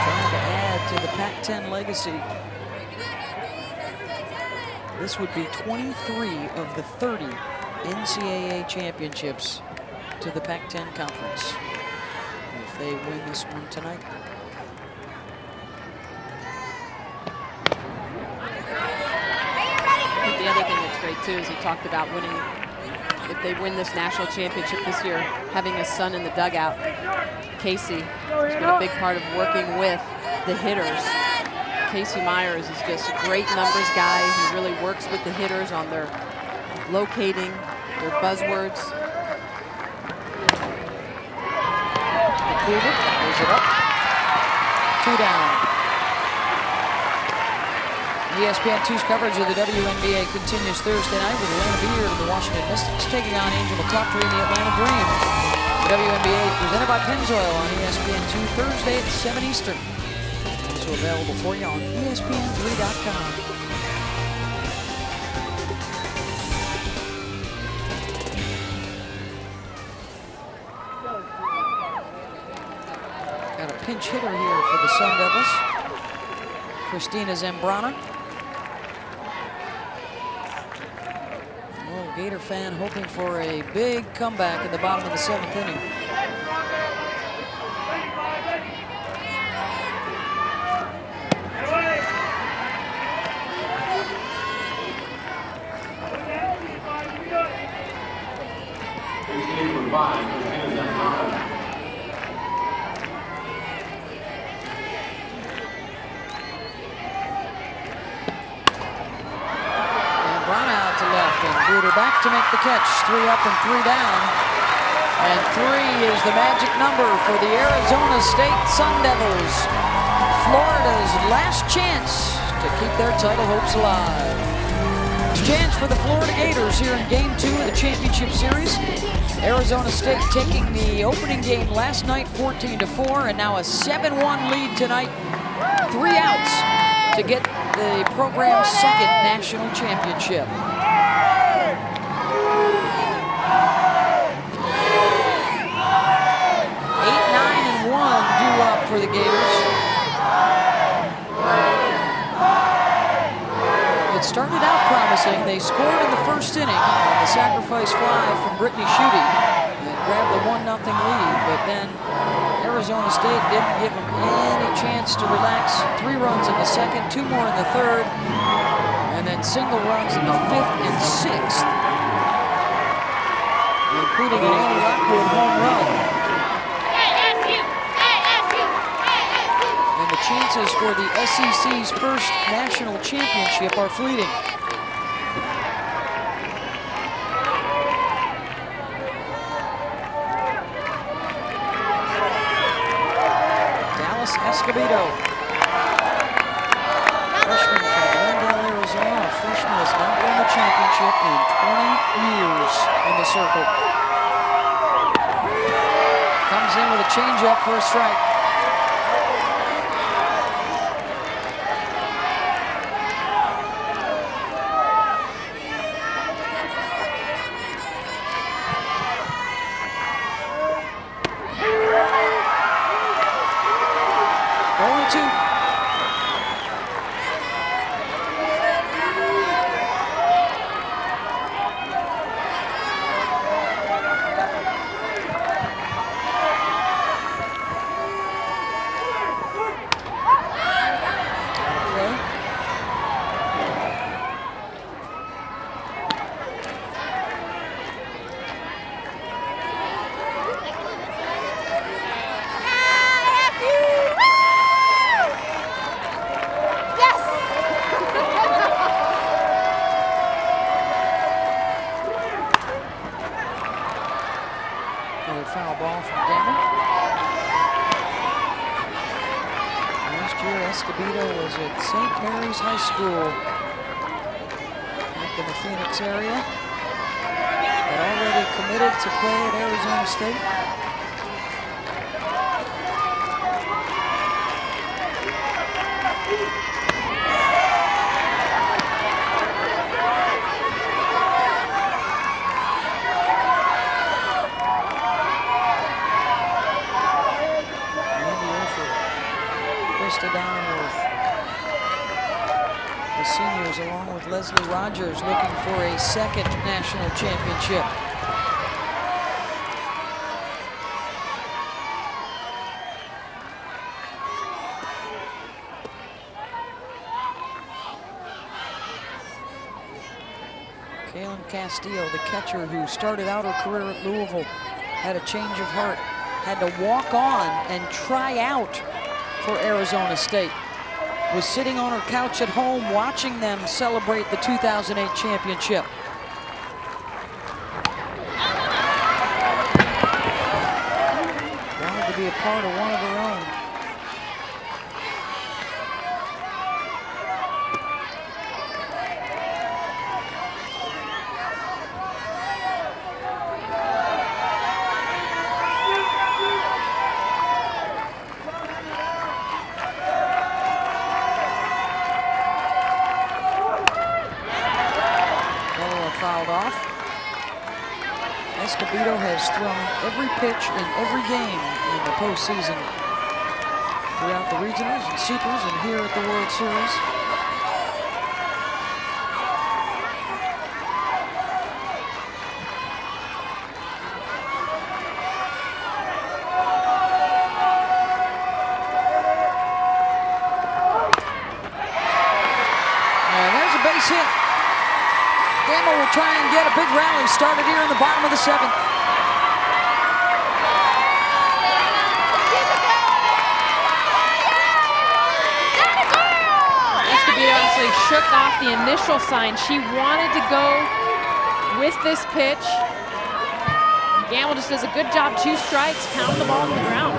Trying to add to the Pac-10 legacy. This would be 23 of the 30 NCAA championships to the Pac-10 conference if they win this one tonight. The other thing that's great too is he talked about winning, if they win this national championship this year, having a son in the dugout. Casey has been a big part of working with the hitters. Casey Myers is just a great numbers guy. He really works with the hitters on their locating, their buzzwords. Goes it up. 2 down. ESPN2's coverage of the WNBA continues Thursday night with Atlanta Beard and the Washington Mystics taking on Angel McCoughtry and the Atlanta Dream. The WNBA presented by Pennzoil on ESPN2 Thursday at 7 Eastern. Also available for you on ESPN3.com. Got a pinch hitter here for the Sun Devils. Christina Zambrana. Well, Gator fan hoping for a big comeback in the bottom of the 7th inning. Back to make the catch. 3 up and 3 down. And 3 is the magic number for the Arizona State Sun Devils. Florida's last chance to keep their title hopes alive. Chance for the Florida Gators here in Game 2 of the Championship Series. Arizona State taking the opening game last night 14-4 and now a 7-1 lead tonight. 3 outs to get the program's second national championship. 8-9-1 due up for the Gators. It started out promising. They scored in the first inning on the sacrifice fly from Brittany Schutte and grabbed the 1-0 lead, but then Arizona State didn't give them any chance to relax. 3 runs in the second, 2 more in the third, and then single runs in the 5th and 6th, including an Annie Lockwood home run. And the chances for the SEC's first national championship are fleeting. Dallas Escobedo, freshman from Glendale, Arizona. A freshman has not won the championship in 20 years in the circle. Comes in with a changeup for a strike. Foul ball from Gamble. Last year, Escobedo was at St. Mary's High School up in the Phoenix area, but already committed to play at Arizona State. The seniors, along with Leslie Rogers, looking for a second national championship. Kaylin Castillo, the catcher who started out her career at Louisville, had a change of heart, had to walk on and try out for Arizona State. Was sitting on her couch at home watching them celebrate the 2008 championship. Wanted to be a part of one of her own. Escobedo has thrown every pitch in every game in the postseason throughout the regionals and supers and here at the World Series. Base hit. Gamble will try and get a big rally started here in the bottom of the 7th. Escobedo actually shook off the initial sign. She wanted to go with this pitch. Gamble just does a good job, 2 strikes, pound the ball to the ground.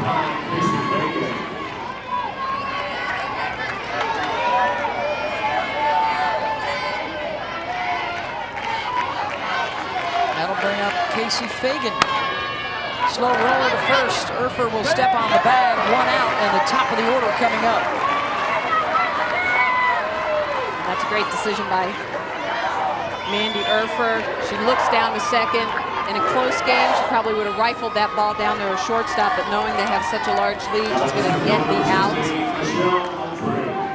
That'll bring up Casey Fagan. Slow roller to first. Urfer will step on the bag. 1 out, and the top of the order coming up. And that's a great decision by Mandy Urfer. She looks down to second. In a close game, she probably would have rifled that ball down there a shortstop, but knowing they have such a large lead, she's going to get the out.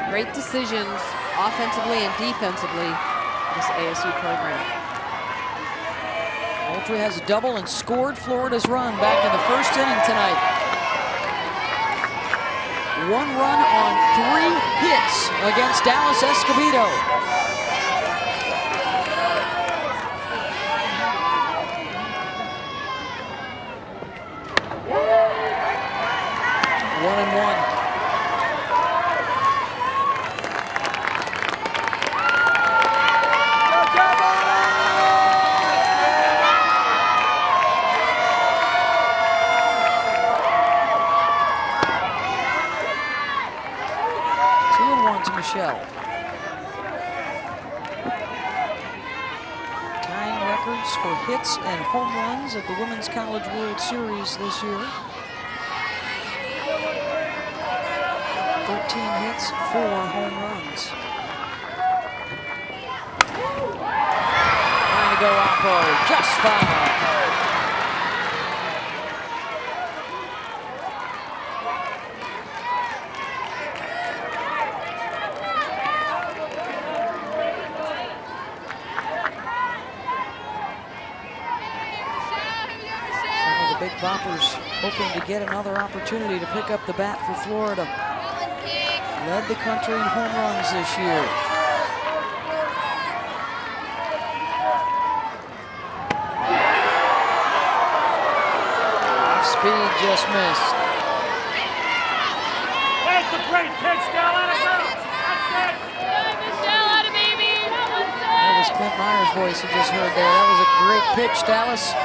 Great decisions offensively and defensively for this ASU program. Moultrie has a double and scored Florida's run back in the 1st inning tonight. 1 run on 3 hits against Dallas Escobedo. One and one. Michelle. Tying records for hits and home runs at the Women's College World Series this year. 13 hits, 4 home runs. Trying to go Oppo, just fine. Boppers hoping to get another opportunity to pick up the bat for Florida. Led the country in home runs this year. Speed just missed. That's a great pitch, Del. Let it go. That's it. Michelle, out of baby. That was Clint Meyer's voice you just heard there. That was a great pitch, Dallas.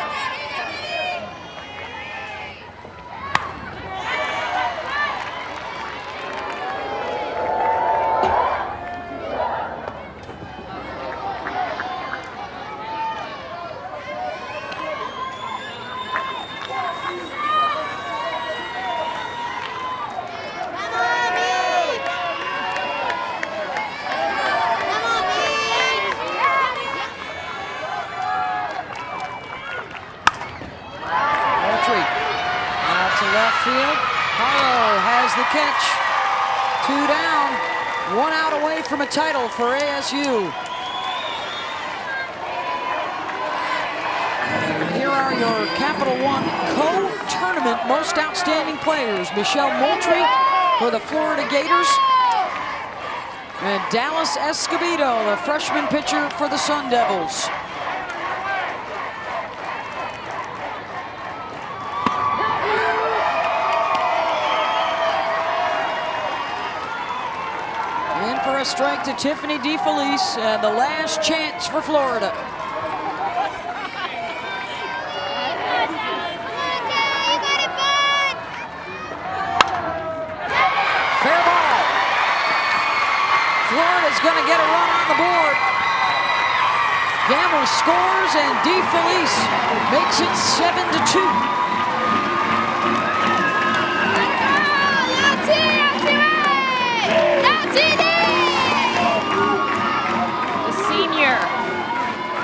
Catch. 2 down, 1 out away from a title for ASU. And here are your Capital One co-tournament most outstanding players. Michelle Moultrie for the Florida Gators. And Dallas Escobedo, the freshman pitcher for the Sun Devils. A strike to Tiffany DeFelice, and the last chance for Florida. Fair ball. Florida's going to get a run on the board. Gamble scores, and DeFelice makes it 7-2.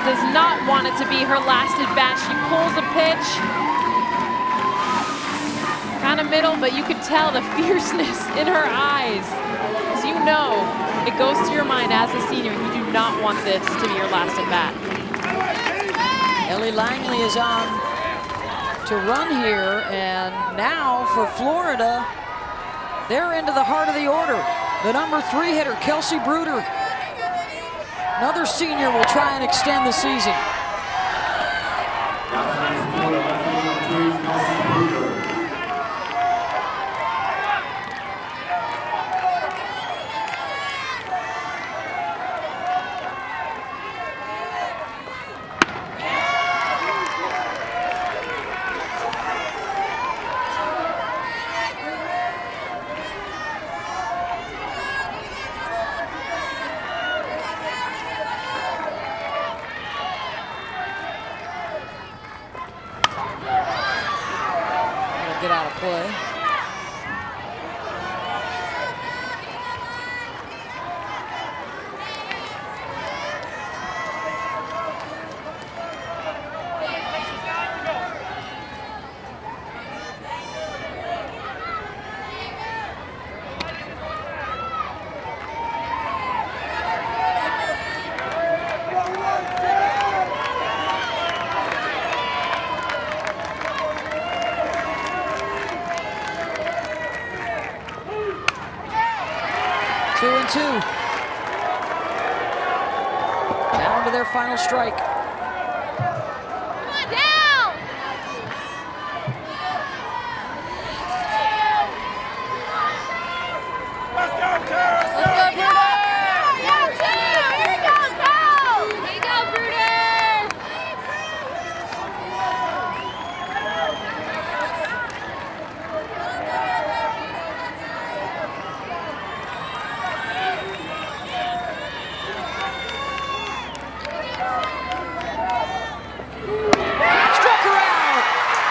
Does not want to it to be her last at bat. She pulls a pitch, kind of middle, but you can tell the fierceness in her eyes. As you know, it goes to your mind as a senior, you do not want this to be your last at bat. Ellie Langley is on to run here, and now for Florida, they're into the heart of the order. The number 3 hitter, Kelsey Bruder. Another senior will try and extend the season. Get out of play. Two and two. Down to their final strike. Come on, down! Let's go, Tara! Let's go, Bruder! Here we go, go! Here you go, Bruder!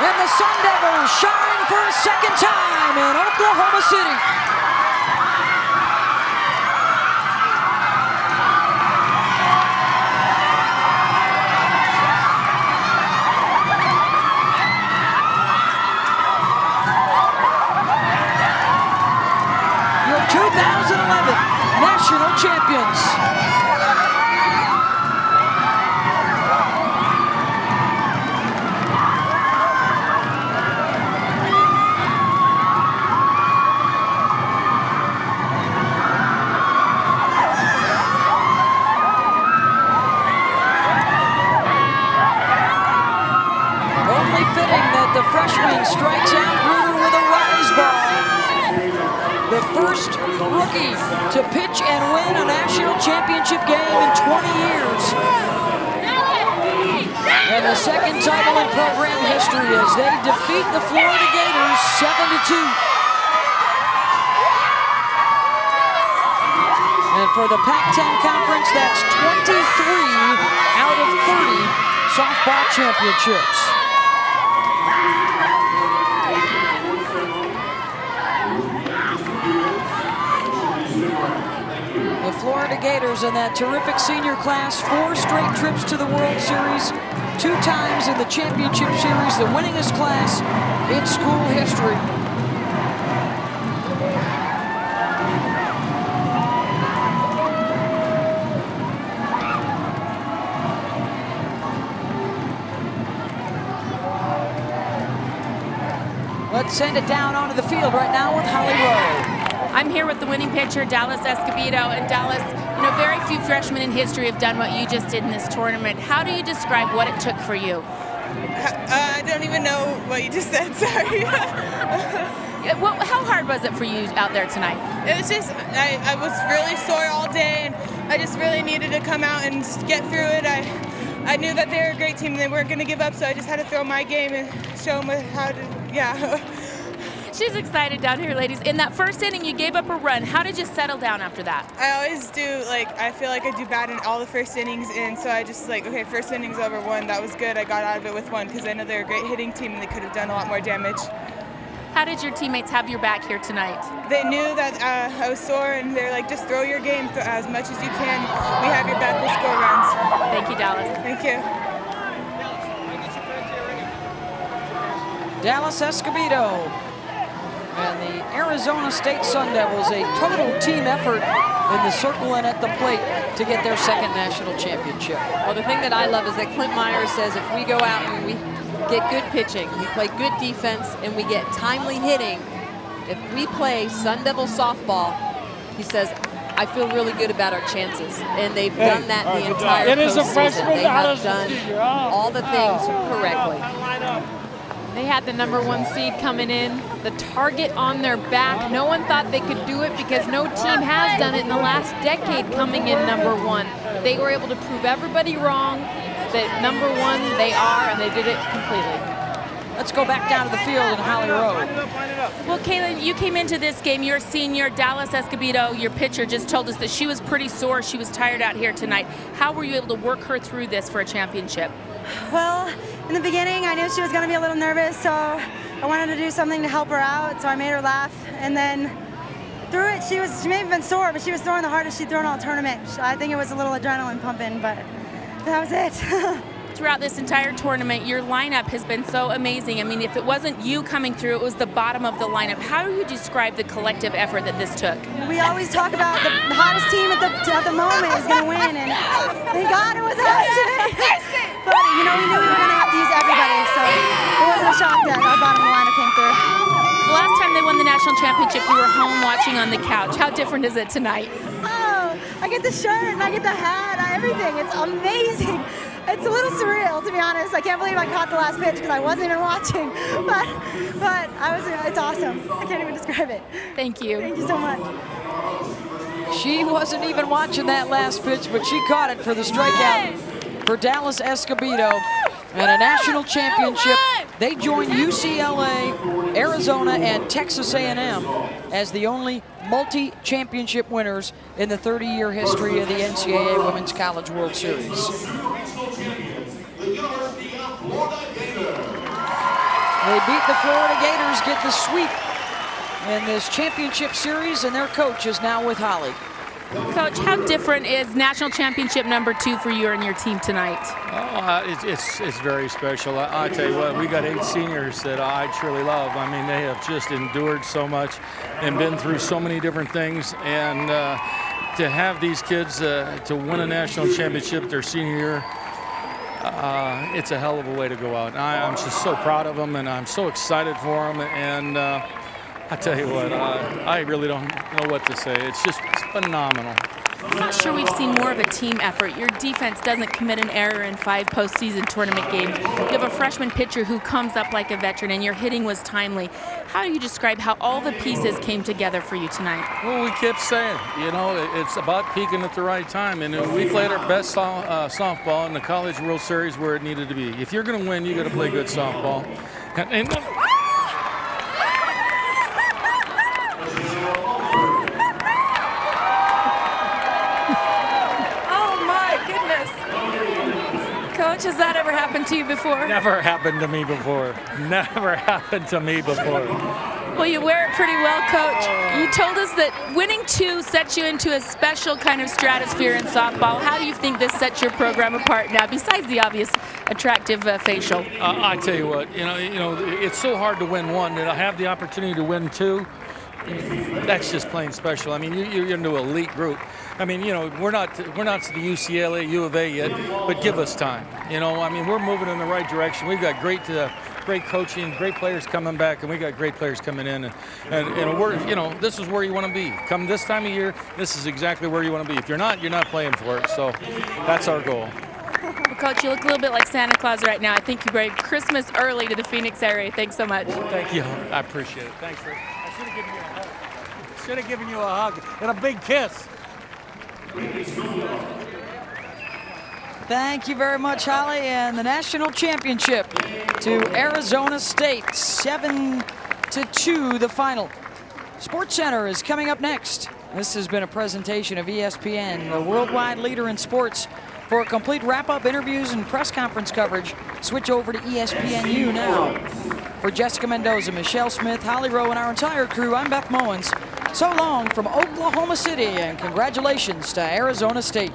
And the Sun Devils shine for a second time in Oklahoma City. Your 2011 national champions. The freshman strikes out Bruder with a rise ball. The first rookie to pitch and win a national championship game in 20 years. And the second title in program history as they defeat the Florida Gators 7-2. And for the Pac-10 Conference, that's 23 out of 30 softball championships. The Florida Gators in that terrific senior class, 4 straight trips to the World Series, 2 times in the championship series, the winningest class in school history. Let's send it down onto the field right now with Holly Rowe. I'm here with the winning pitcher, Dallas Escobedo. And Dallas, you know, very few freshmen in history have done what you just did in this tournament. How do you describe what it took for you? I don't even know what you just said, sorry. How hard was it for you out there tonight? It was just, I was really sore all day, and I just really needed to come out and get through it. I knew that they were a great team and they weren't going to give up, so I just had to throw my game and show them how to, yeah. She's excited down here, ladies. In that first inning, you gave up a run. How did you settle down after that? I always do, I feel like I do bad in all the first innings, and so I just okay, first inning's over, 1, that was good. I got out of it with 1 because I know they're a great hitting team and they could have done a lot more damage. How did your teammates have your back here tonight? They knew that I was sore, and they're like, just throw your game as much as you can. We have your back, we'll score runs. Thank you, Dallas. Thank you. Dallas Escobedo and the Arizona State Sun Devils, a total team effort in the circle and at the plate to get their second national championship. Well, the thing that I love is that Clint Myers says if we go out and we get good pitching, we play good defense, and we get timely hitting, if we play Sun Devil softball, he says, I feel really good about our chances. And they've done that the entire postseason. They have done all the things correctly. They had the #1 seed coming in, the target on their back. No one thought they could do it because no team has done it in the last decade coming in #1. They were able to prove everybody wrong that #1 they are, and they did it completely. Let's go back down to the field in Holly Road. Well, Kaylin, you came into this game, your senior, Dallas Escobedo, your pitcher, just told us that she was pretty sore. She was tired out here tonight. How were you able to work her through this for a championship? Well, in the beginning, I knew she was going to be a little nervous, so I wanted to do something to help her out, so I made her laugh. And then through it, she may have been sore, but she was throwing the hardest she'd thrown all tournament. I think it was a little adrenaline pumping, but that was it. Throughout this entire tournament, your lineup has been so amazing. I mean, if it wasn't you coming through, it was the bottom of the lineup. How do you describe the collective effort that this took? We always talk about the hottest team at the moment is going to win, and thank God it was us today. But, you know, we knew we were going to have to use everybody, so it wasn't a shock that our bottom of the lineup came through. The last time they won the national championship, you were home watching on the couch. How different is it tonight? Oh, I get the shirt and I get the hat, everything. It's amazing. It's a little surreal, to be honest. I can't believe I caught the last pitch because I wasn't even watching. But it's awesome. I can't even describe it. Thank you. Thank you so much. She wasn't even watching that last pitch, but she caught it for the strikeout for Dallas Escobedo and a national championship. They join UCLA, Arizona, and Texas A&M as the only multi-championship winners in the 30-year history of the NCAA Women's College World Series. They beat the Florida Gators, get the sweep in this championship series, and their coach is now with Holly. Coach, how different is national championship #2 for you and your team tonight? It's very special. I tell you what, we got 8 seniors that I truly love. I mean, they have just endured so much and been through so many different things. And to have these kids to win a national championship their senior year, it's a hell of a way to go out. I'm just so proud of them, and I'm so excited for them. And I tell you what, I really don't know what to say. It's phenomenal. I'm not sure we've seen more of a team effort. Your defense doesn't commit an error in 5 postseason tournament games. You have a freshman pitcher who comes up like a veteran, and your hitting was timely. How do you describe how all the pieces came together for you tonight? Well, we kept saying, you know, it's about peaking at the right time, and we played our best softball in the College World Series where it needed to be. If you're going to win, you got to play good softball. Coach, has that ever happened to you before? Never happened to me before. Never happened to me before. Well, you wear it pretty well, Coach. You told us that winning 2 sets you into a special kind of stratosphere in softball. How do you think this sets your program apart now, besides the obvious attractive facial? I tell you what, you know, it's so hard to win 1, and I have the opportunity to win 2. That's just plain special. I mean, you're into an elite group. I mean, you know, we're not to the UCLA, U of A yet, but give us time. You know, I mean, we're moving in the right direction. We've got great coaching, great players coming back, and we got great players coming in. And we're, you know, this is where you want to be. Come this time of year, this is exactly where you want to be. If you're not playing for it. So that's our goal. Well, Coach, you look a little bit like Santa Claus right now. I think you bring Christmas early to the Phoenix area. Thanks so much. Thank you. I appreciate it. Thanks, Rick. I should have given you a hug. Should have given you a hug and a big kiss. Thank you very much, Holly, and the national championship to Arizona State, 7-2 the final. Sports Center is coming up next. This has been a presentation of ESPN, the worldwide leader in sports. For a complete wrap-up, interviews, and press conference coverage, switch over to ESPNU now. For Jessica Mendoza, Michelle Smith, Holly Rowe, and our entire crew, I'm Beth Mowens. So long from Oklahoma City, and congratulations to Arizona State.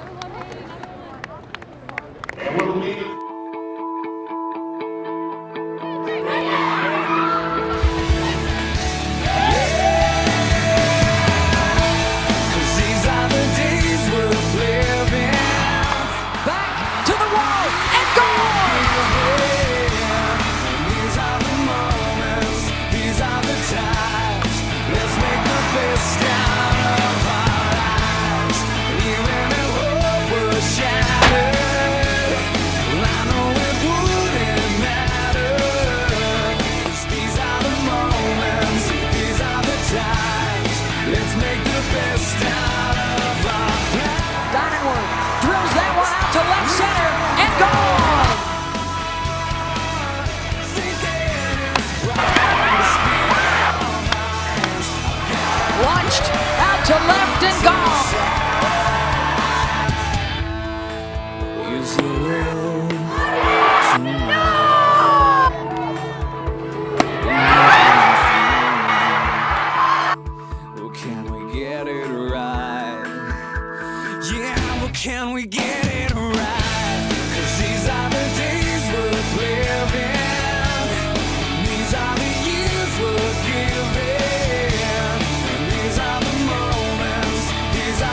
best out of our lives. Even if hope was shattered, well, I know it wouldn't matter. 'Cause these are the moments, these are the times. Let's make the best out of our lives. Donenworth drills that one out to left center and gone. Launched out to left and gone. Use your will tonight. Well, can we get it right? Yeah, well, can we get it right? 'Cause these are